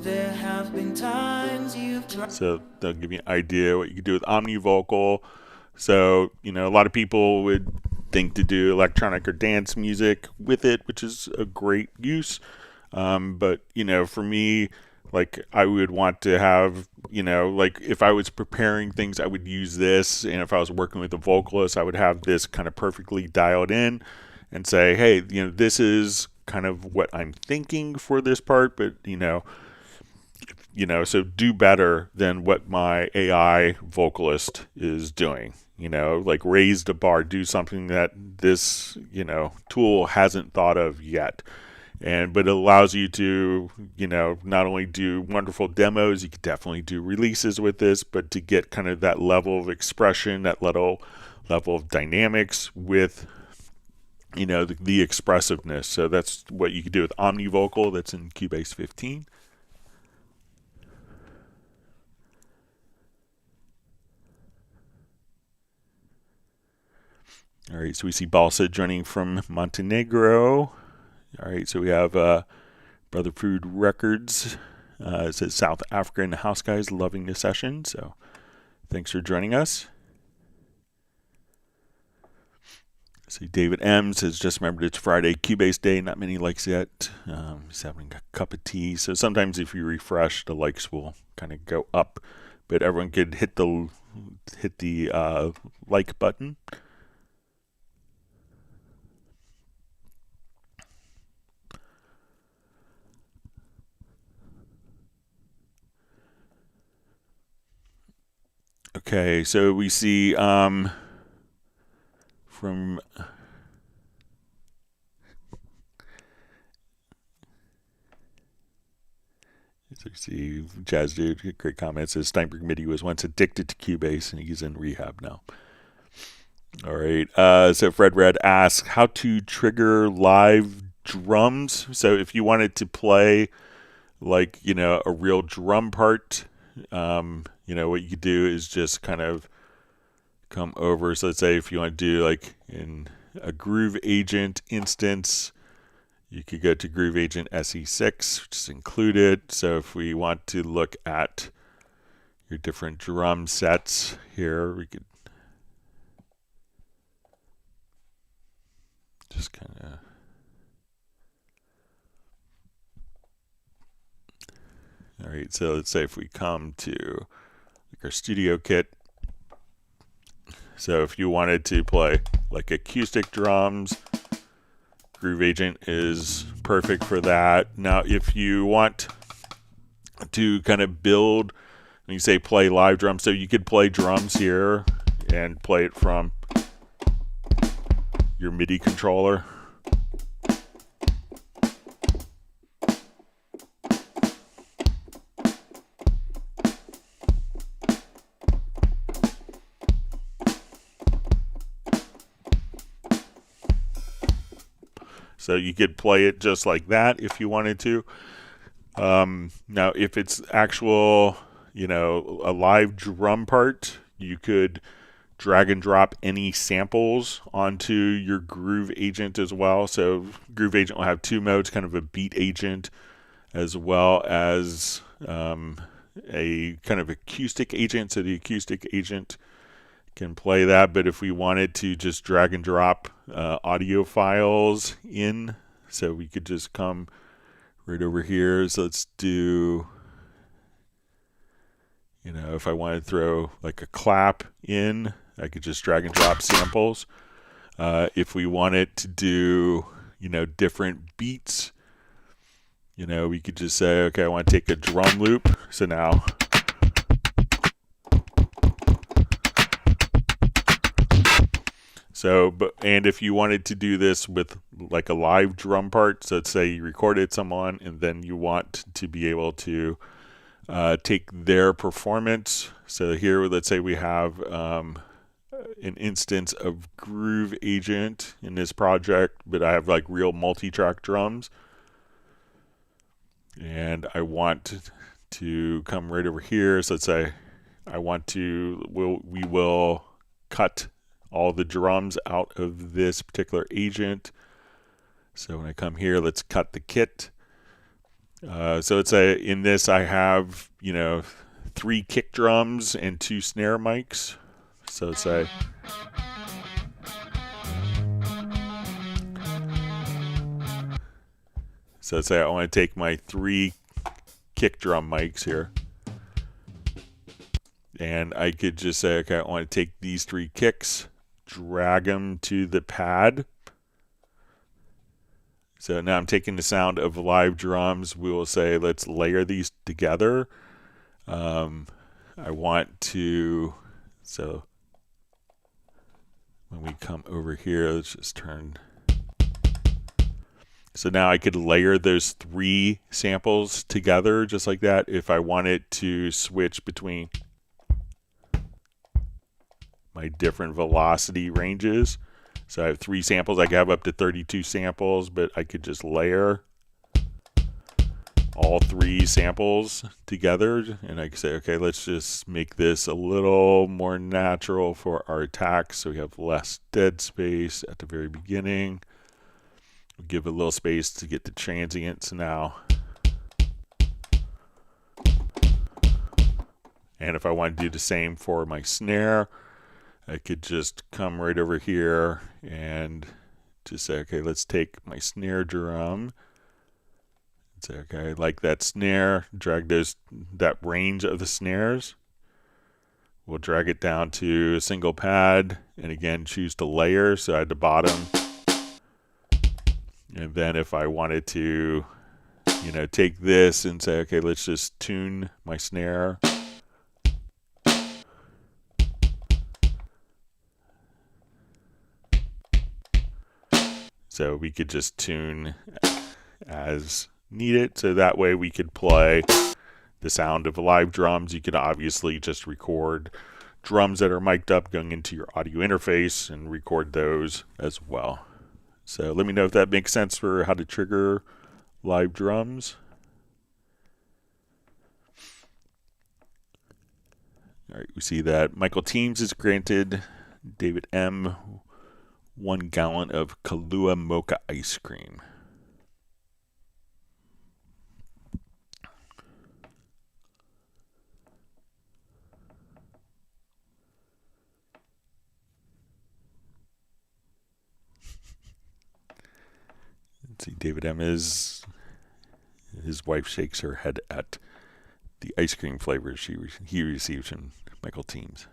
There have been times you've tried. So they'll give you an idea what you can do with OmniVocal. So, you know, a lot of people would think to do electronic or dance music with it, which is a great use. But, you know, for me, like I would want to have, you know, like if I was preparing things, I would use this. And if I was working with a vocalist, I would have this kind of perfectly dialed in and say, hey, you know, this is kind of what I'm thinking for this part, but, you know, so do better than what my AI vocalist is doing. You know, like raise the bar, do something that this, you know, tool hasn't thought of yet. But it allows you to, you know, not only do wonderful demos, you could definitely do releases with this, but to get kind of that level of expression, that level of dynamics with, you know, the expressiveness. So that's what you could do with OmniVocal. That's in Cubase 15. All right, so we see Balsa joining from Montenegro. All right, so we have Brother Food Records. It says South African house guys loving the session. So thanks for joining us. See, David M says, just remembered it's Friday, Cubase Day. Not many likes yet. He's having a cup of tea. So sometimes if you refresh, the likes will kind of go up. But everyone could hit the like button. Okay, so we see from so see Jazz Dude, great comment, says Steinberg MIDI was once addicted to Cubase and he's in rehab now. All right, so Fred Red asks how to trigger live drums. So if you wanted to play like, you know, a real drum part, you know, what you could do is just kind of come over. So let's say if you want to do like in a Groove Agent instance, you could go to Groove Agent SE6, which is included. So if we want to look at your different drum sets here, we could just kind of all right, so let's say if we come to like our studio kit, so if you wanted to play like acoustic drums, Groove Agent is perfect for that. Now, if you want to kind of build, when you say play live drums, so you could play drums here and play it from your MIDI controller. So you could play it just like that if you wanted to. Now, if it's actual, you know, a live drum part, you could drag and drop any samples onto your Groove Agent as well. So Groove Agent will have two modes, kind of a beat agent as well as a kind of acoustic agent. So the acoustic agent can play that, but if we wanted to just drag and drop audio files in, so we could just come right over here. So let's do, you know, if I want to throw like a clap in, I could just drag and drop samples. If we wanted to do, you know, different beats, you know, we could just say, okay, I want to take a drum loop. So now and if you wanted to do this with like a live drum part, so let's say you recorded someone and then you want to be able to take their performance. So here, let's say we have an instance of Groove Agent in this project, but I have like real multi-track drums. And I want to come right over here. So let's say I want to, we will cut all the drums out of this particular agent. So when I come here, let's cut the kit. So it's in this I have, 3 kick drums and 2 snare mics. So say I want to take my 3 kick drum mics here, and I could just say, okay, I want to take these 3 kicks, drag them to the pad. So now I'm taking the sound of live drums. We will say, let's layer these together. I want to, so when we come over here, let's just turn. So now I could layer those 3 samples together just like that if I wanted to switch between my different velocity ranges. So I have 3 samples. I could have up to 32 samples, but I could just layer all 3 samples together, and I could say, okay, let's just make this a little more natural for our attack, so we have less dead space at the very beginning. We'll give a little space to get the transients now. And if I want to do the same for my snare, I could just come right over here and just say, okay, let's take my snare drum and say, okay, I like that snare, drag that range of the snares. We'll drag it down to a single pad, and again, choose to layer, so at the bottom. And then if I wanted to, take this and say, okay, let's just tune my snare. So we could just tune as needed. So that way we could play the sound of live drums. You could obviously just record drums that are mic'd up going into your audio interface and record those as well. So let me know if that makes sense for how to trigger live drums. All right, we see that Michael Teams is granted David M. 1 gallon of Kahlua mocha ice cream. Let's see, David M. his wife shakes her head at the ice cream flavors he received from Michael Teams.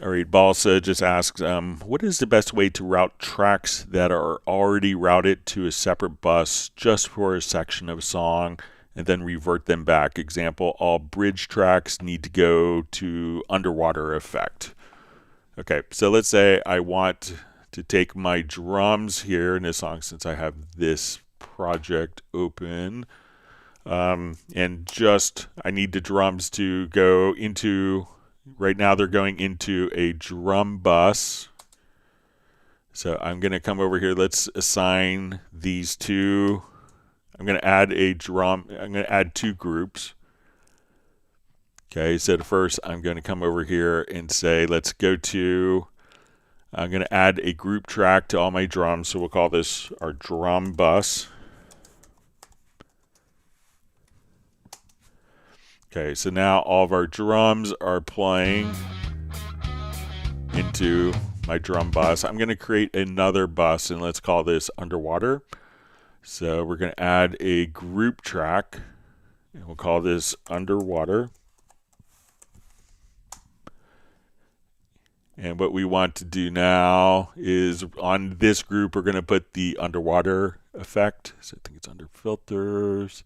All right, Balsa just asks, what is the best way to route tracks that are already routed to a separate bus just for a section of a song and then revert them back? Example, all bridge tracks need to go to underwater effect. Okay, so let's say I want to take my drums here in this song, since I have this project open, and just I need the drums to go into. Right now they're going into a drum bus. So I'm going to come over here. Let's assign these 2. I'm going to add a drum. I'm going to add 2 groups. Okay, so first I'm going to come over here and say, let's go to, I'm going to add a group track to all my drums. So we'll call this our drum bus. Okay, so now all of our drums are playing into my drum bus. I'm going to create another bus, and let's call this underwater. So we're going to add a group track, and we'll call this underwater. And what we want to do now is on this group, we're going to put the underwater effect. So I think it's under filters.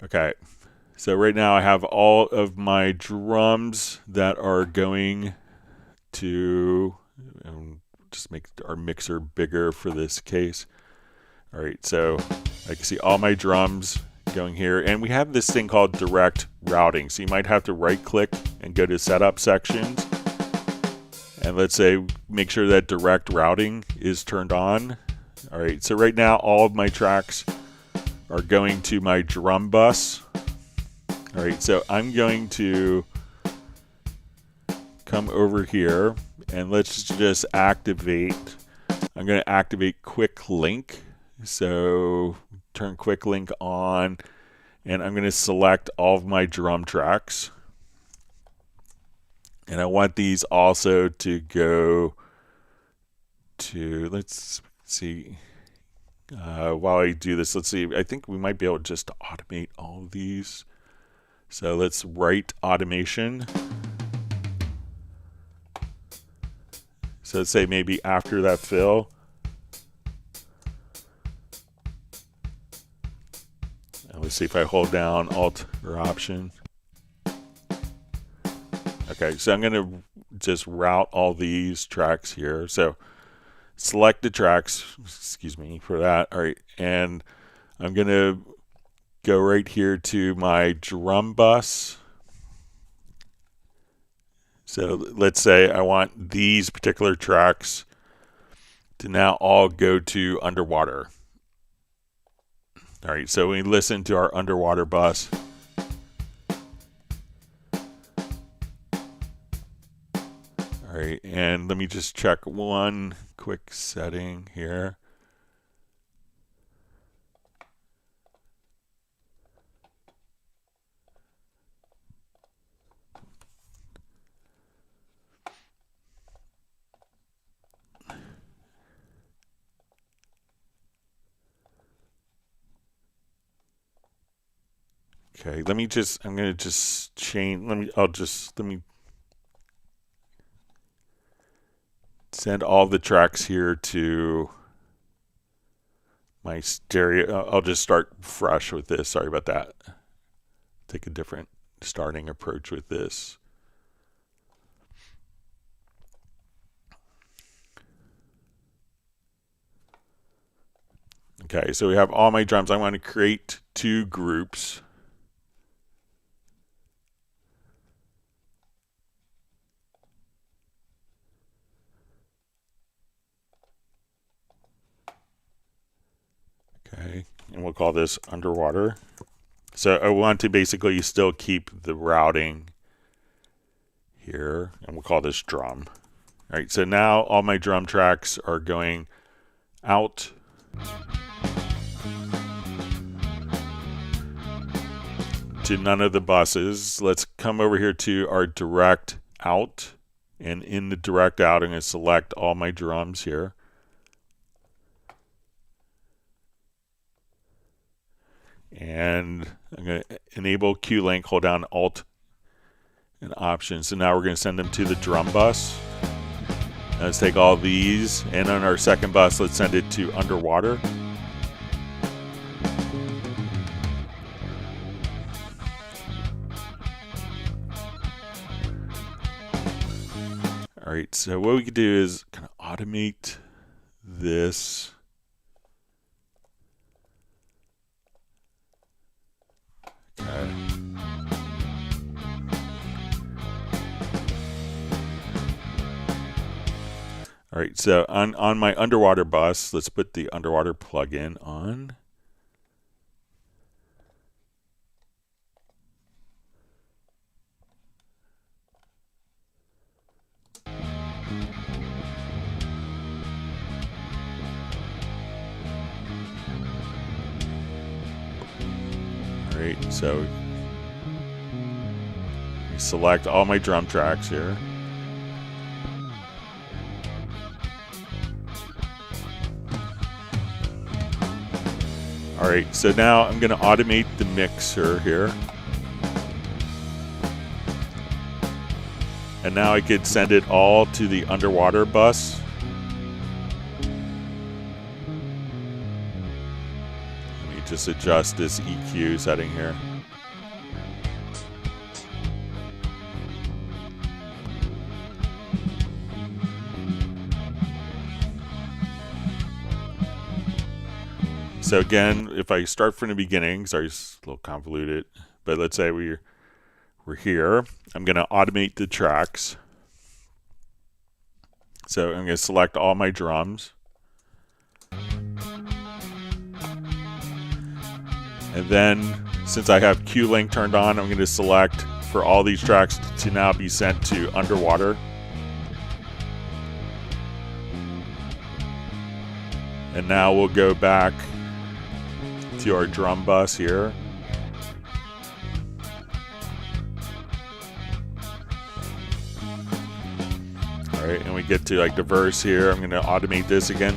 Okay, so right now I have all of my drums that are going to, just make our mixer bigger for this case. All right, so I can see all my drums going here, and we have this thing called direct routing. So you might have to right click and go to setup sections. And let's say, make sure that direct routing is turned on. All right, so right now all of my tracks are going to my drum bus. All right, so I'm going to come over here and let's just activate. I'm going to activate Quick Link. So turn Quick Link on, and I'm going to select all of my drum tracks. And I want these also to go to, let's see, while I do this, let's see, I think we might be able just to automate all of these. So let's write automation. So let's say maybe after that fill. And let's see if I hold down Alt or Option. Okay, so I'm going to just route all these tracks here. So select the tracks, excuse me for that. All right, and I'm going to go right here to my drum bus. So let's say I want these particular tracks to now all go to underwater. All right, so we listen to our underwater bus. All right, and let me just check one quick setting here. Okay, let me just, I'm going to just change, let me send all the tracks here to my stereo. I'll just start fresh with this. Sorry about that. Take a different starting approach with this. Okay, so we have all my drums. I want to create 2 groups. Okay, and we'll call this underwater. So I want to basically still keep the routing here, and we'll call this drum. All right, so now all my drum tracks are going out. To none of the buses. Let's come over here to our direct out, and in the direct out, I'm going to select all my drums here. And I'm going to enable Q-Link, hold down Alt and Option. So now we're going to send them to the drum bus. Let's take all these, and on our second bus, let's send it to underwater. All right, so what we could do is kind of automate this. Okay. All right, so on my underwater bus, let's put the underwater plugin on. All right, so we select all my drum tracks here. All right, so now I'm going to automate the mixer here. And now I could send it all to the underwater bus. Let me just adjust this EQ setting here. So again, if I start from the beginning, sorry, it's a little convoluted, but let's say we're here. I'm going to automate the tracks. So I'm going to select all my drums. And then since I have Q-Link turned on, I'm going to select for all these tracks to now be sent to underwater. And now we'll go back to our drum bus here. All right, and we get to like the verse here. I'm going to automate this again.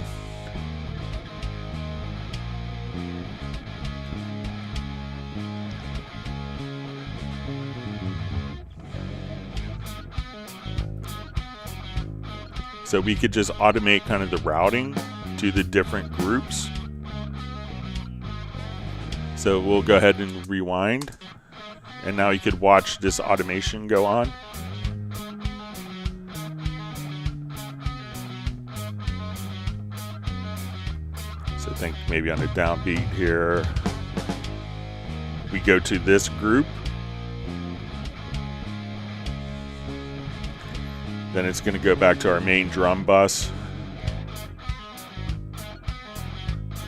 So we could just automate kind of the routing to the different groups. So we'll go ahead and rewind. And now you could watch this automation go on. So I think maybe on a downbeat here, we go to this group. Then it's going to go back to our main drum bus.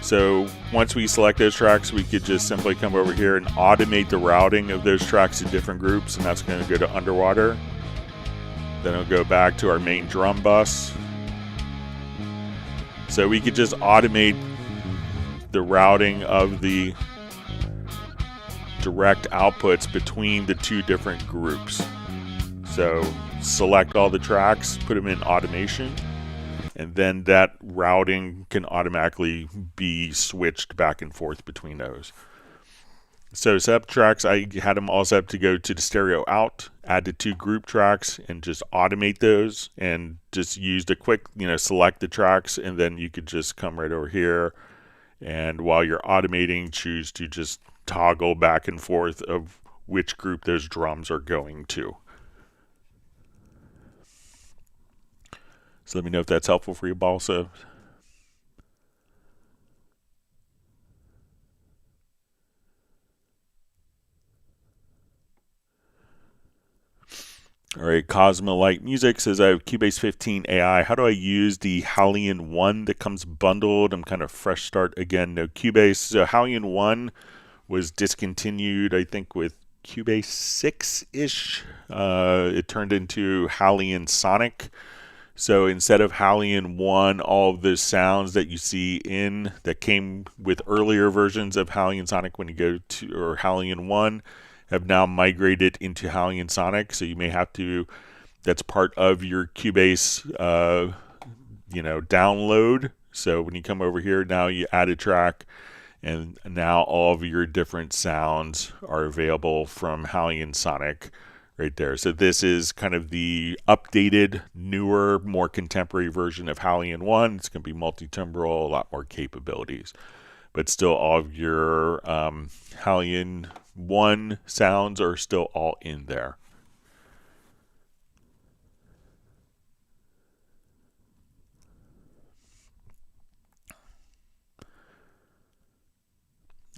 So once we select those tracks, we could just simply come over here and automate the routing of those tracks to different groups, and that's going to go to underwater. Then it'll go back to our main drum bus. So we could just automate the routing of the direct outputs between the two different groups. So select all the tracks, put them in automation, and then that routing can automatically be switched back and forth between those. So set up tracks, I had them all set up to go to the stereo out, add the two group tracks, and just automate those, and just use the quick, select the tracks, and then you could just come right over here, and while you're automating, choose to just toggle back and forth of which group those drums are going to. So let me know if that's helpful for you, Balsa. All right, Cosmo Light Music says I have Cubase 15 AI. How do I use the Halion 1 that comes bundled? I'm kind of fresh start again, no Cubase. So Halion 1 was discontinued, I think, with Cubase 6-ish. It turned into Halion Sonic. So instead of Halion 1, all of the sounds that you see that came with earlier versions of Halion Sonic when you go to, or Halion 1, have now migrated into Halion Sonic. So you may have to, that's part of your Cubase, download. So when you come over here, now you add a track, and now all of your different sounds are available from Halion Sonic. Right there. So this is kind of the updated, newer, more contemporary version of Halion 1. It's going to be multi-timbral, a lot more capabilities. But still all of your Halion 1 sounds are still all in there.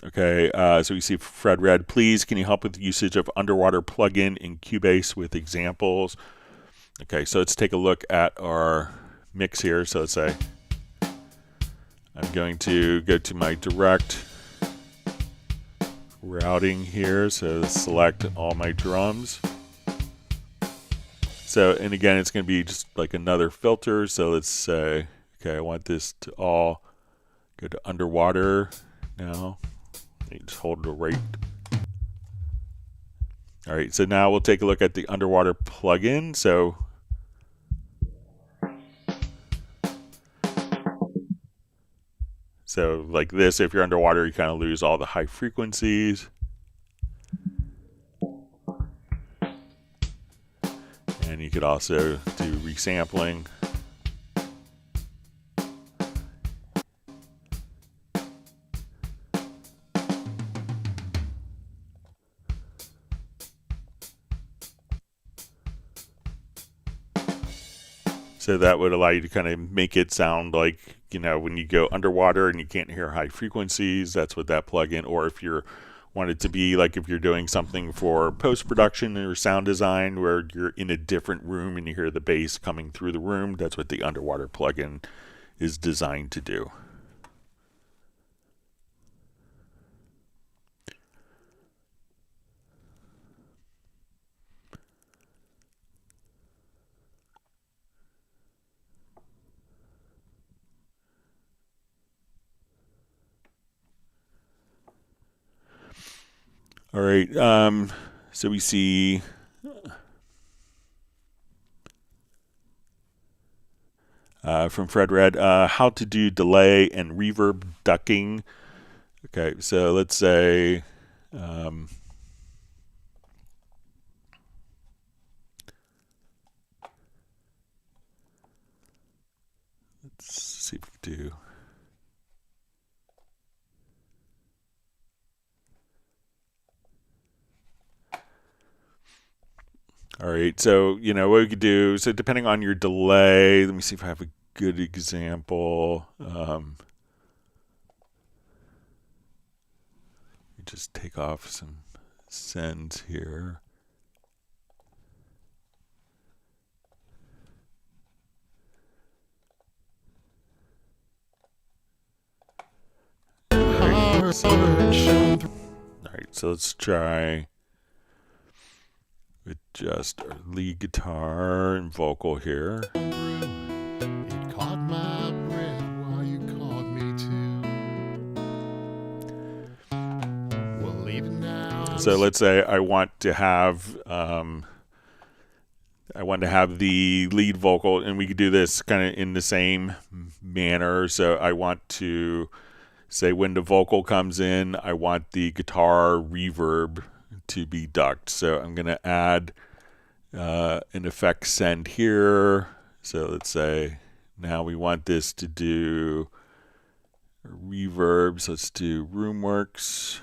Okay, so we see Fred Red, please, can you help with the usage of underwater plugin in Cubase with examples? Okay, so let's take a look at our mix here. So let's say I'm going to go to my direct routing here. So select all my drums. So, and again, it's going to be just like another filter. So let's say, okay, I want this to all go to underwater now. You just hold the right. All right, so now we'll take a look at the underwater plugin. So like this, if you're underwater, you kind of lose all the high frequencies. And you could also do resampling. So that would allow you to kind of make it sound like, when you go underwater and you can't hear high frequencies, that's what that plugin, or if you want it to be like if you're doing something for post-production or sound design where you're in a different room and you hear the bass coming through the room, that's what the underwater plugin is designed to do. All right, so we see from Fred Red, how to do delay and reverb ducking. Okay, so let's say let's see if we can do. All right, so you know what we could do. So depending on your delay, let me see if I have a good example. Just take off some sends here. All right, so let's try with just our lead guitar and vocal here. It caught my breath while you caught me too. Well, even now. So let's say I want to have the lead vocal, and we could do this kind of in the same manner. So I want to say when the vocal comes in, I want the guitar reverb to be ducked. So I'm going to add an effect send here. So let's say now we want this to do reverb. So let's do Roomworks.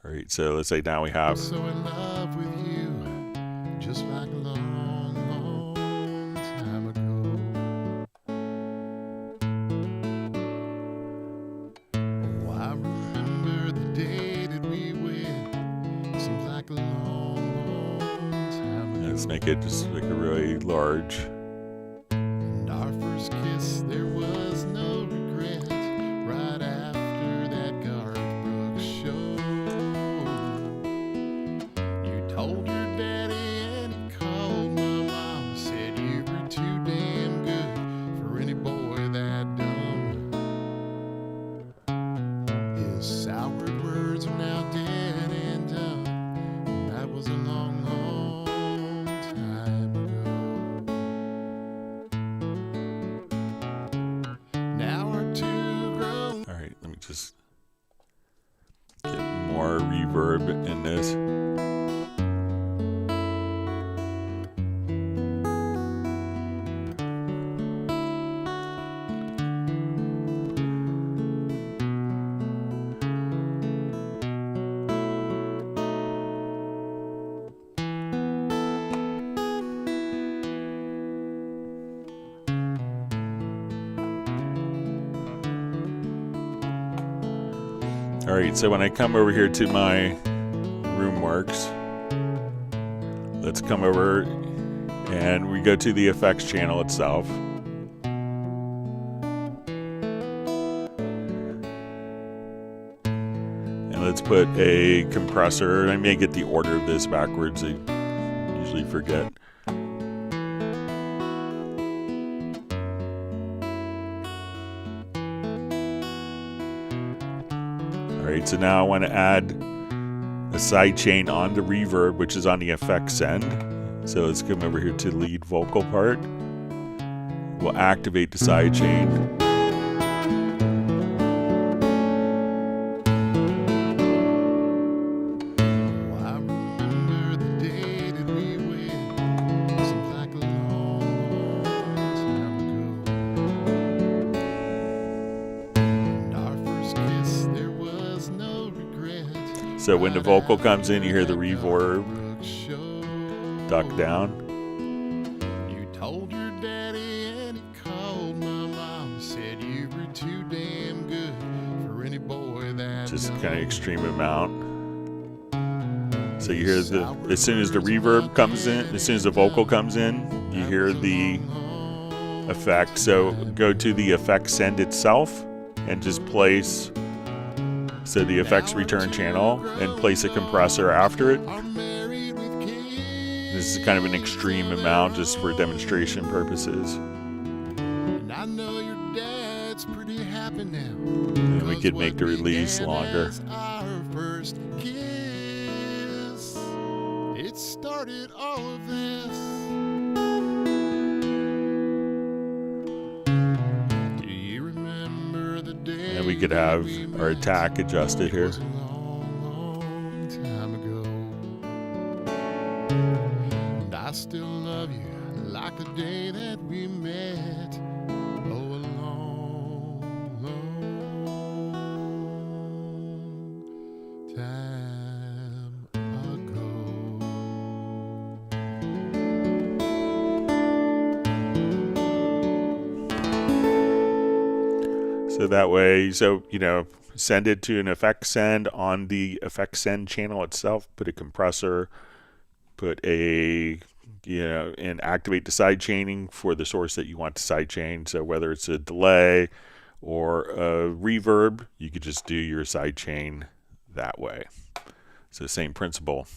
All right, so let's say now we have. So in love with you, just like a long, long time ago. Oh, I remember the day that we went. Seems like a long, long time ago. Let's make it just like a really large. And our first kiss, there was no regret. Right after that Garth Brooks show. Told your daddy and he called my mom. Said you were too damn good for any boy that dumb. His soured words are now dead and done. And that was a long, long time ago. Now our two grown. All right, let me just get more reverb in this. All right, so when I come over here to my Roomworks, let's come over and we go to the effects channel itself. And let's put a compressor. I may get the order of this backwards. I usually forget. Alright, so now I want to add a sidechain on the reverb, which is on the effects end. So let's come over here to the lead vocal part. We'll activate the sidechain. So when the vocal comes in, you hear the reverb duck down. You told your daddy and he called my mom. Said you were too damn good for any boy that. Just kind of extreme amount. So you hear as soon as the reverb comes in, as soon as the vocal comes in, you hear the effect. So go to the effects send itself and just place. So the effects return channel and place a compressor after it. This is kind of an extreme amount just for demonstration purposes. And I know your dad's pretty happy now. And we could make the release longer. Our first kiss, it started all of this. Do you remember the day? And we could have our attack adjusted here. It was a long, long time ago. And I still love you like the day that we met. Oh, a long, long time ago. So that way, send it to an effect send on the effect send channel itself, put a compressor, put and activate the sidechaining for the source that you want to sidechain. So whether it's a delay or a reverb, you could just do your sidechain that way. So same principle.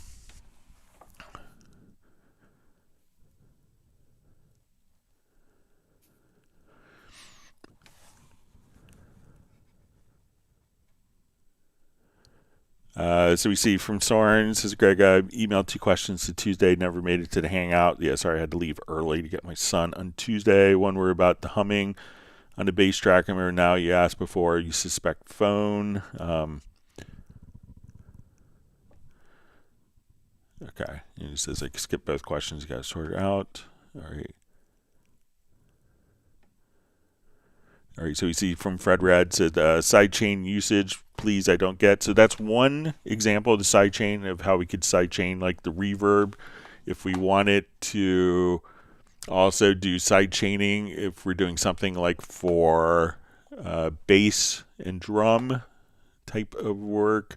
So we see from Soren, says Greg, I emailed 2 questions to Tuesday, never made it to the hangout. Yeah, sorry, I had to leave early to get my son on Tuesday. One were about the humming on the bass track. I remember now you asked before, you suspect phone. Okay, and he says I can skip both questions, you got to sort it out. All right, so we see from Fred Red said sidechain usage, please, I don't get. So that's one example of the sidechain of how we could sidechain like the reverb. If we wanted to also do sidechaining, if we're doing something like for bass and drum type of work,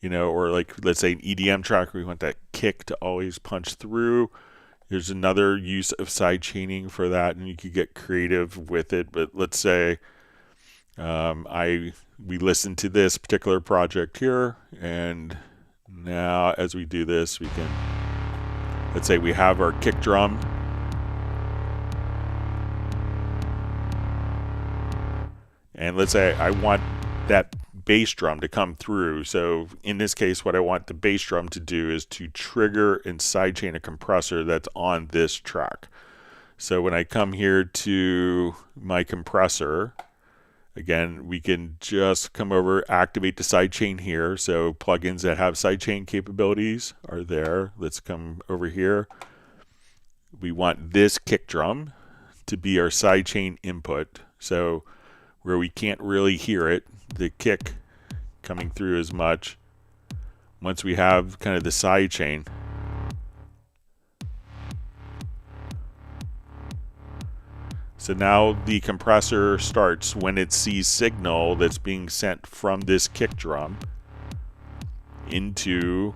or like let's say an EDM track, we want that kick to always punch through. There's another use of sidechaining for that, and you could get creative with it. But let's say we listen to this particular project here, and now as we do this, we can, let's say we have our kick drum. And let's say I want that bass drum to come through. So in this case, what I want the bass drum to do is to trigger and sidechain a compressor that's on this track. So when I come here to my compressor, again, we can just come over, activate the sidechain here. So plugins that have sidechain capabilities are there. Let's come over here. We want this kick drum to be our sidechain input. So where we can't really hear it, the kick coming through as much, once we have kind of the sidechain. So now the compressor starts when it sees signal that's being sent from this kick drum into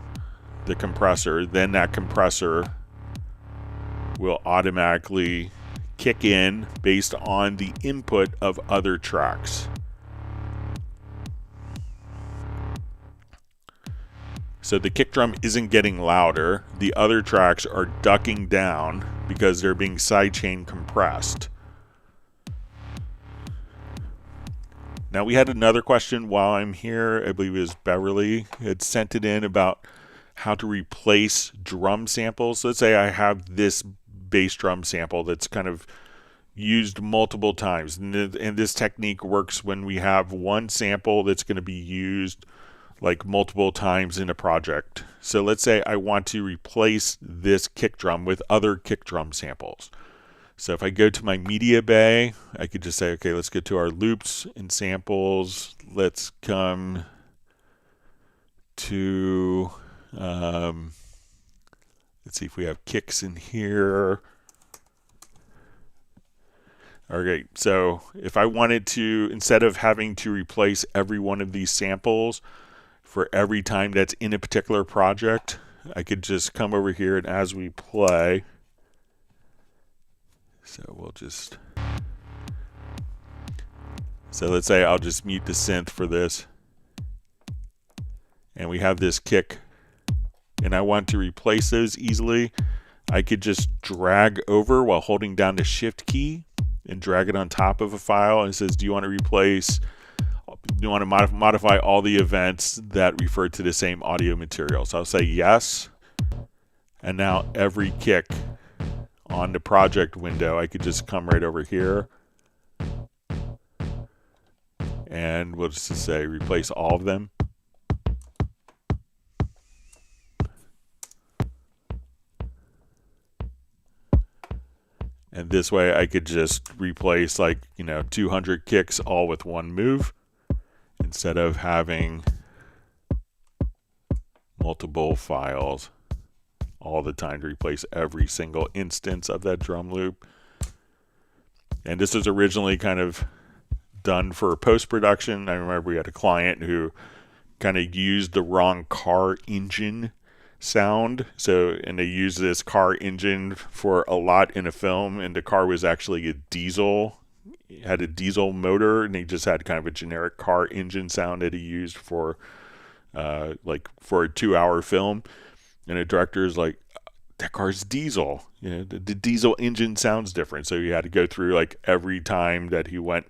the compressor. Then that compressor will automatically kick in based on the input of other tracks. So the kick drum isn't getting louder. The other tracks are ducking down because they're being sidechain compressed. Now we had another question while I'm here. I believe it was Beverly had sent it in about how to replace drum samples. So let's say I have this bass drum sample that's kind of used multiple times. And this technique works when we have one sample that's going to be used like multiple times in a project. So let's say I want to replace this kick drum with other kick drum samples. So if I go to my media bay, I could just say, okay, let's go to our loops and samples. Let's come to, let's see if we have kicks in here. Okay, so if I wanted to, instead of having to replace every one of these samples for every time that's in a particular project, I could just come over here and as we play, so let's say I'll just mute the synth for this, and we have this kick, and I want to replace those easily. I could just drag over while holding down the shift key and drag it on top of a file, and it says, do you want to replace you want to modify all the events that refer to the same audio material. So I'll say yes. And now every kick on the project window, I could just come right over here. And we'll just say replace all of them. And this way I could just replace 200 kicks all with one move instead of having multiple files all the time to replace every single instance of that drum loop. And this was originally kind of done for post-production. I remember we had a client who kind of used the wrong car engine sound. And they used this car engine for a lot in a film, and the car was actually a diesel. It had a diesel motor, and he just had kind of a generic car engine sound that he used for for a 2-hour film. And the director's like, that car's diesel. The diesel engine sounds different. So you had to go through every time that he went.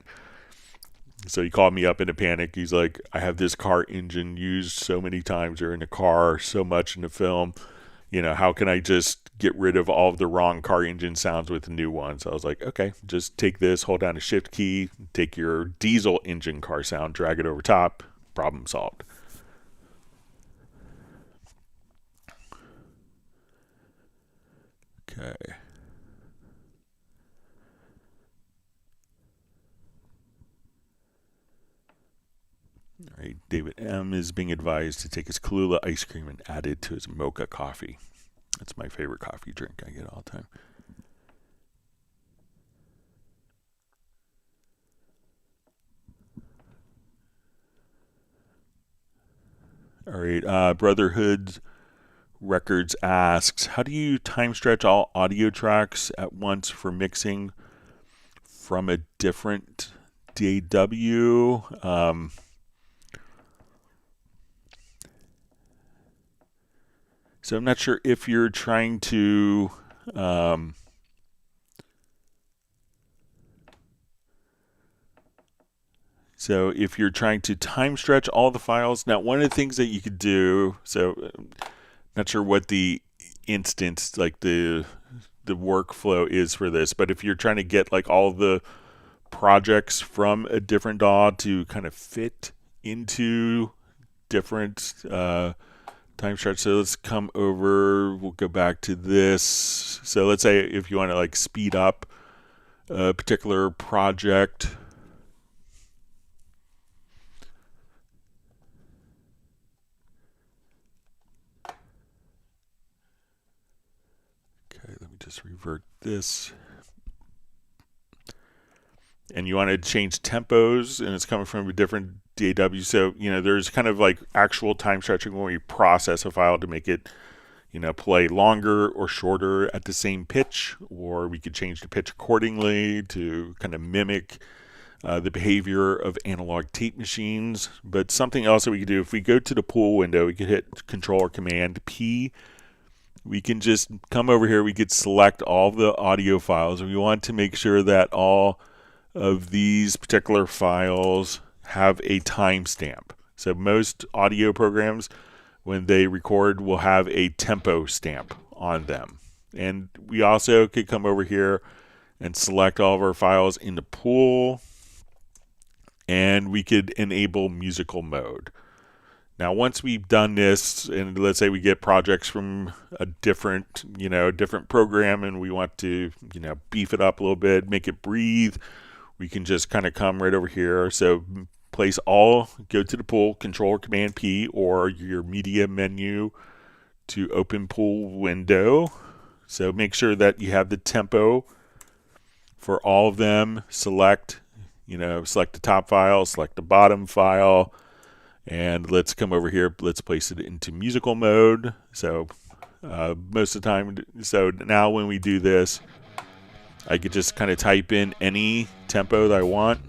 So he called me up in a panic. He's like, I have this car engine used so many times or in the car, so much in the film. How can I just get rid of all of the wrong car engine sounds with the new ones? So I was like, okay, just take this, hold down the shift key, take your diesel engine car sound, drag it over top, problem solved. Okay. All right, David M. is being advised to take his Kahlua ice cream and add it to his mocha coffee. That's my favorite coffee drink I get all the time. All right, Brotherhood Records asks, how do you time stretch all audio tracks at once for mixing from a different DAW? So I'm not sure if you're trying to time stretch all the files. Now, one of the things that you could do, so not sure what the instance, the workflow is for this, but if you're trying to get all the projects from a different DAW to kind of fit into different time stretch. So let's come over, we'll go back to this. So let's say if you want to speed up a particular project. Okay, let me just revert this. And you want to change tempos, and it's coming from a different DAW. So, there's kind of actual time stretching when we process a file to make it, play longer or shorter at the same pitch, or we could change the pitch accordingly to kind of mimic the behavior of analog tape machines. But something else that we could do, if we go to the pool window, we could hit Control or Command P. We can just come over here, we could select all the audio files, and we want to make sure that all of these particular files have a timestamp. So most audio programs, when they record, will have a tempo stamp on them. And we also could come over here and select all of our files in the pool, and we could enable musical mode. Now, once we've done this, and let's say we get projects from a different program, and we want to, beef it up a little bit, make it breathe, we can just kind of come right over here. So place all, go to the pool, Control or Command P, or your media menu to open pool window. So make sure that you have the tempo for all of them. Select the top file, select the bottom file, and let's come over here. Let's place it into musical mode. So most of the time, so now when we do this, I could just kind of type in any tempo that I want.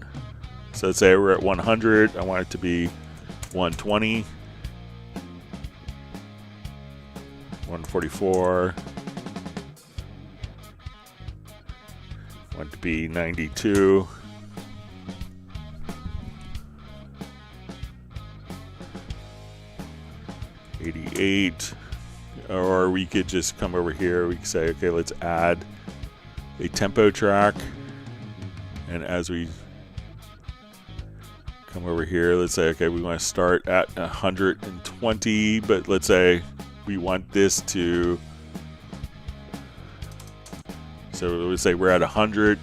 So let's say we're at 100. I want it to be 120, 144. I want it to be 92. 88. Or we could just come over here. We could say, okay, let's add a tempo track. And as we come over here, let's say, okay, we want to start at 120, but let's say we want this to, so let's say we're at 100.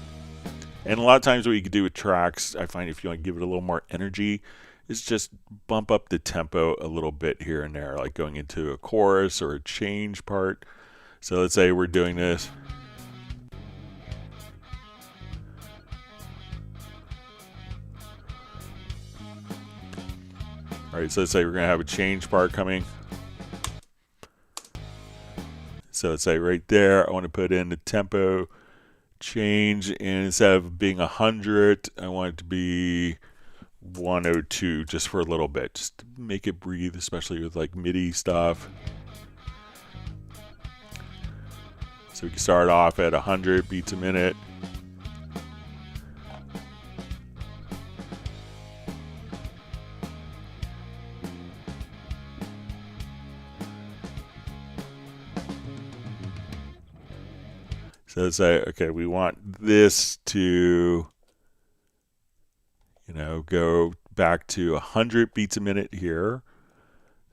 And a lot of times what you could do with tracks, I find if you want to give it a little more energy, is just bump up the tempo a little bit here and there, like going into a chorus or a change part. So let's say we're doing this. All right, so let's say we're going to have a change part coming. So let's say right there, I want to put in the tempo change, and instead of being 100, I want it to be 102 just for a little bit, just to make it breathe, especially with like MIDI stuff. So we can start off at 100 beats a minute. So let's say, okay, we want this to, go back to 100 beats a minute here.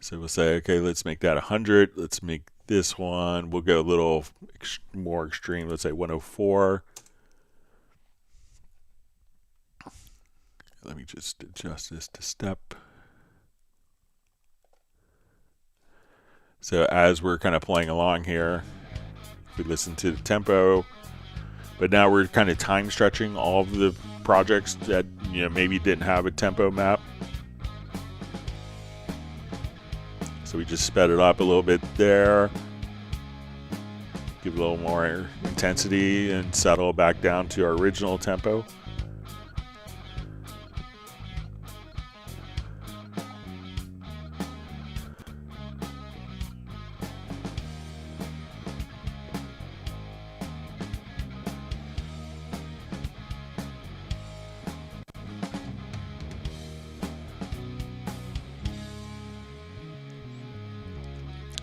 So we'll say, okay, let's make that 100. Let's make this one, we'll go a little more extreme. Let's say 104. Let me just adjust this to step. So as we're kind of playing along here, we listen to the tempo, but now we're kind of time stretching all of the projects that maybe didn't have a tempo map. So we just sped it up a little bit there, give a little more intensity, and settle back down to our original tempo.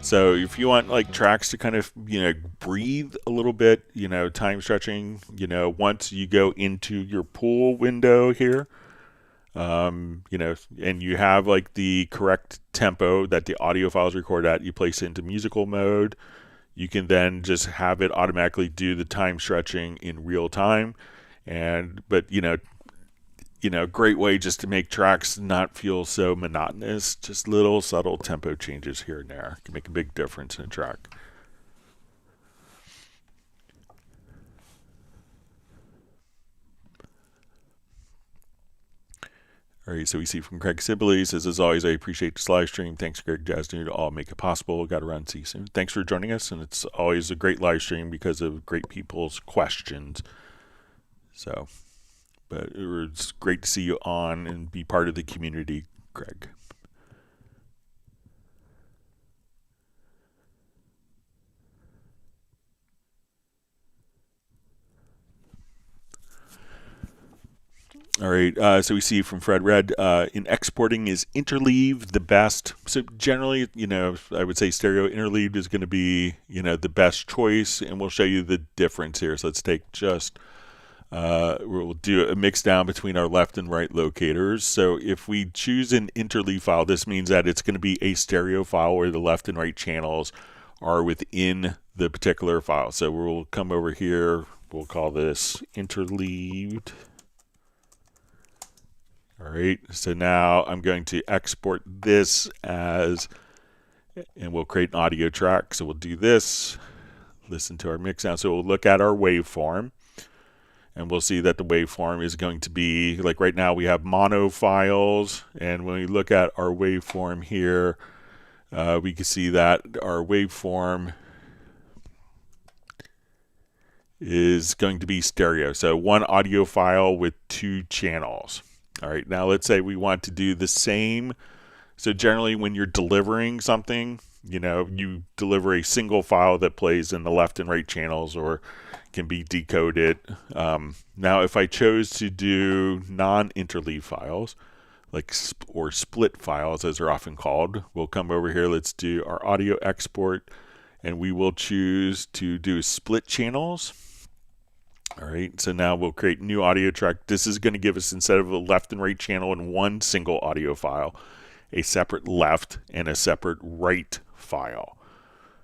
So if you want like tracks to kind of, breathe a little bit, time stretching, once you go into your pool window here, and you have like the correct tempo that the audio files record at, you place it into musical mode. You can then just have it automatically do the time stretching in real time. But great way just to make tracks not feel so monotonous. Just little subtle tempo changes here and there can make a big difference in a track. All right, so we see from Craig Sibley, says, as always, I appreciate this live stream. Thanks, Greg, Jazz Dude, all make it possible. Got to run, see you soon. Thanks for joining us, and it's always a great live stream because of great people's questions. So, but it's great to see you on and be part of the community, Greg. All right, so we see from Fred Red, in exporting, is Interleaved the best? So generally, I would say stereo Interleaved is going to be, the best choice, and we'll show you the difference here. So let's take just, we'll do a mix down between our left and right locators. So if we choose an Interleaved file, this means that it's going to be a stereo file where the left and right channels are within the particular file. So we'll come over here, we'll call this Interleaved. All right, so now I'm going to export this as, and we'll create an audio track. So we'll do this, listen to our mix now. So we'll look at our waveform, and we'll see that the waveform is going to be, like right now we have mono files, and when we look at our waveform here, we can see that our waveform is going to be stereo. So one audio file with 2 channels. All right, now let's say we want to do the same. So generally when you're delivering something, you deliver a single file that plays in the left and right channels or can be decoded. Now if I chose to do non-interleaved files, or split files as they're often called. We'll come over here, let's do our audio export, and we will choose to do split channels. All right, so now we'll create new audio track. This is going to give us, instead of a left and right channel in one single audio file, a separate left and a separate right file.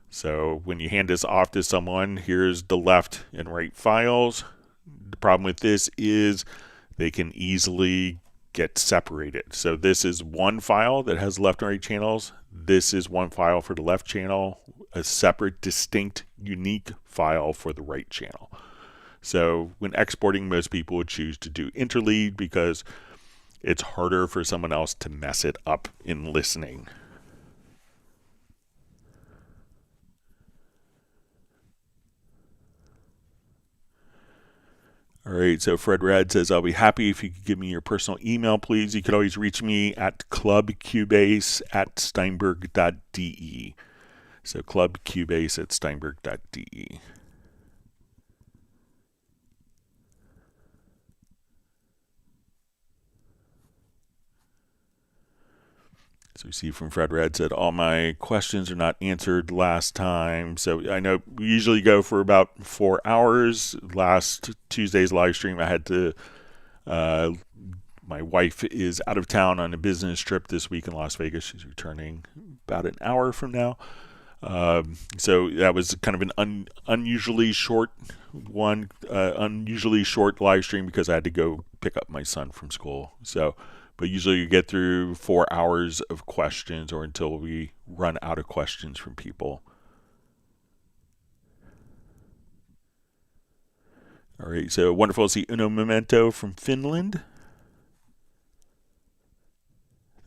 So when you hand this off to someone, here's the left and right files. The problem with this is they can easily get separated. So this is one file that has left and right channels. This is one file for the left channel, a separate, distinct, unique file for the right channel. So when exporting, most people would choose to do Interleaved because it's harder for someone else to mess it up in listening. All right, so Fred Red says, I'll be happy if you could give me your personal email, please. You could always reach me at clubcubase@steinberg.de. So clubcubase@steinberg.de. So we see from Fred Red said, all my questions are not answered last time. So I know we usually go for about 4 hours. Last Tuesday's live stream, I had to, my wife is out of town on a business trip this week in Las Vegas. She's returning about an hour from now. So that was kind of an unusually short one, unusually short live stream because I had to go pick up my son from school. So, but usually you get through 4 hours of questions, or until we run out of questions from people. All right, so wonderful to see Uno Memento from Finland.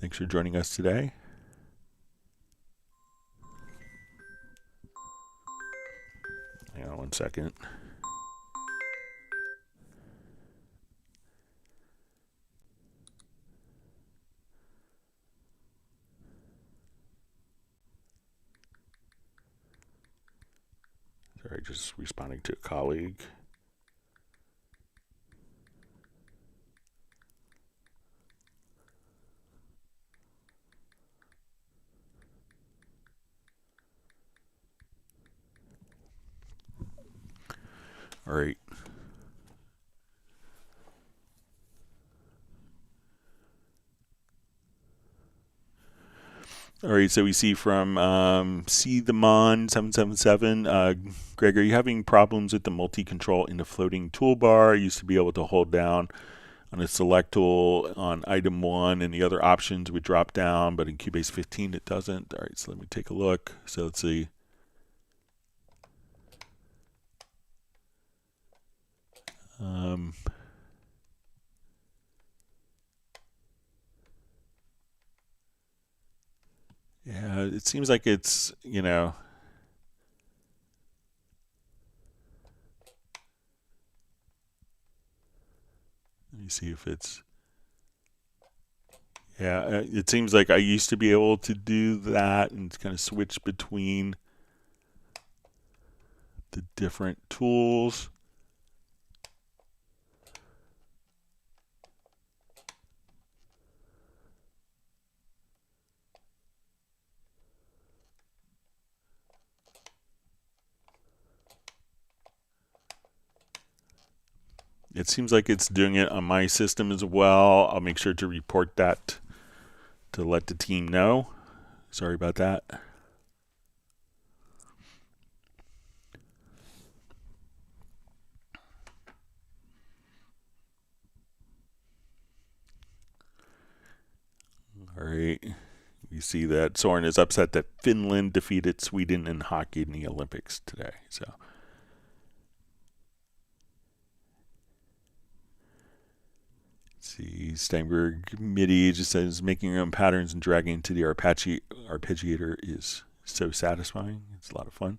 Thanks for joining us today. Hang on one second. Sorry, just responding to a colleague. All right. All right, so we see from See the Mon 777, Greg, are you having problems with the multi-control in the floating toolbar? I used to be able to hold down on a select tool on item 1 and the other options would drop down, but in Cubase 15 it doesn't. All right, so let me take a look. So let's see. Yeah, it seems like it's, you know, let me see if it's, yeah, it seems like I used to be able to do that and kind of switch between the different tools. It seems like it's doing it on my system as well. I'll make sure to report that to let the team know. Sorry about that. All right. You see that Soren is upset that Finland defeated Sweden in hockey in the Olympics today. So. See, Steinberg MIDI just says making your own patterns and dragging into the arpeggiator is so satisfying. It's a lot of fun.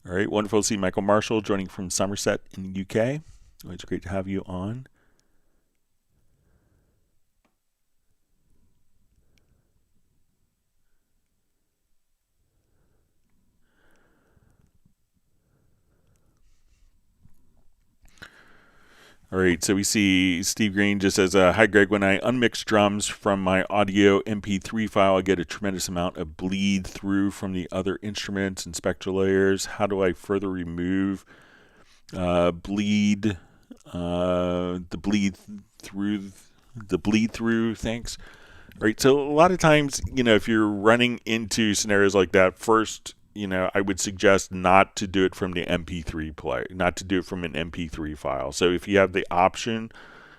All right, wonderful to see Michael Marshall joining from Somerset in the UK. It's great to have you on. All right, so we see Steve Green just says, hi Greg, when I unmix drums from my audio MP3 file, I get a tremendous amount of bleed through from the other instruments and spectral layers. How do I further remove the bleed through? Thanks. All right, so a lot of times, if you're running into scenarios like that, first, I would suggest not to do it from the MP3 player, not to do it from an MP3 file. So if you have the option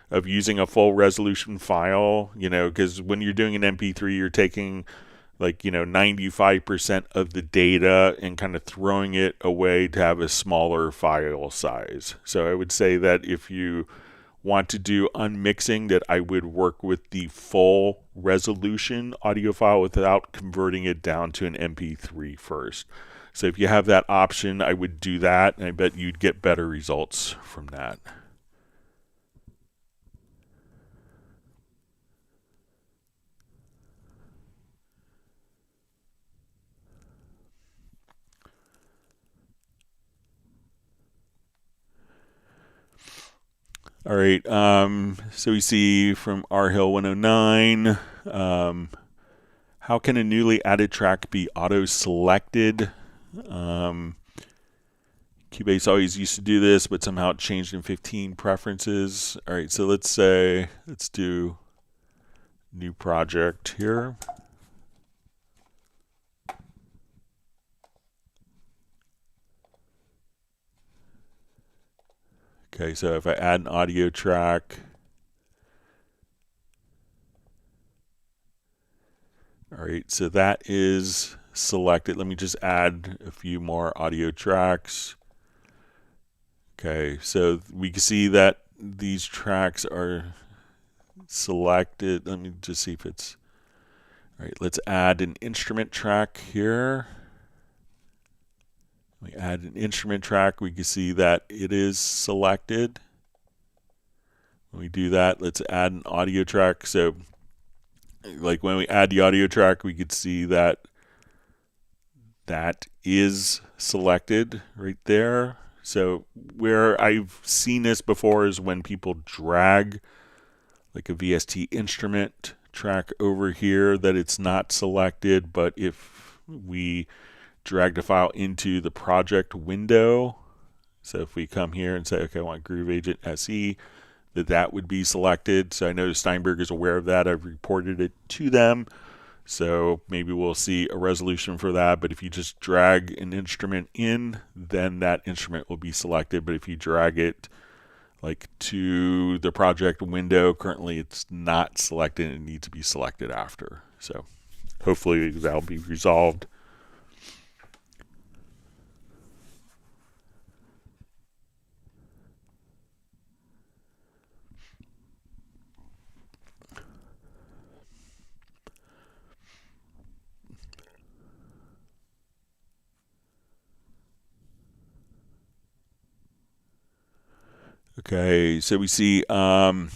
of using a full resolution file, because when you're doing an MP3, you're taking 95% of the data and kind of throwing it away to have a smaller file size. So I would say that if you want to do unmixing, that I would work with the full resolution audio file without converting it down to an MP3 first. So if you have that option, I would do that, and I bet you'd get better results from that. All right, so we see from rhill 109, how can a newly added track be auto-selected? Cubase always used to do this, but somehow it changed in 15 preferences. All right, so let's do new project here. Okay, so if I add an audio track, all right, so that is selected. Let me just add a few more audio tracks. Okay, so we can see that these tracks are selected. Let me just see if it's, all right, let's add an instrument track here. We add an instrument track, we can see that it is selected. When we do that, let's add an audio track. So when we add the audio track, we could see that that is selected right there. So where I've seen this before is when people drag like a VST instrument track over here, that it's not selected. But if we drag the file into the project window, so if we come here and say, okay, I want Groove Agent SE, that would be selected. So I know Steinberg is aware of that. I've reported it to them. So maybe we'll see a resolution for that. But if you just drag an instrument in, then that instrument will be selected. But if you drag it to the project window, currently it's not selected. It needs to be selected after. So hopefully that'll be resolved. Okay, so we see how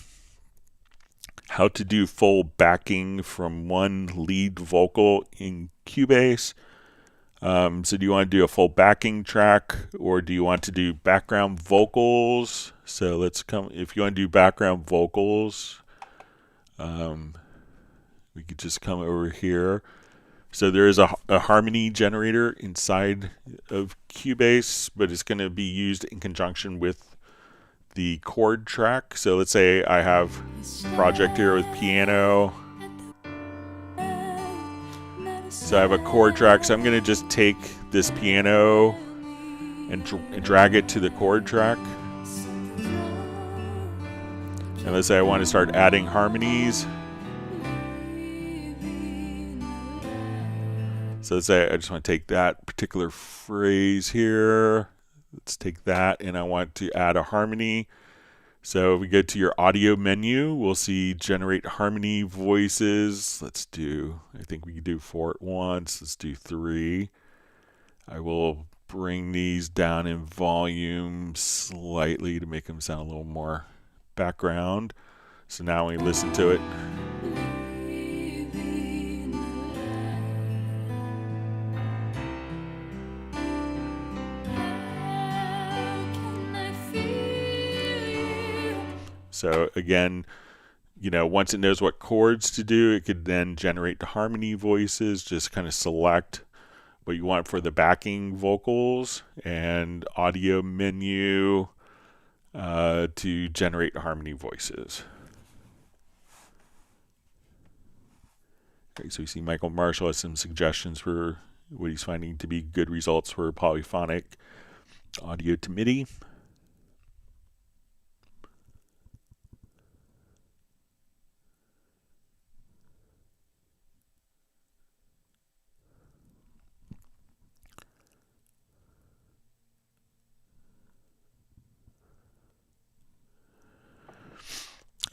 to do full backing from one lead vocal in Cubase. So do you want to do a full backing track, or do you want to do background vocals? So let's come, if you want to do background vocals, we could just come over here. So there is a harmony generator inside of Cubase, but it's going to be used in conjunction with the chord track. So let's say I have a project here with piano. So I have a chord track. So I'm going to just take this piano and drag it to the chord track. And let's say I want to start adding harmonies. So let's say I just want to take that particular phrase here. Let's take that, and I want to add a harmony. So if we go to your audio menu, we'll see generate harmony voices. Let's do, I think we can do 4 at once. Let's do 3. I will bring these down in volume slightly to make them sound a little more background. So now when we listen to it, So again, once it knows what chords to do, it could then generate the harmony voices. Just kind of select what you want for the backing vocals and audio menu to generate harmony voices. Okay, so we see Michael Marshall has some suggestions for what he's finding to be good results for polyphonic audio to MIDI.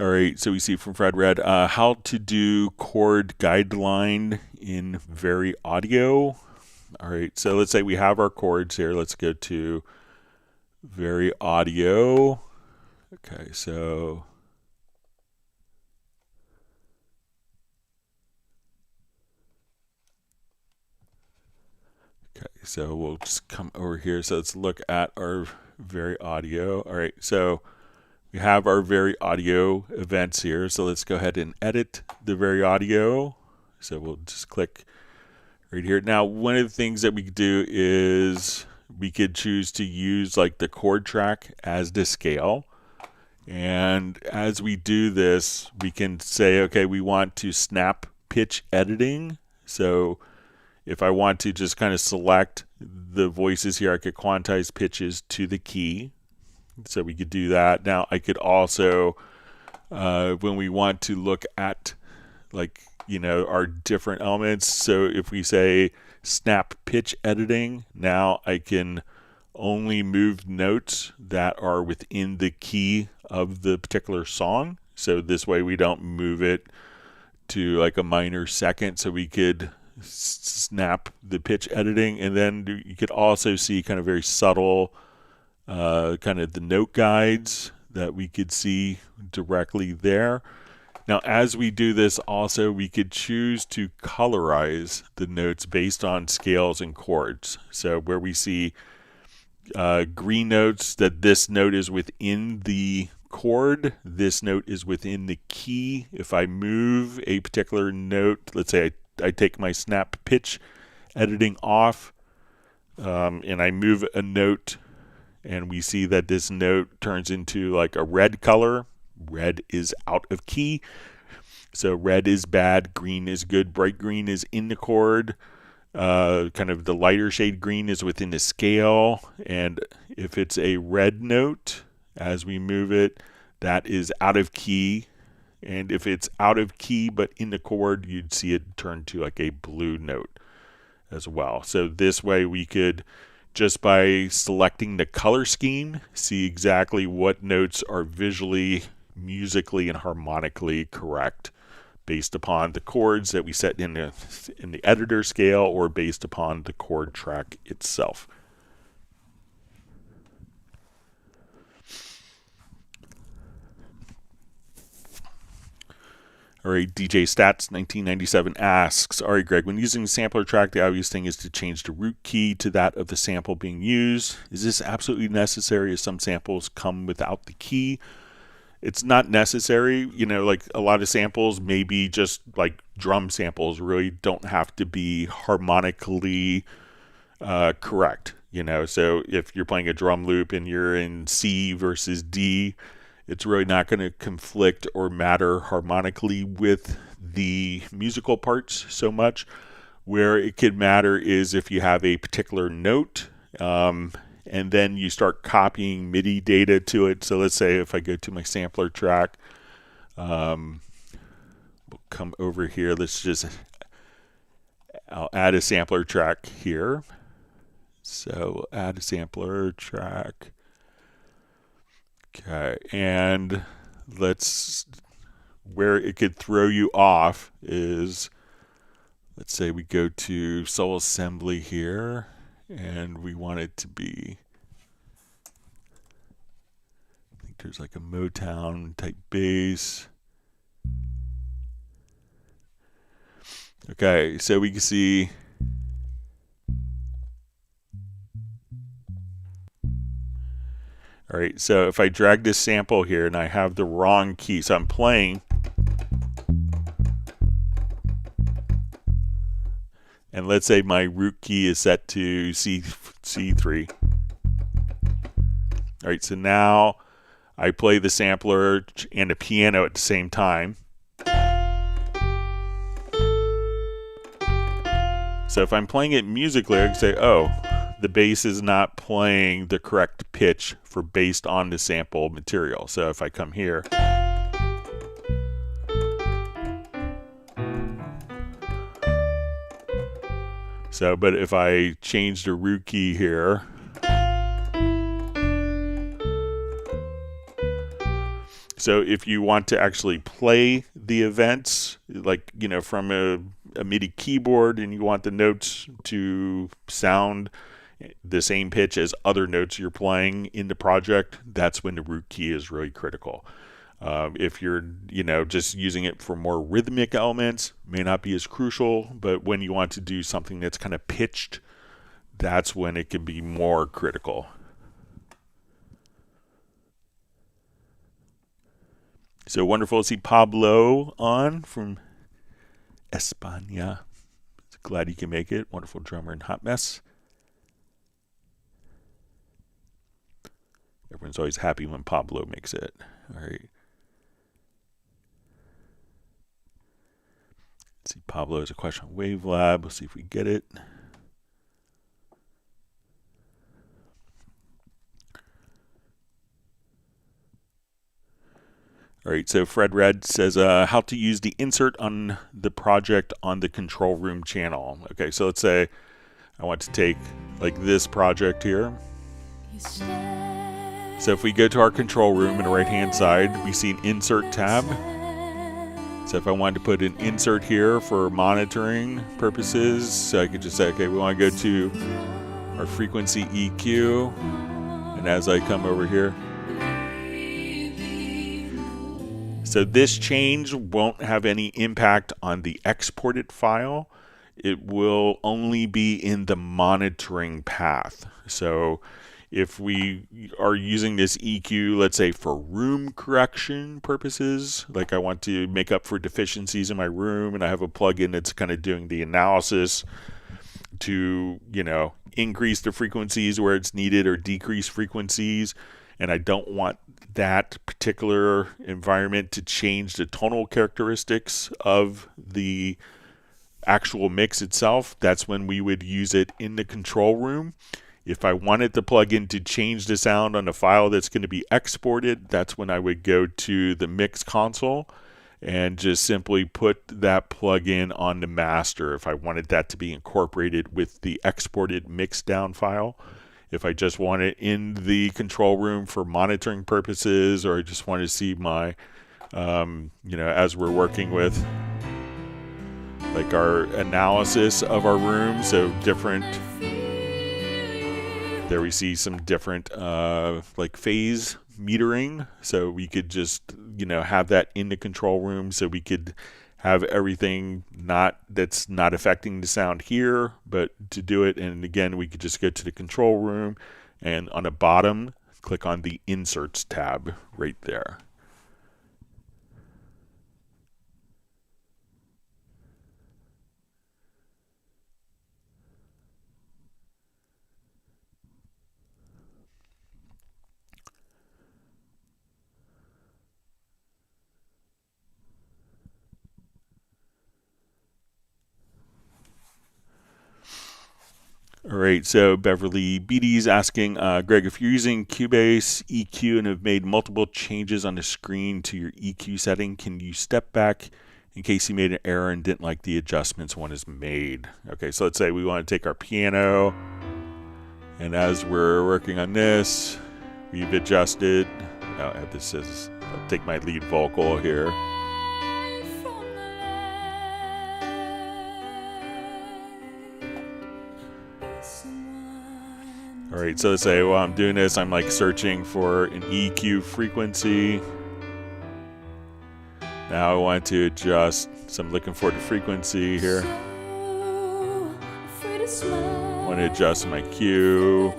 All right, so we see from Fred Red how to do chord guideline in Very Audio. All right, so let's say we have our chords here. Let's go to Very Audio. Okay, so we'll just come over here. So let's look at our Very Audio. All right, so we have our Very Audio events here. So let's go ahead and edit the Very Audio. So we'll just click right here. Now, one of the things that we could do is we could choose to use like the chord track as the scale. And as we do this, we can say, okay, we want to snap pitch editing. So if I want to just kind of select the voices here, I could quantize pitches to the key. So we could do that. Now I could also, when we want to look at like, our different elements. So if we say snap pitch editing, now I can only move notes that are within the key of the particular song. So this way we don't move it to like a minor second. So we could snap the pitch editing, and then you could also see kind of very subtle kind of the note guides that we could see directly there. Now, as we do this also, we could choose to colorize the notes based on scales and chords. So where we see green notes, that this note is within the chord, this note is within the key. If I move a particular note, let's say I take my snap pitch editing off, and I move a note, and we see that this note turns into like a red color. Red is out of key. So red is bad, green is good. Bright green is in the chord. Kind of the lighter shade green is within the scale. And if it's a red note, as we move it, that is out of key. And if it's out of key but in the chord, you'd see it turn to like a blue note as well. So this way we could, just by selecting the color scheme, see exactly what notes are visually, musically, and harmonically correct based upon the chords that we set in the editor scale or based upon the chord track itself. All right, DJ Stats 1997 asks, all right, Greg, when using the sampler track, the obvious thing is to change the root key to that of the sample being used. Is this absolutely necessary as some samples come without the key? It's not necessary. Like a lot of samples, maybe just like drum samples, really don't have to be harmonically correct. So if you're playing a drum loop and you're in C versus D, it's really not going to conflict or matter harmonically with the musical parts so much. Where it could matter is if you have a particular note, and then you start copying MIDI data to it. So let's say if I go to my sampler track, we'll come over here. I'll add a sampler track here. So add a sampler track. Okay, and where it could throw you off is, let's say we go to Soul Assembly here, and we want it to be, I think there's like a Motown type bass. Okay, so we can see All right, so if I drag this sample here and I have the wrong key, so I'm playing, and let's say my root key is set to C3. All right, so now I play the sampler and a piano at the same time. So if I'm playing it musically, I can say, oh, the bass is not playing the correct pitch for based on the sample material. So if I come here, but if I change the root key here, so if you want to actually play the events, like, you know, from a MIDI keyboard, and you want the notes to sound the same pitch as other notes you're playing in the project, that's when the root key is really critical. If you're, you know, just using it for more rhythmic elements, may not be as crucial, but when you want to do something that's kind of pitched, that's when it can be more critical. So wonderful to see Pablo on from España. Glad you can make it. Wonderful drummer in Hot Mess. Everyone's always happy when Pablo makes it. All right. Let's see, Pablo has a question on Wavelab. We'll see if we get it. All right, so Fred Red says how to use the insert on the project on the control room channel. Okay, so let's say I want to take like this project here. So if we go to our control room on the right hand side, we see an insert tab. So if I wanted to put an insert here for monitoring purposes, so I could just say, okay, we want to go to our frequency EQ, and as I come over here, so this change won't have any impact on the exported file. It will only be in the monitoring path. So if we are using this EQ, let's say for room correction purposes, like I want to make up for deficiencies in my room, and I have a plugin that's kind of doing the analysis to, you know, increase the frequencies where it's needed or decrease frequencies, and I don't want that particular environment to change the tonal characteristics of the actual mix itself, that's when we would use it in the control room. If I wanted the plugin to change the sound on the file that's going to be exported, that's when I would go to the mix console and just simply put that plugin on the master if I wanted that to be incorporated with the exported mix down file. If I just want it in the control room for monitoring purposes, or I just want to see my, you know, as we're working with like our analysis of our room, so different, there we see some different like phase metering. So we could just, you know, have that in the control room, so we could have everything that's not affecting the sound here, but to do it, and again, we could just go to the control room, and on the bottom, click on the Inserts tab right there. All right, so Beverly Beatty's asking, Greg, if you're using Cubase EQ and have made multiple changes on the screen to your EQ setting, can you step back in case you made an error and didn't like the adjustments one is made? Okay, so let's say we want to take our piano, and as we're working on this, we've adjusted. I'll take my lead vocal here. All right, so let's say while I'm doing this, I'm like searching for an EQ frequency. Now I want to adjust, so I'm looking for the frequency here. I want to adjust my Q.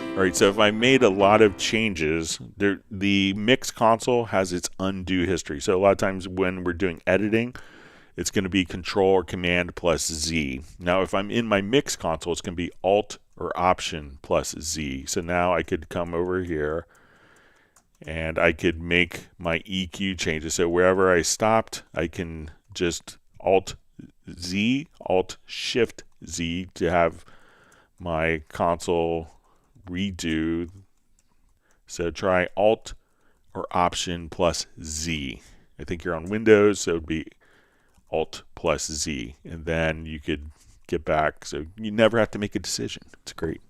All right, so if I made a lot of changes, the mix console has its undo history. So a lot of times when we're doing editing, it's going to be Control or Command plus Z. Now, if I'm in my mix console, it's going to be Alt or Option plus Z. So now I could come over here and I could make my EQ changes. So wherever I stopped, I can just Alt Z, Alt Shift Z to have my console redo. So try Alt or Option plus Z. I think you're on Windows, so it would be Alt plus Z, and then you could get back. So you never have to make a decision. It's great.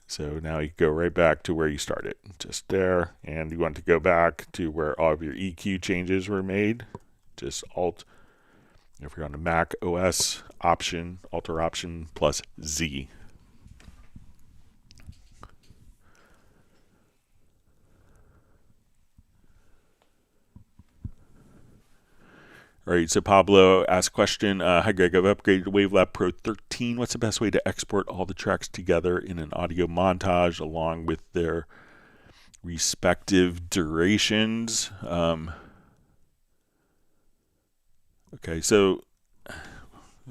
So now you go right back to where you started, just there, and you want to go back to where all of your EQ changes were made. Just Alt. If you're on the Mac OS, Option, Alt or Option plus Z. All right, so Pablo asked a question. Hi, Greg. I've upgraded to Wavelab Pro 13. What's the best way to export all the tracks together in an audio montage along with their respective durations? Okay, so, all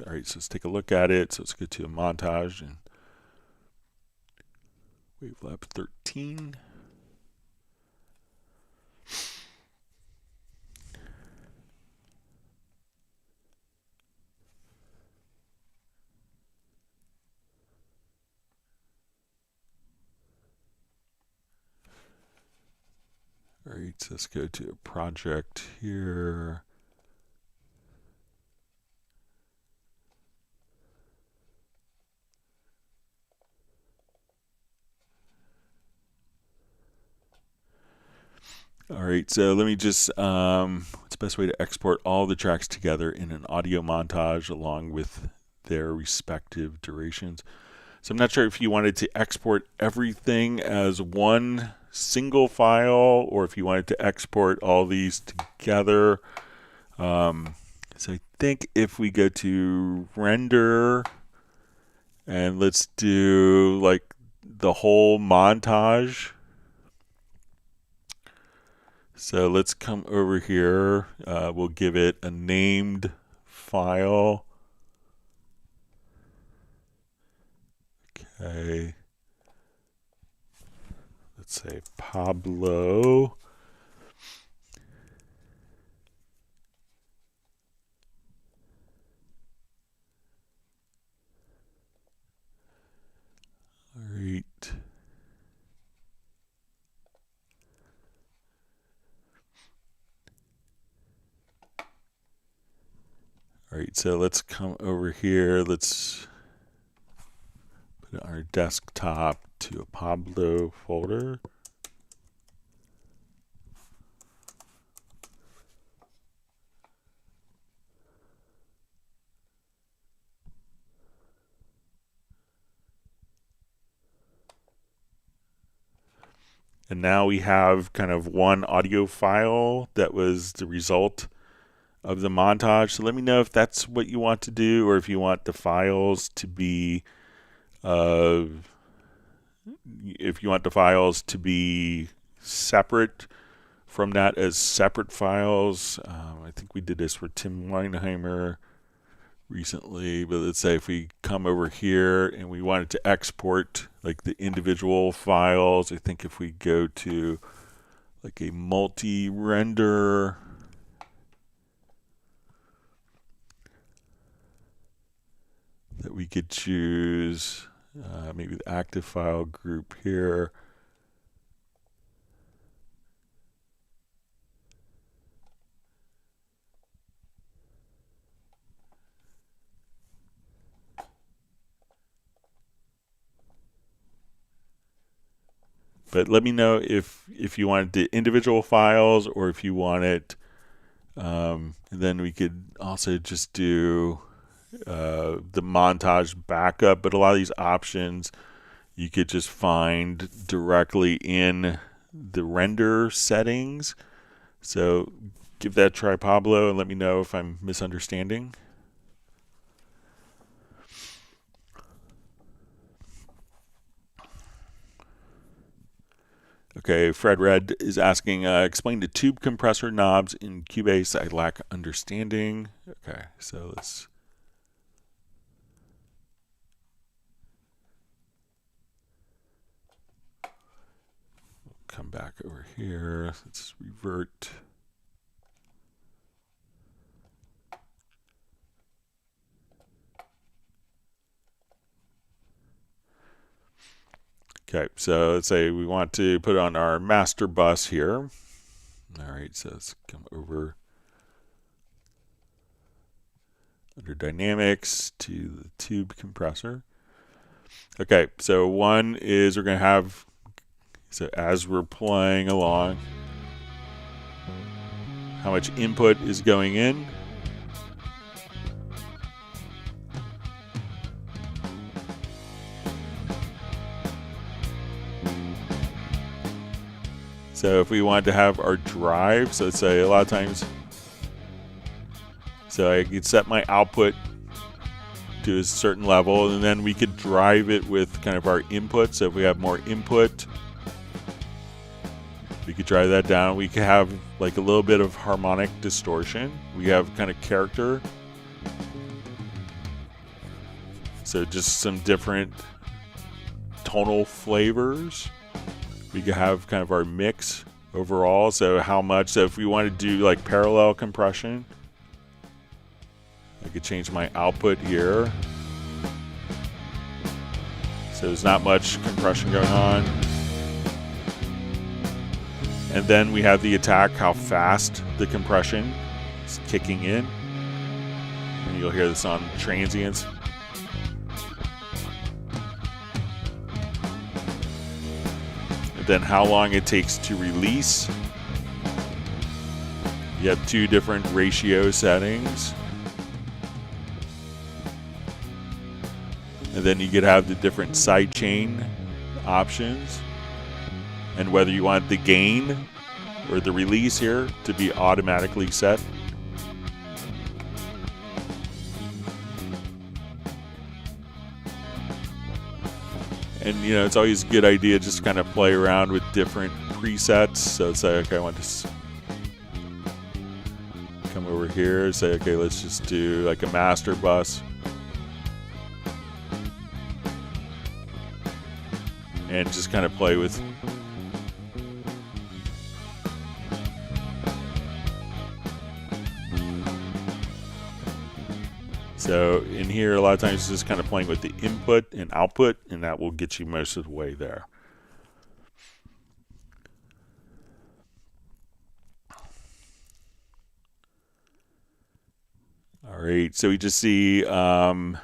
right, so let's take a look at it. So let's go to a montage and Wavelab 13. All right, so let's go to a project here. All right, so let me just, what's the best way to export all the tracks together in an audio montage along with their respective durations? So I'm not sure if you wanted to export everything as one single file or if you wanted to export all these together. So I think if we go to render and let's do like the whole montage. So let's come over here. We'll give it a named file. Okay. Let's say Pablo. All right. All right, so let's come over here. Let's put our desktop to a Pablo folder. And now we have kind of one audio file that was the result of the montage. So let me know if that's what you want to do or if you want the files to be separate from that as separate files. I think we did this for Tim Weinheimer recently, but let's say if we come over here and we wanted to export like the individual files, I think if we go to like a multi-render, that we could choose maybe the active file group here. But let me know if you wanted the individual files or if you want it. And then we could also just do the montage backup. But a lot of these options you could just find directly in the render settings. So give that a try, Pablo, and let me know if I'm misunderstanding. Okay, Fred Red is asking, explain the tube compressor knobs in Cubase. I lack understanding. Okay, so let's come back over here. Let's revert. Okay, so let's say we want to put on our master bus here. All right, so let's come over under dynamics to the tube compressor. Okay, so one is we're going to have, so as we're playing along, how much input is going in. So if we wanted to have our drive, so let's say a lot of times, so I could set my output to a certain level, and then we could drive it with kind of our input. So if we have more input, we could drive that down. We could have like a little bit of harmonic distortion. We have kind of character. So just some different tonal flavors. We could have kind of our mix overall. So how much, so if we want to do like parallel compression, I could change my output here. So there's not much compression going on. And then we have the attack, how fast the compression is kicking in. And you'll hear this on transients. Then how long it takes to release. You have two different ratio settings. And then you could have the different sidechain options. And whether you want the gain or the release here to be automatically set. And you know, it's always a good idea just to kind of play around with different presets. So say, okay, I want to come over here, say, okay, let's just do like a master bus. And just kind of play with. So in here, a lot of times it's just kind of playing with the input and output, and that will get you most of the way there. All right, so we just see how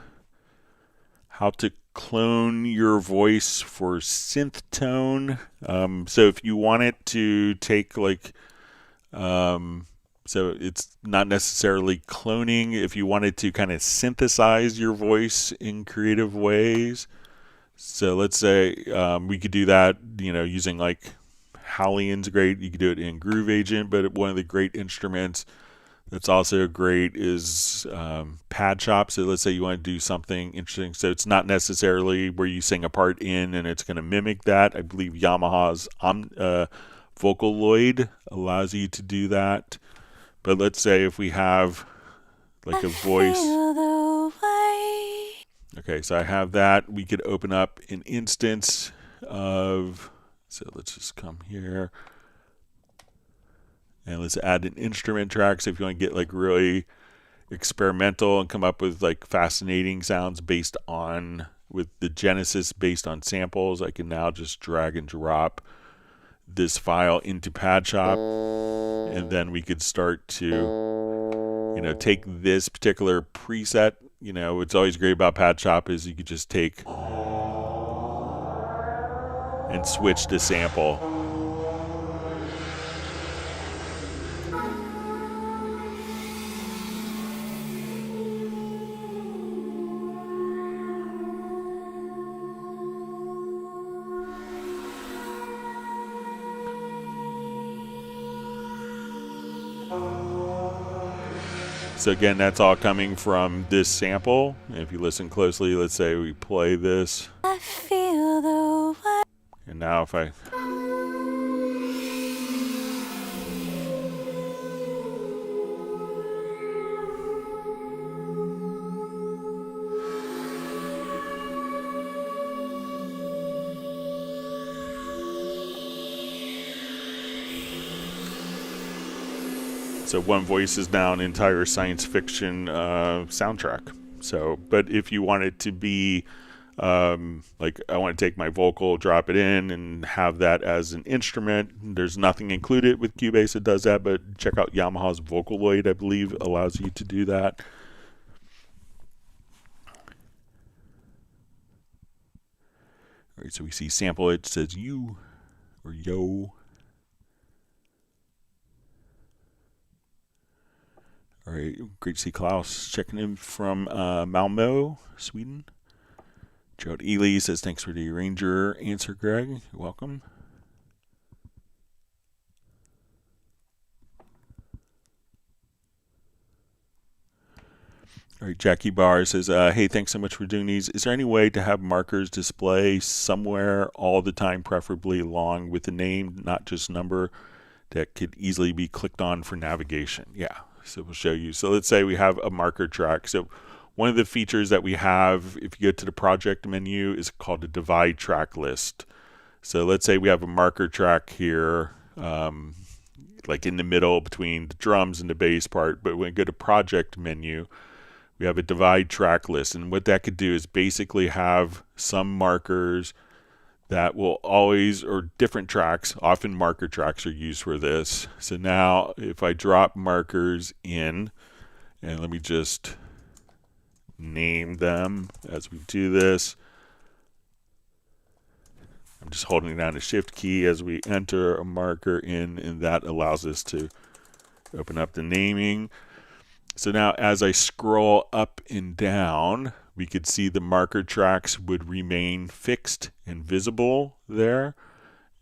to clone your voice for synth tone. So if you want it to take like, so it's not necessarily cloning. If you wanted to kind of synthesize your voice in creative ways, so let's say we could do that, you know, using like Hallian's great. You could do it in Groove Agent, but one of the great instruments that's also great is Pad Shop. So let's say you want to do something interesting. So it's not necessarily where you sing a part in and it's going to mimic that. I believe Yamaha's Vocaloid allows you to do that. But let's say if we have like a voice. Okay, so I have that. We could open up an instance of, so let's just come here. And let's add an instrument track. So if you want to get like really experimental and come up with like fascinating sounds based on, with the Genesis based on samples, I can now just drag and drop this file into Pad Shop, and then we could start to, you know, take this particular preset. You know, what's always great about Pad Shop is you could just take and switch to sample. So again, that's all coming from this sample. And if you listen closely, let's say we play this. I feel the way. And now if I So One Voice is now an entire science fiction soundtrack. So, but if you want it to be like I want to take my vocal, drop it in, and have that as an instrument, there's nothing included with Cubase that does that, but check out Yamaha's Vocaloid, I believe, allows you to do that. All right, so we see sample, it says you or yo. All right, great to see Klaus checking in from Malmö, Sweden. Gerald Ely says, thanks for the Ranger answer, Greg. You're welcome. All right, Jackie Barr says, hey, thanks so much for doing these. Is there any way to have markers display somewhere all the time, preferably along with the name, not just number, that could easily be clicked on for navigation? Yeah, so we'll show you. So let's say we have a marker track. So one of the features that we have, if you go to the project menu, is called a divide track list. So let's say we have a marker track here, like in the middle between the drums and the bass part, but when we go to project menu, we have a divide track list. And what that could do is basically have some markers that will always, or different tracks, often marker tracks are used for this. So now if I drop markers in, and let me just name them as we do this. I'm just holding down the shift key as we enter a marker in, and that allows us to open up the naming. So now as I scroll up and down, we could see the marker tracks would remain fixed and visible there.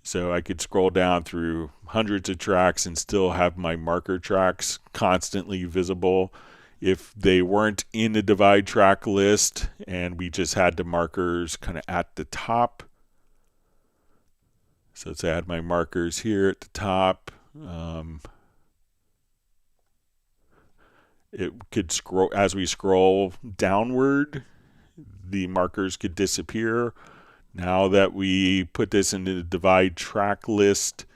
So I could scroll down through hundreds of tracks and still have my marker tracks constantly visible. If they weren't in the divide track list and we just had the markers kind of at the top. So let's say I had my markers here at the top. It could scroll, as we scroll downward, the markers could disappear. Now that we put this into the divide track list,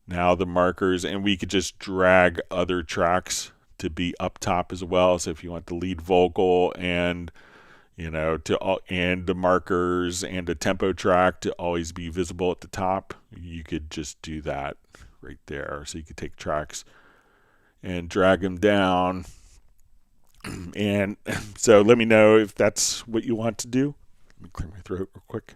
now the markers, and we could just drag other tracks to be up top as well. So if you want the lead vocal and and the markers and the tempo track to always be visible at the top, you could just do that right there. So you could take tracks and drag them down. And so let me know if that's what you want to do. Let me clear my throat real quick.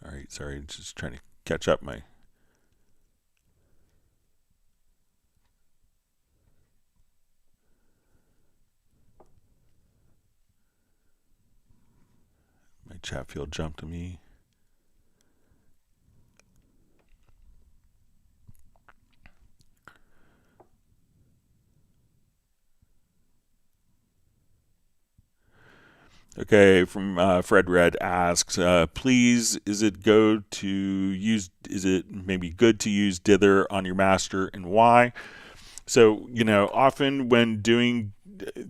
All right, sorry, just trying to catch up my chat field jumped to me. Okay, from Fred Red asks, please, is it maybe good to use dither on your master, and why? So, often when doing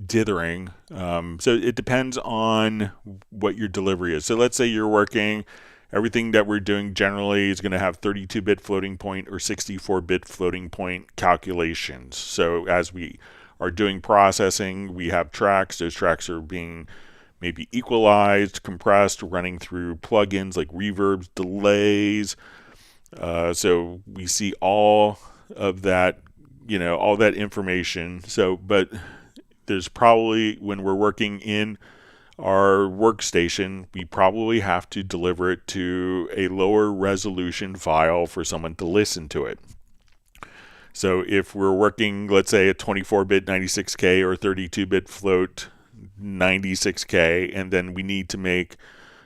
dithering, so it depends on what your delivery is. So let's say you're working, everything that we're doing generally is going to have 32-bit floating point or 64-bit floating point calculations. So as we are doing processing, we have tracks. Those tracks are being maybe equalized, compressed, running through plugins like reverbs, delays. So we see all of that, all that information. So, but there's probably, when we're working in our workstation, we probably have to deliver it to a lower resolution file for someone to listen to it. So if we're working, let's say, a 24-bit 96K or 32-bit float 96K, and then we need to make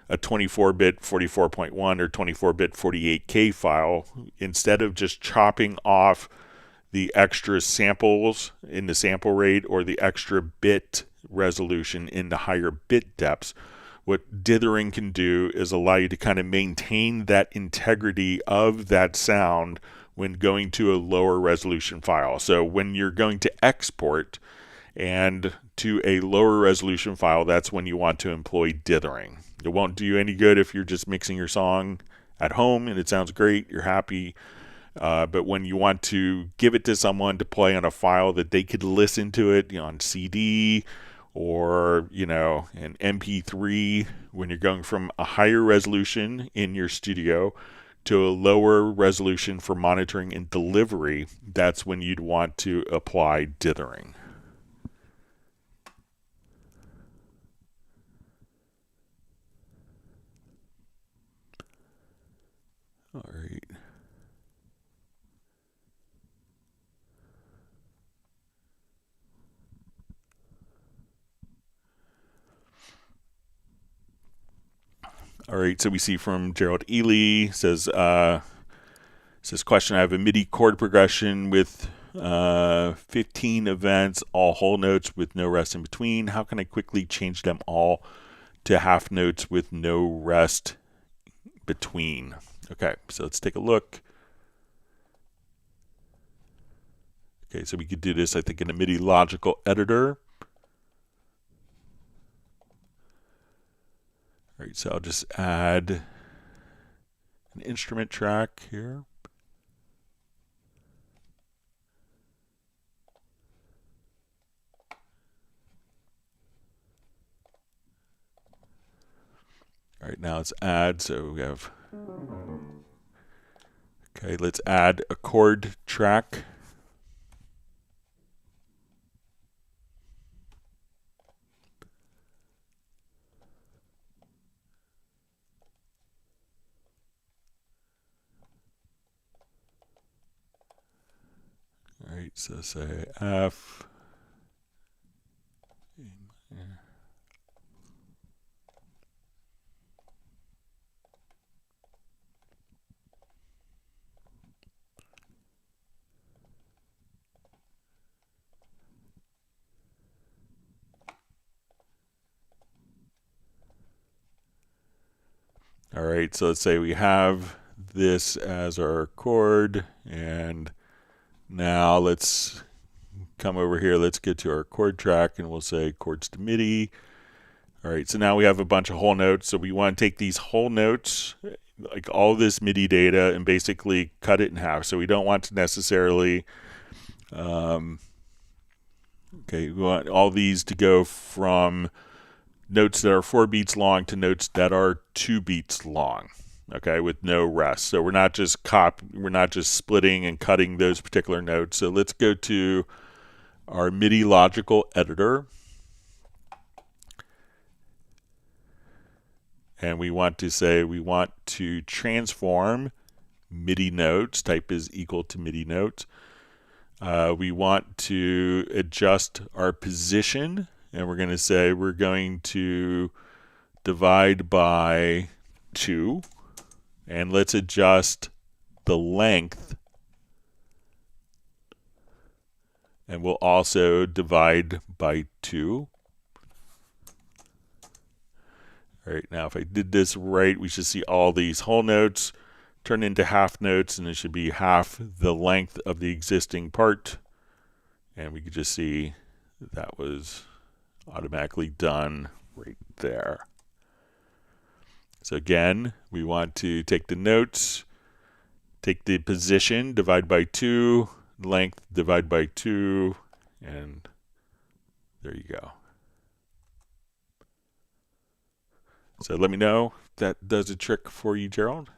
a 24-bit 44.1 or 24-bit 48K file, instead of just chopping off the extra samples in the sample rate or the extra bit resolution into higher bit depths. What dithering can do is allow you to kind of maintain that integrity of that sound when going to a lower resolution file. So when you're going to export and to a lower resolution file, that's when you want to employ dithering. It won't do you any good if you're just mixing your song at home and it sounds great, you're happy. But when you want to give it to someone to play on a file that they could listen to it, on CD or, an MP3, when you're going from a higher resolution in your studio to a lower resolution for monitoring and delivery, that's when you'd want to apply dithering. All right. All right, so we see from Gerald Ely, says question, I have a MIDI chord progression with 15 events, all whole notes with no rest in between. How can I quickly change them all to half notes with no rest between? Okay, so let's take a look. Okay, so we could do this, I think, in a MIDI logical editor. All right, so I'll just add an instrument track here. All right, now let's add, so we have, okay, let's add a chord track. All right, so say F. All right, so let's say we have this as our chord, and now let's come over here, let's get to our chord track, and we'll say chords to MIDI. All right, so now we have a bunch of whole notes, so we want to take these whole notes, like all this MIDI data, and basically cut it in half. So we don't want to necessarily, we want all these to go from notes that are 4 beats long to notes that are 2 beats long, okay, with no rest. So we're not just splitting and cutting those particular notes. So let's go to our MIDI logical editor, and we want to say we want to transform MIDI notes, type is equal to MIDI notes. We want to adjust our position, and we're going to say we're going to divide by 2, and let's adjust the length, and we'll also divide by 2. All right, now if I did this right, we should see all these whole notes turn into half notes, and it should be half the length of the existing part. And we could just see that was automatically done right there. So again, we want to take the notes, take the position, divide by 2, length, divide by 2, and there you go. So let me know if that does a trick for you, Gerald.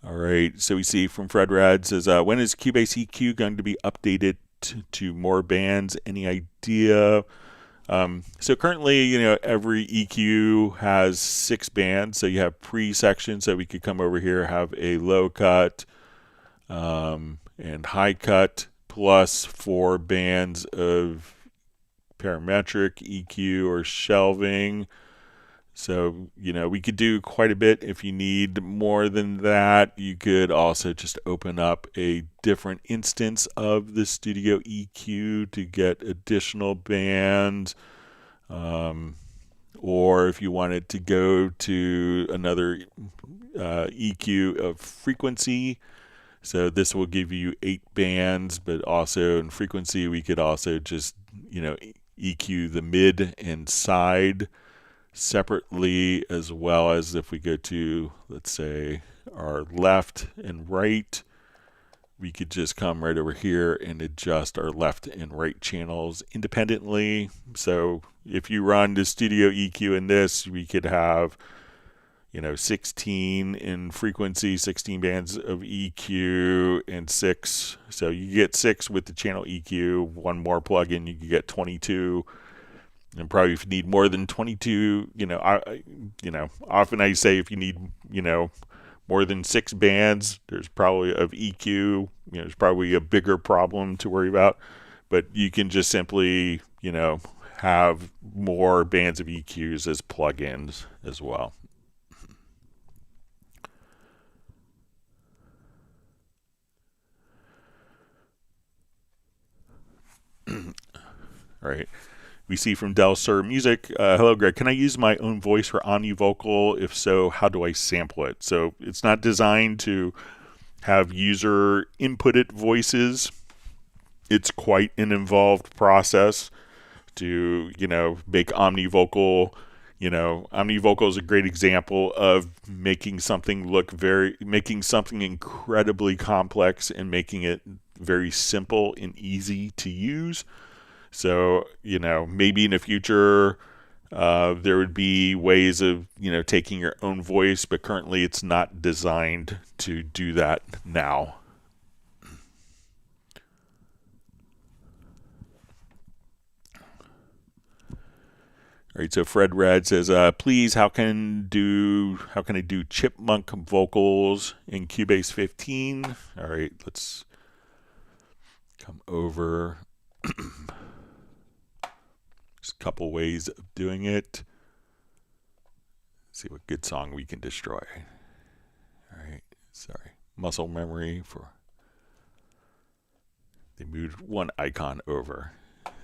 All right, so we see from Fred Rad says, when is Cubase EQ going to be updated to more bands? Any idea? So currently, every EQ has 6 bands. So you have pre-sections. So we could come over here, have a low cut and high cut, plus 4 bands of parametric, EQ, or shelving. So, we could do quite a bit. If you need more than that, you could also just open up a different instance of the Studio EQ to get additional bands. Or if you wanted to go to another EQ of frequency, so this will give you 8 bands, but also in frequency, we could also just, EQ the mid and side separately, as well as if we go to, let's say, our left and right, we could just come right over here and adjust our left and right channels independently. So if you run the Studio EQ in this, we could have 16 in frequency, 16 bands of EQ, and 6. So you get 6 with the channel EQ. One more plugin, you can get 22. And probably if you need more than 22, often I say if you need, more than 6 bands, there's probably of EQ, there's probably a bigger problem to worry about. But you can just simply, have more bands of EQs as plugins as well. All right. We see from Del Sur Music, hello Greg, can I use my own voice for OmniVocal? If so, how do I sample it? So it's not designed to have user inputted voices. It's quite an involved process to, make OmniVocal. OmniVocal is a great example of making something incredibly complex and making it very simple and easy to use. So, maybe in the future, there would be ways of, taking your own voice, but currently it's not designed to do that now. All right, so Fred Red says, please, how can I do chipmunk vocals in Cubase 15? All right, let's come over. There's a couple ways of doing it. Let's see what good song we can destroy. All right, sorry. Muscle memory for. They moved one icon over.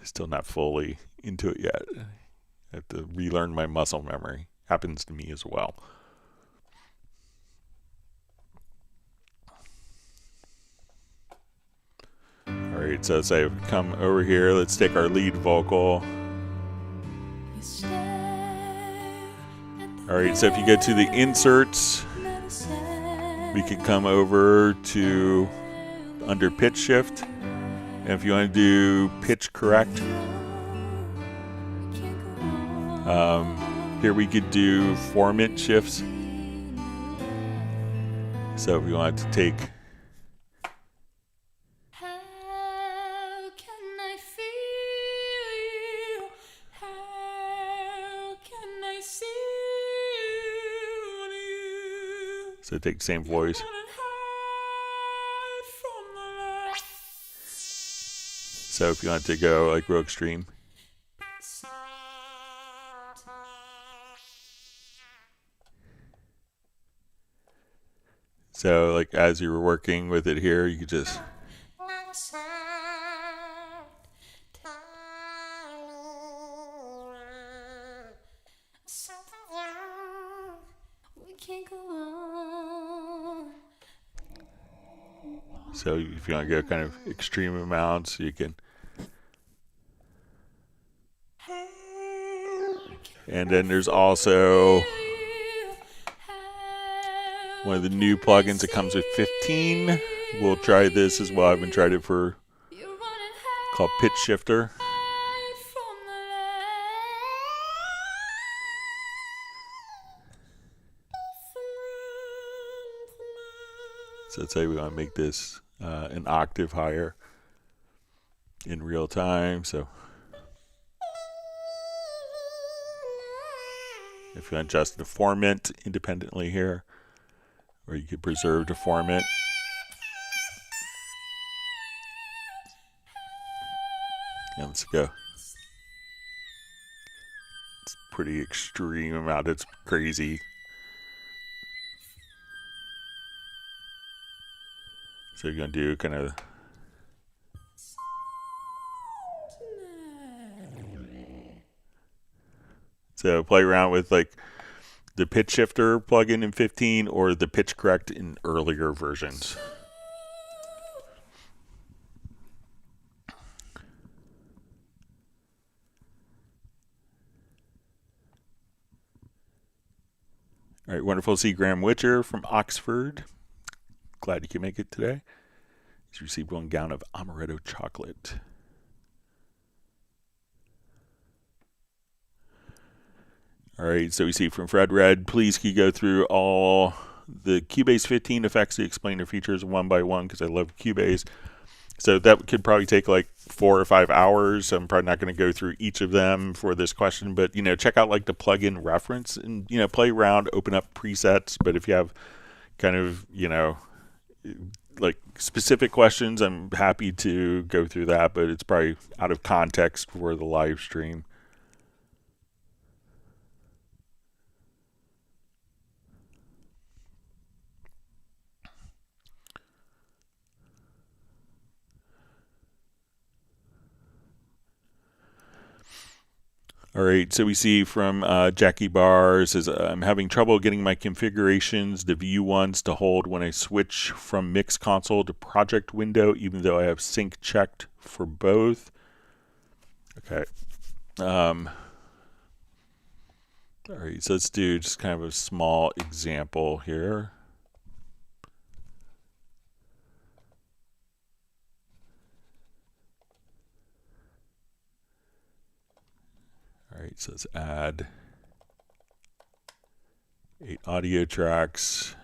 Still not fully into it yet. I have to relearn my muscle memory. Happens to me as well. All right, so say come over here. Let's take our lead vocal. All right, so if you go to the inserts, we can come over to under pitch shift. And if you want to do pitch correct, here we could do formant shifts. So if you want to take so take the same voice. So if you want to go like real extreme. So like as you were working with it here, you could just so if you want to go kind of extreme amounts, you can. And then there's also one of the new plugins that comes with 15. We'll try this as well. I haven't tried it for, called Pitch Shifter. So let's say we want to make this an octave higher in real time. So if you want to adjust the formant independently here, or you could preserve the formant. And let's go. pretty extreme amount. It's crazy. So you're going to do kind of... So play around with like the pitch shifter plugin in 15 or the pitch correct in earlier versions. All right, wonderful to see Graham Witcher from Oxford. Glad you can make it today. He's received 1 gallon of amaretto chocolate. All right, so we see from Fred Red, please can you go through all the Cubase 15 effects to explain their features one by one, because I love Cubase. So that could probably take like 4 or 5 hours. I'm probably not going to go through each of them for this question, but check out like the plugin reference and play around, open up presets. But if you have kind of like specific questions, I'm happy to go through that, but it's probably out of context for the live stream. All right, so we see from Jackie Barr says, I'm having trouble getting my configurations, the view ones, to hold when I switch from mix console to project window, even though I have sync checked for both. Okay. All right, so let's do just kind of a small example here. All right, so let's add 8 audio tracks.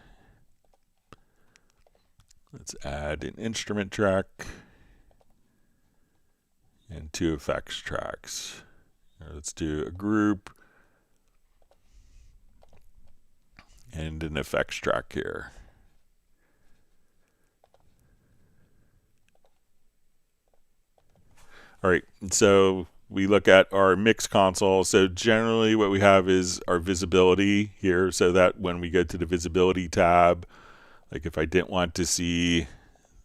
Let's add an instrument track and 2 effects tracks. Let's do a group and an effects track here. All right, so we look at our mix console. So generally what we have is our visibility here, so that when we go to the visibility tab, like if I didn't want to see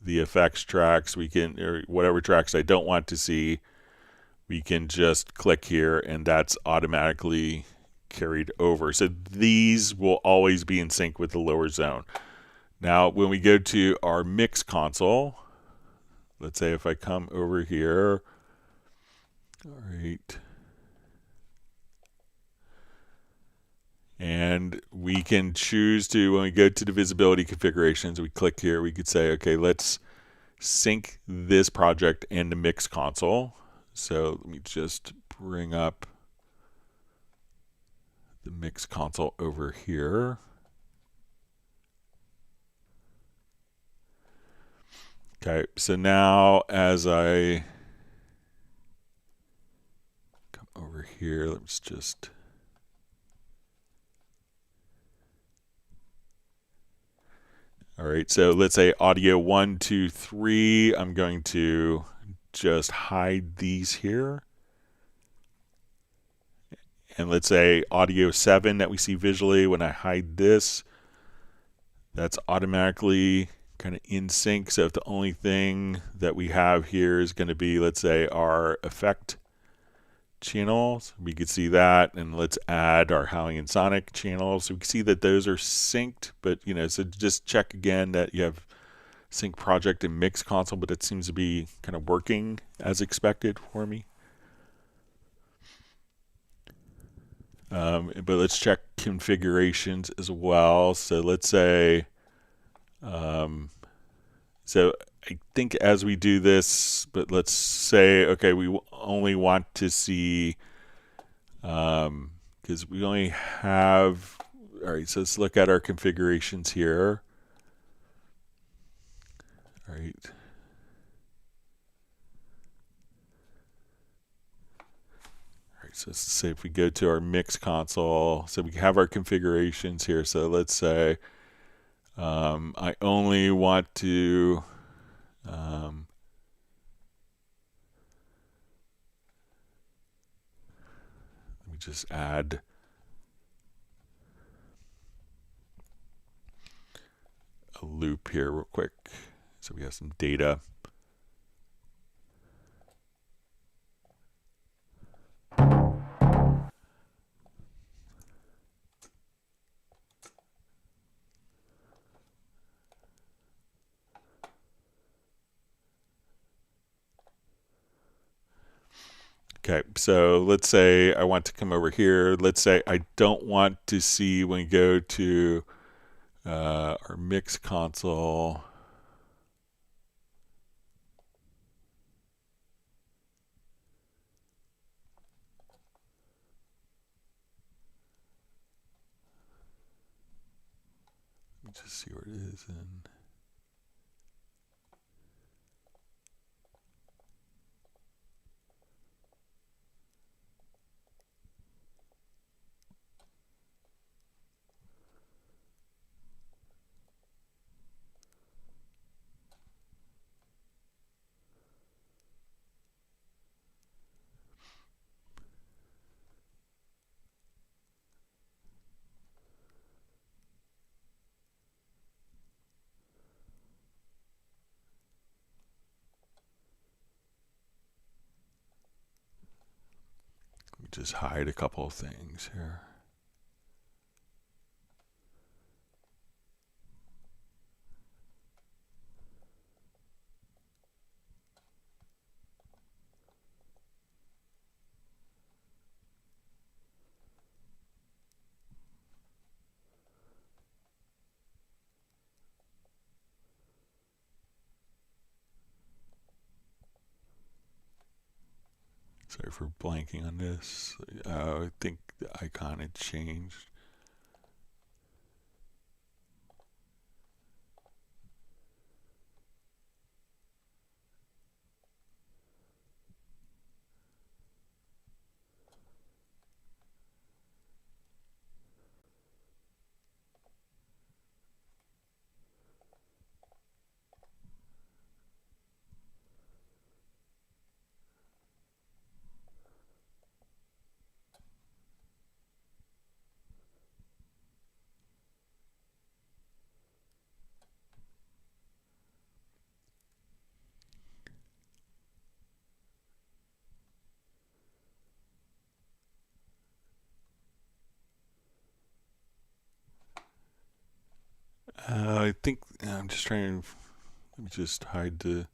the effects tracks, we can, or whatever tracks I don't want to see, we can just click here and that's automatically carried over. So these will always be in sync with the lower zone. Now when we go to our mix console, let's say if I come over here, all right, and we can choose to, when we go to the visibility configurations, we click here, we could say, okay, let's sync this project and the mix console. So let me just bring up the mix console over here. Okay, so now as I come over here, let's just, all right, so let's say audio 1, 2, 3. I'm going to just hide these here. And let's say audio 7 that we see visually, when I hide this, that's automatically kind of in sync. So if the only thing that we have here is going to be, let's say, our effect channels, we could see that. And let's add our Howling and Sonic channels. So we can see that those are synced, but so just check again that you have sync project and mix console, but it seems to be kind of working as expected for me. But let's check configurations as well. So let's say, so I think as we do this, but let's say, okay, we only want to see, because we only have, all right, so let's look at our configurations here. All right. So let's say if we go to our mix console, so we have our configurations here. So let's say I only want to let me just add a loop here real quick. So we have some data. Okay, so let's say I want to come over here. Let's say I don't want to see when we go to our mix console. Let me just see where it is in. Just hide a couple of things here. Sorry for blanking on this. I think the icon had changed. I think I'm just trying to. Let me just hide the.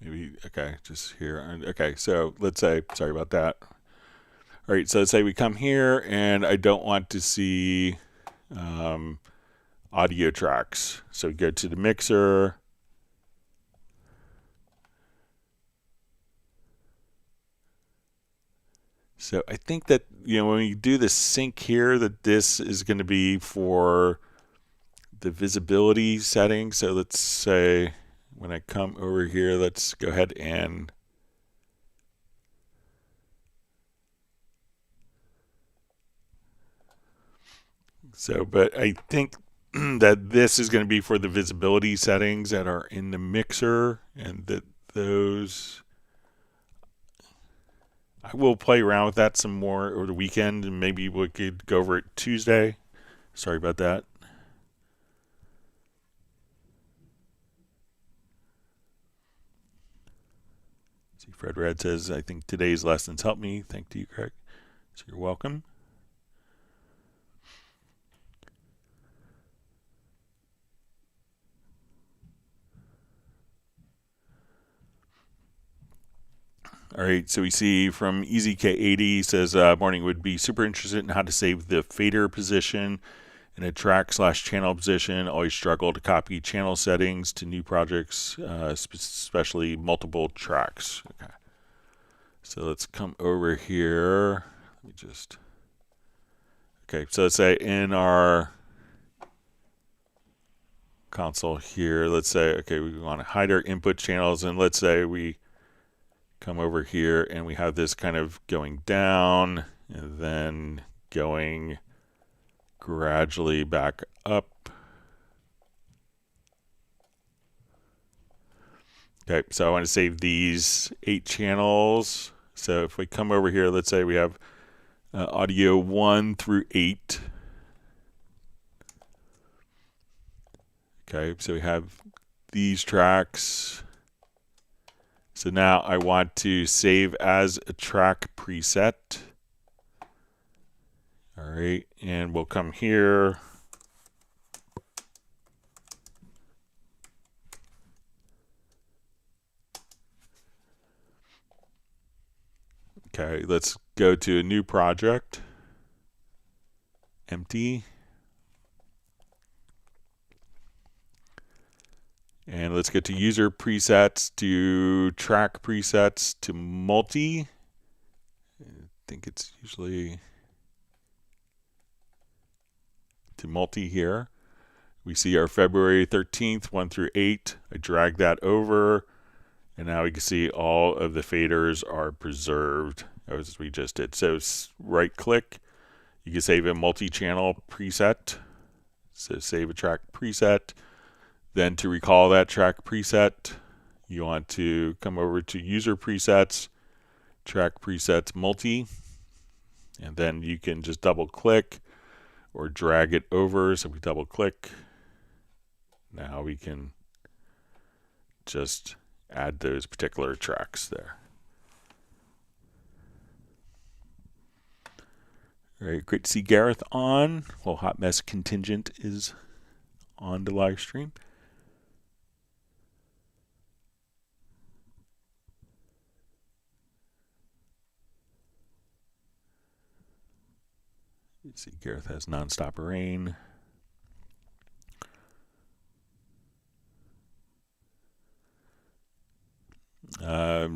Maybe, okay, just here. Okay, so let's say, sorry about that. All right, so let's say we come here and I don't want to see audio tracks. So we go to the mixer. So I think that, when we do the sync here, that this is going to be for the visibility settings. So let's say when I come over here, let's go ahead and but I think that this is going to be for the visibility settings that are in the mixer, and that those, I will play around with that some more over the weekend, and maybe we could go over it Tuesday. Sorry about that. See, Fred Red says, I think today's lessons helped me. Thank you, Craig. So you're welcome. All right, so we see from EasyK80 says, morning, would be super interested in how to save the fader position in a track/channel position. Always struggle to copy channel settings to new projects, especially multiple tracks. Okay, so let's come over here. Let me just, okay, so let's say in our console here, let's say, okay, we want to hide our input channels, and let's say we come over here and we have this kind of going down and then going gradually back up. Okay, so I want to save these 8 channels. So if we come over here, let's say we have audio 1 through 8. Okay, so we have these tracks. So now I want to save as a track preset. All right, and we'll come here. Okay, let's go to a new project. Empty. And let's get to user presets, to track presets, to multi. I think it's usually to multi here. We see our February 13th, 1 through 8. I drag that over. And now we can see all of the faders are preserved as we just did. So right click, you can save a multi-channel preset. So save a track preset. Then to recall that track preset, you want to come over to user presets, track presets multi, and then you can just double click or drag it over. So we double click. Now we can just add those particular tracks there. All right, great to see Gareth on. Well, Hot Mess Contingent is on the live stream. Let's see, Gareth has Nonstop Rain.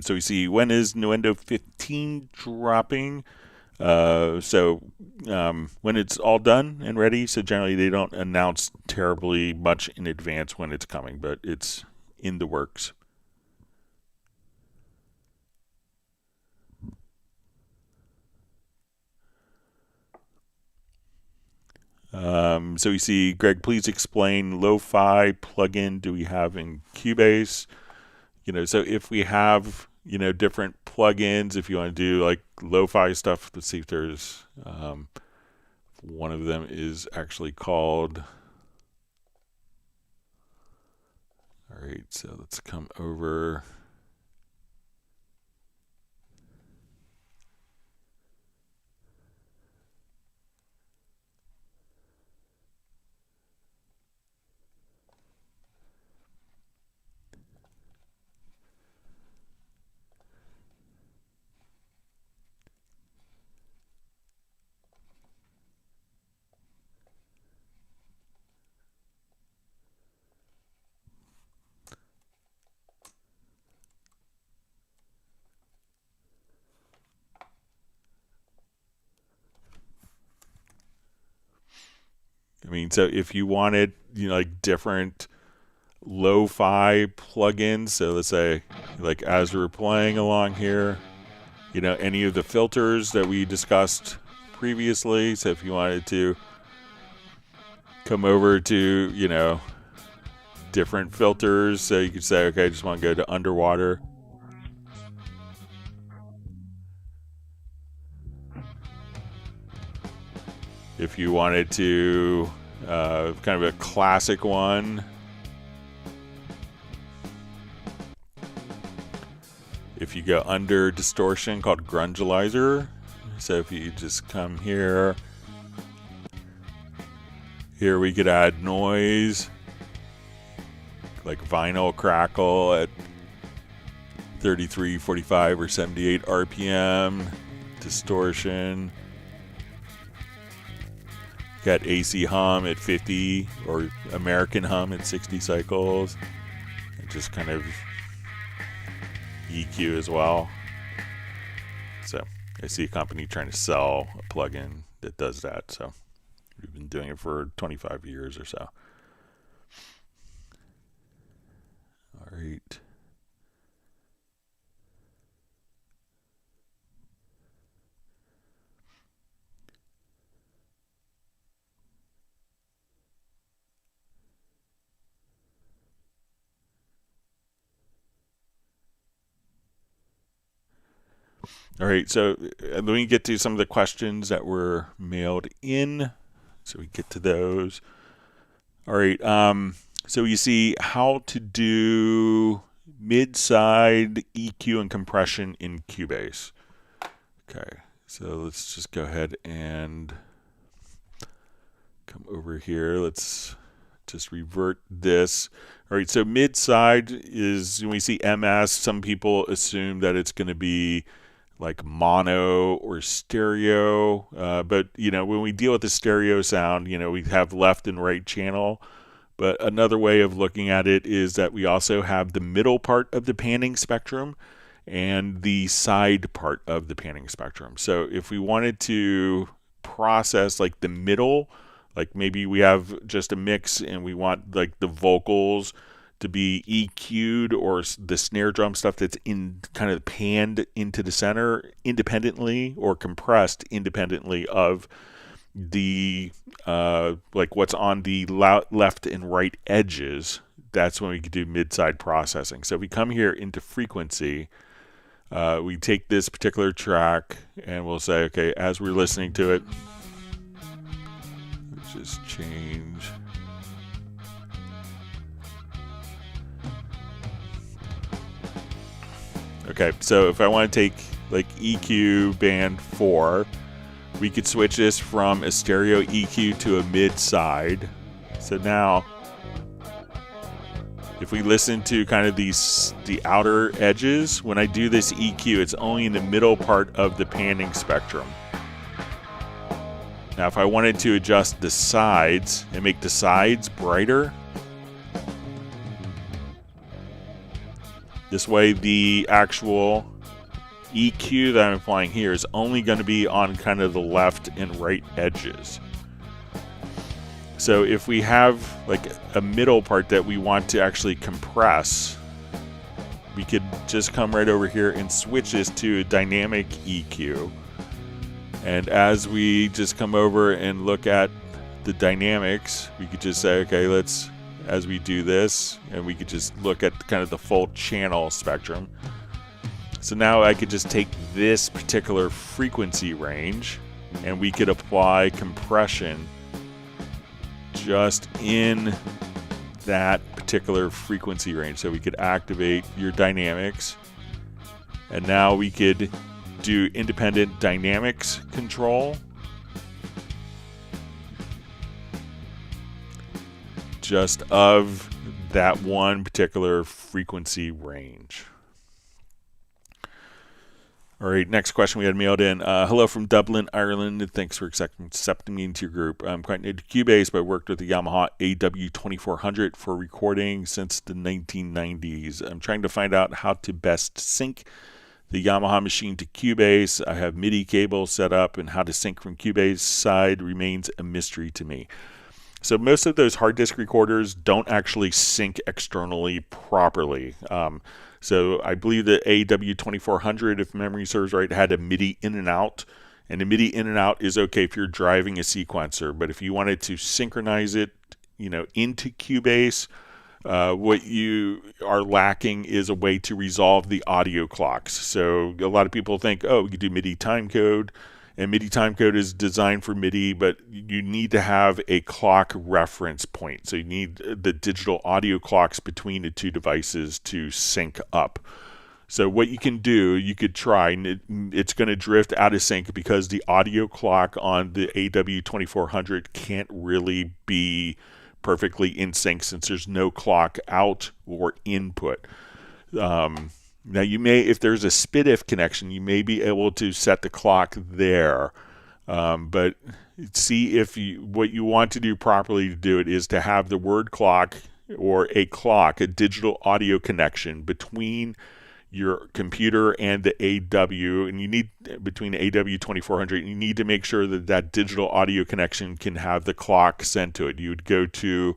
So we see, when is Nuendo 15 dropping? When it's all done and ready, so generally they don't announce terribly much in advance when it's coming, but it's in the works. So we see, Greg, please explain lo-fi plugin do we have in Cubase? So if we have, different plugins, if you want to do like lo-fi stuff, let's see if there's one of them is actually called. All right, so let's come over. So if you wanted, like different lo-fi plugins, so let's say, like as we're playing along here, any of the filters that we discussed previously. So if you wanted to come over to, different filters, so you could say, okay, I just want to go to underwater. If you wanted to, kind of a classic one, if you go under distortion, called grungealizer. So if you just come here we could add noise, like vinyl crackle at 33, 45, or 78 RPM, distortion. Got AC hum at 50 or American hum at 60 cycles. And just kind of EQ as well. So I see a company trying to sell a plugin that does that. So we've been doing it for 25 years or so. All right. All right, so let me get to some of the questions that were mailed in. So we get to those. All right, so you see how to do mid-side EQ and compression in Cubase. Okay, so let's just go ahead and come over here. Let's just revert this. All right, so mid-side is, when we see MS, some people assume that it's going to be like mono or stereo, but when we deal with the stereo sound, we have left and right channel. But another way of looking at it is that we also have the middle part of the panning spectrum and the side part of the panning spectrum. So if we wanted to process like the middle, like maybe we have just a mix and we want like the vocals to be EQ'd, or the snare drum stuff that's in kind of panned into the center independently or compressed independently of the like what's on the left and right edges, that's when we could do mid-side processing. So if we come here into frequency, we take this particular track and we'll say, okay, as we're listening to it, let's just change. Okay, so if I want to take like EQ band 4, we could switch this from a stereo EQ to a mid-side. So now, if we listen to kind of the outer edges, when I do this EQ, it's only in the middle part of the panning spectrum. Now, if I wanted to adjust the sides and make the sides brighter, this way the actual EQ that I'm applying here is only going to be on kind of the left and right edges. So if we have like a middle part that we want to actually compress, we could just come right over here and switch this to a dynamic EQ. And as we just come over and look at the dynamics, we could just say, okay, let's, as we do this, and we could just look at kind of the full channel spectrum. So now I could just take this particular frequency range and we could apply compression just in that particular frequency range. So we could activate your dynamics, and now we could do independent dynamics control just of that one particular frequency range. All right, next question we had mailed in. Hello from Dublin, Ireland. Thanks for accepting me into your group. I'm quite new to Cubase, but I worked with the Yamaha AW2400 for recording since the 1990s. I'm trying to find out how to best sync the Yamaha machine to Cubase. I have MIDI cables set up, and how to sync from Cubase side remains a mystery to me. So most of those hard disk recorders don't actually sync externally properly. So I believe the AW2400, if memory serves right, had a MIDI in and out. And the MIDI in and out is okay if you're driving a sequencer. But if you wanted to synchronize it, into Cubase, what you are lacking is a way to resolve the audio clocks. So a lot of people think, oh, we could do MIDI timecode. And MIDI timecode is designed for MIDI, but you need to have a clock reference point. So you need the digital audio clocks between the two devices to sync up. So what you can do, you could try, and it's going to drift out of sync because the audio clock on the AW2400 can't really be perfectly in sync since there's no clock out or input. Now you may, if there's a SPDIF connection, you may be able to set the clock there, but see if what you want to do properly to do it is to have the word clock or a clock, a digital audio connection between your computer and the AW, and you need, between the AW2400, you need to make sure that that digital audio connection can have the clock sent to it. You would go to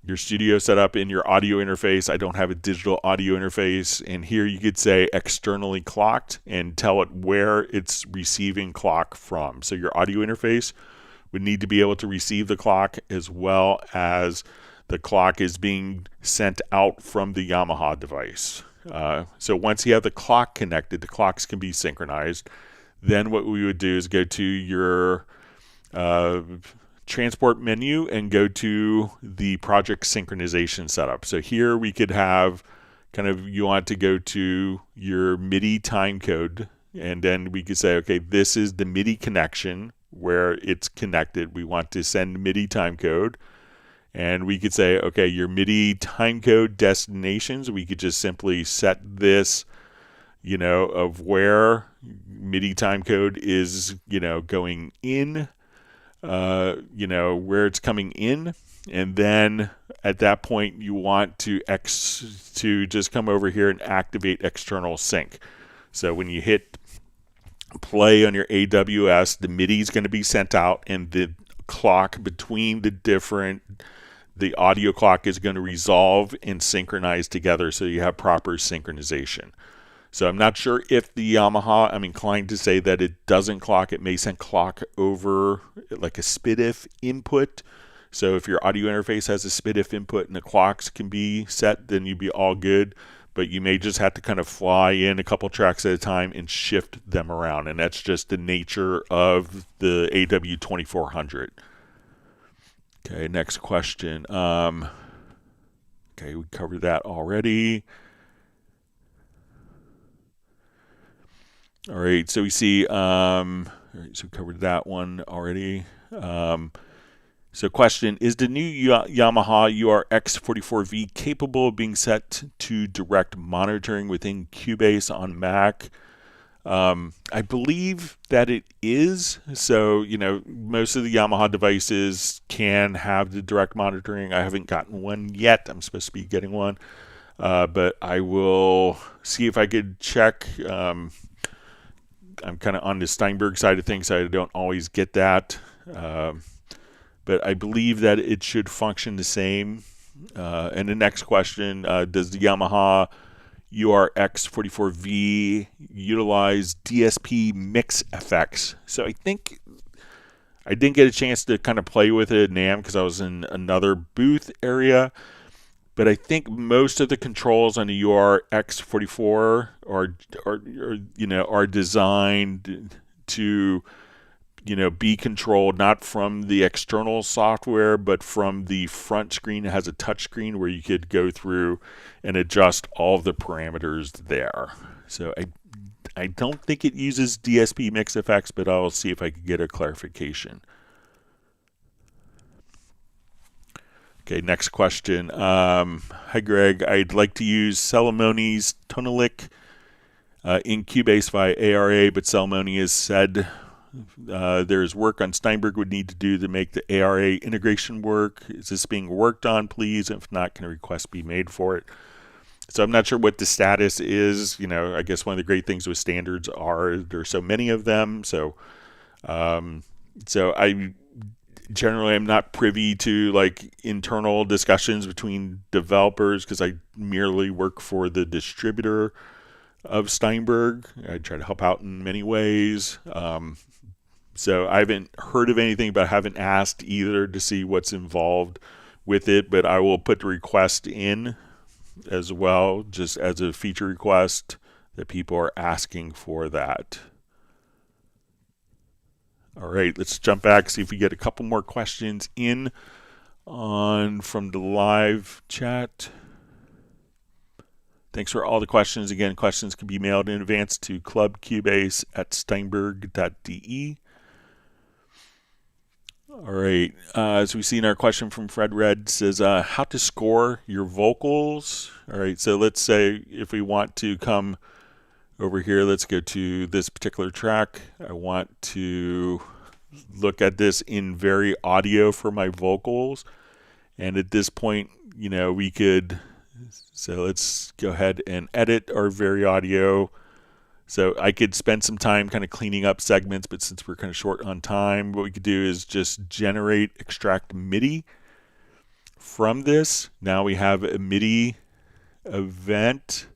your studio setup in your audio interface. I don't have a digital audio interface, and here you could say externally clocked and tell it where it's receiving clock from. So your audio interface would need to be able to receive the clock as well as the clock is being sent out from the Yamaha device. So once you have the clock connected, the clocks can be synchronized. Then what we would do is go to your transport menu and go to the project synchronization setup. So here we could have kind of, you want to go to your MIDI time code, and then we could say, okay, this is the MIDI connection where it's connected. We want to send MIDI time code. And we could say, okay, your MIDI timecode destinations, we could just simply set this, of where MIDI timecode is, going in, where it's coming in. And then at that point, you want to just come over here and activate external sync. So when you hit play on your AWS, the MIDI is going to be sent out, and the clock between the audio clock is going to resolve and synchronize together, so you have proper synchronization. So I'm not sure if the Yamaha, I'm inclined to say that it doesn't clock. It may send clock over like a SPDIF input. So if your audio interface has a SPDIF input and the clocks can be set, then you'd be all good. But you may just have to kind of fly in a couple tracks at a time and shift them around. And that's just the nature of the AW2400. Okay, next question. Okay, we covered that already. All right, so we see, all right, so we covered that one already. So question, is the new Yamaha URX44V capable of being set to direct monitoring within Cubase on Mac? I believe that it is. So, most of the Yamaha devices can have the direct monitoring. I haven't gotten one yet. I'm supposed to be getting one. But I will see if I could check. I'm kind of on the Steinberg side of things. I don't always get that. But I believe that it should function the same. And the next question, does the Yamaha URX44V utilize DSP mix effects? So I think I didn't get a chance to kind of play with it at NAMM because I was in another booth area. But I think most of the controls on the URX44 are designed to be controlled not from the external software, but from the front screen. It has a touch screen where you could go through and adjust all of the parameters there. So I don't think it uses DSP mix effects, but I'll see if I can get a clarification. Okay, next question. Hi, Greg. I'd like to use Celemoni's Tonalic in Cubase via ARA, but Celemoni has said there's work on Steinberg would need to do to make the ARA integration work. Is this being worked on, please? If not, can a request be made for it? So I'm not sure what the status is. I guess one of the great things with standards are there's so many of them. So I generally am not privy to like internal discussions between developers because I merely work for the distributor of Steinberg. I try to help out in many ways. So I haven't heard of anything, but I haven't asked either to see what's involved with it. But I will put the request in as well, just as a feature request that people are asking for that. All right, let's jump back, see if we get a couple more questions in from the live chat. Thanks for all the questions. Again, questions can be mailed in advance to clubcubase@steinberg.de. All right, as we see in our question from Fred Red, says how to score your vocals. All right, so let's say if we want to come over here, let's go to this particular track. I want to look at this in Very Audio for my vocals. And at this point, we could, so let's go ahead and edit our Very Audio. So I could spend some time kind of cleaning up segments, but since we're kind of short on time, what we could do is just extract MIDI from this. Now we have a MIDI event.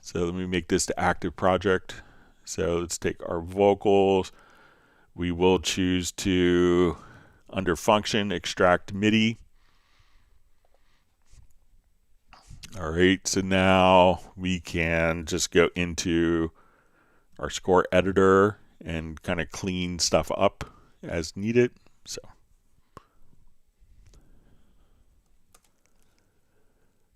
So let me make this the active project. So let's take our vocals. We will choose to, under function, extract MIDI. All right, so now we can just go into our score editor and kind of clean stuff up as needed.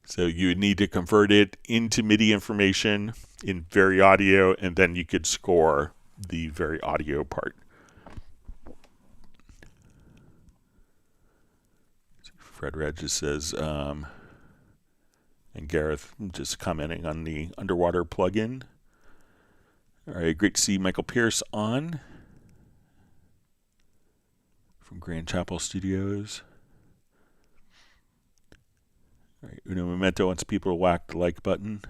So you would need to convert it into MIDI information in Very Audio, and then you could score the Very Audio part. Fred Red just says, and Gareth just commenting on the Underwater plugin. All right, great to see Michael Pierce on from Grand Chapel Studios. All right, Uno Memento wants people to whack the like button.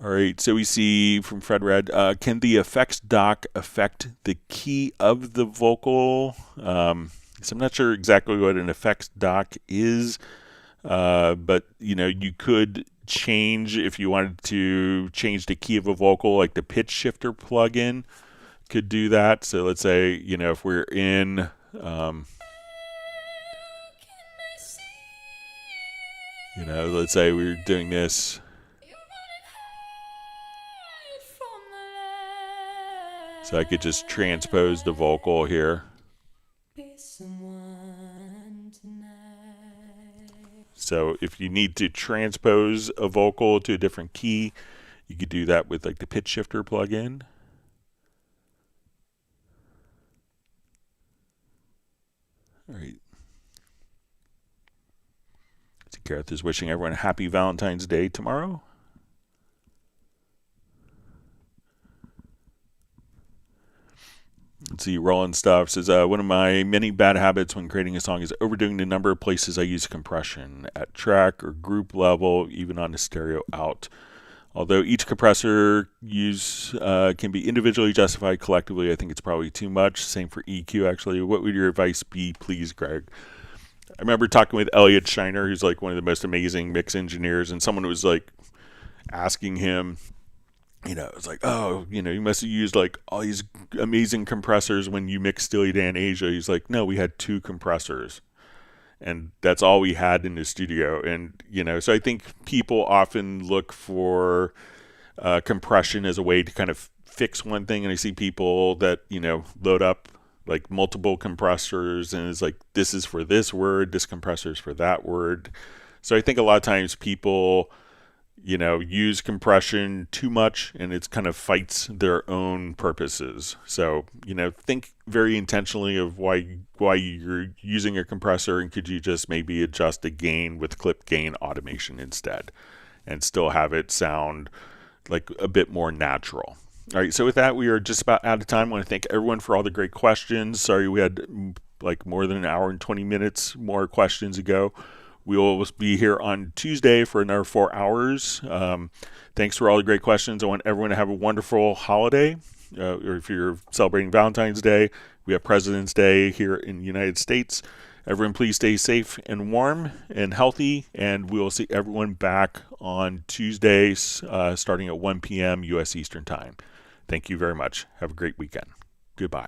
All right, so we see from Fred Red, can the effects dock affect the key of the vocal? So I'm not sure exactly what an effects dock is, but you could change if you wanted to change the key of a vocal, like the pitch shifter plugin could do that. So let's say, if we're in, let's say we're doing this. So I could just transpose the vocal here. So if you need to transpose a vocal to a different key, you could do that with like the pitch shifter plugin. All right. So Gareth is wishing everyone a happy Valentine's Day tomorrow. Let's see, Roland Stuff says, one of my many bad habits when creating a song is overdoing the number of places I use compression at track or group level, even on the stereo out. Although each compressor use can be individually justified, collectively I think it's probably too much. Same for EQ, actually. What would your advice be, please, Greg? I remember talking with Elliot Shiner, who's like one of the most amazing mix engineers, and someone was like asking him, it's like, you must have used like all these amazing compressors when you mixed Steely Dan Asia. He's like, no, we had 2 compressors. And that's all we had in the studio. And, so I think people often look for compression as a way to kind of fix one thing. And I see people that, load up like multiple compressors and it's like, this is for this word, this compressor is for that word. So I think a lot of times people, use compression too much and it's kind of fights their own purposes. So, think very intentionally of why you're using a compressor, and could you just maybe adjust the gain with clip gain automation instead and still have it sound like a bit more natural. All right, so with that, we are just about out of time. I want to thank everyone for all the great questions. Sorry we had like more than an hour and 20 minutes more questions ago. We will be here on Tuesday for another 4 hours. Thanks for all the great questions. I want everyone to have a wonderful holiday. Or if you're celebrating Valentine's Day, we have President's Day here in the United States. Everyone, please stay safe and warm and healthy. And we will see everyone back on Tuesdays starting at 1 p.m. U.S. Eastern Time. Thank you very much. Have a great weekend. Goodbye.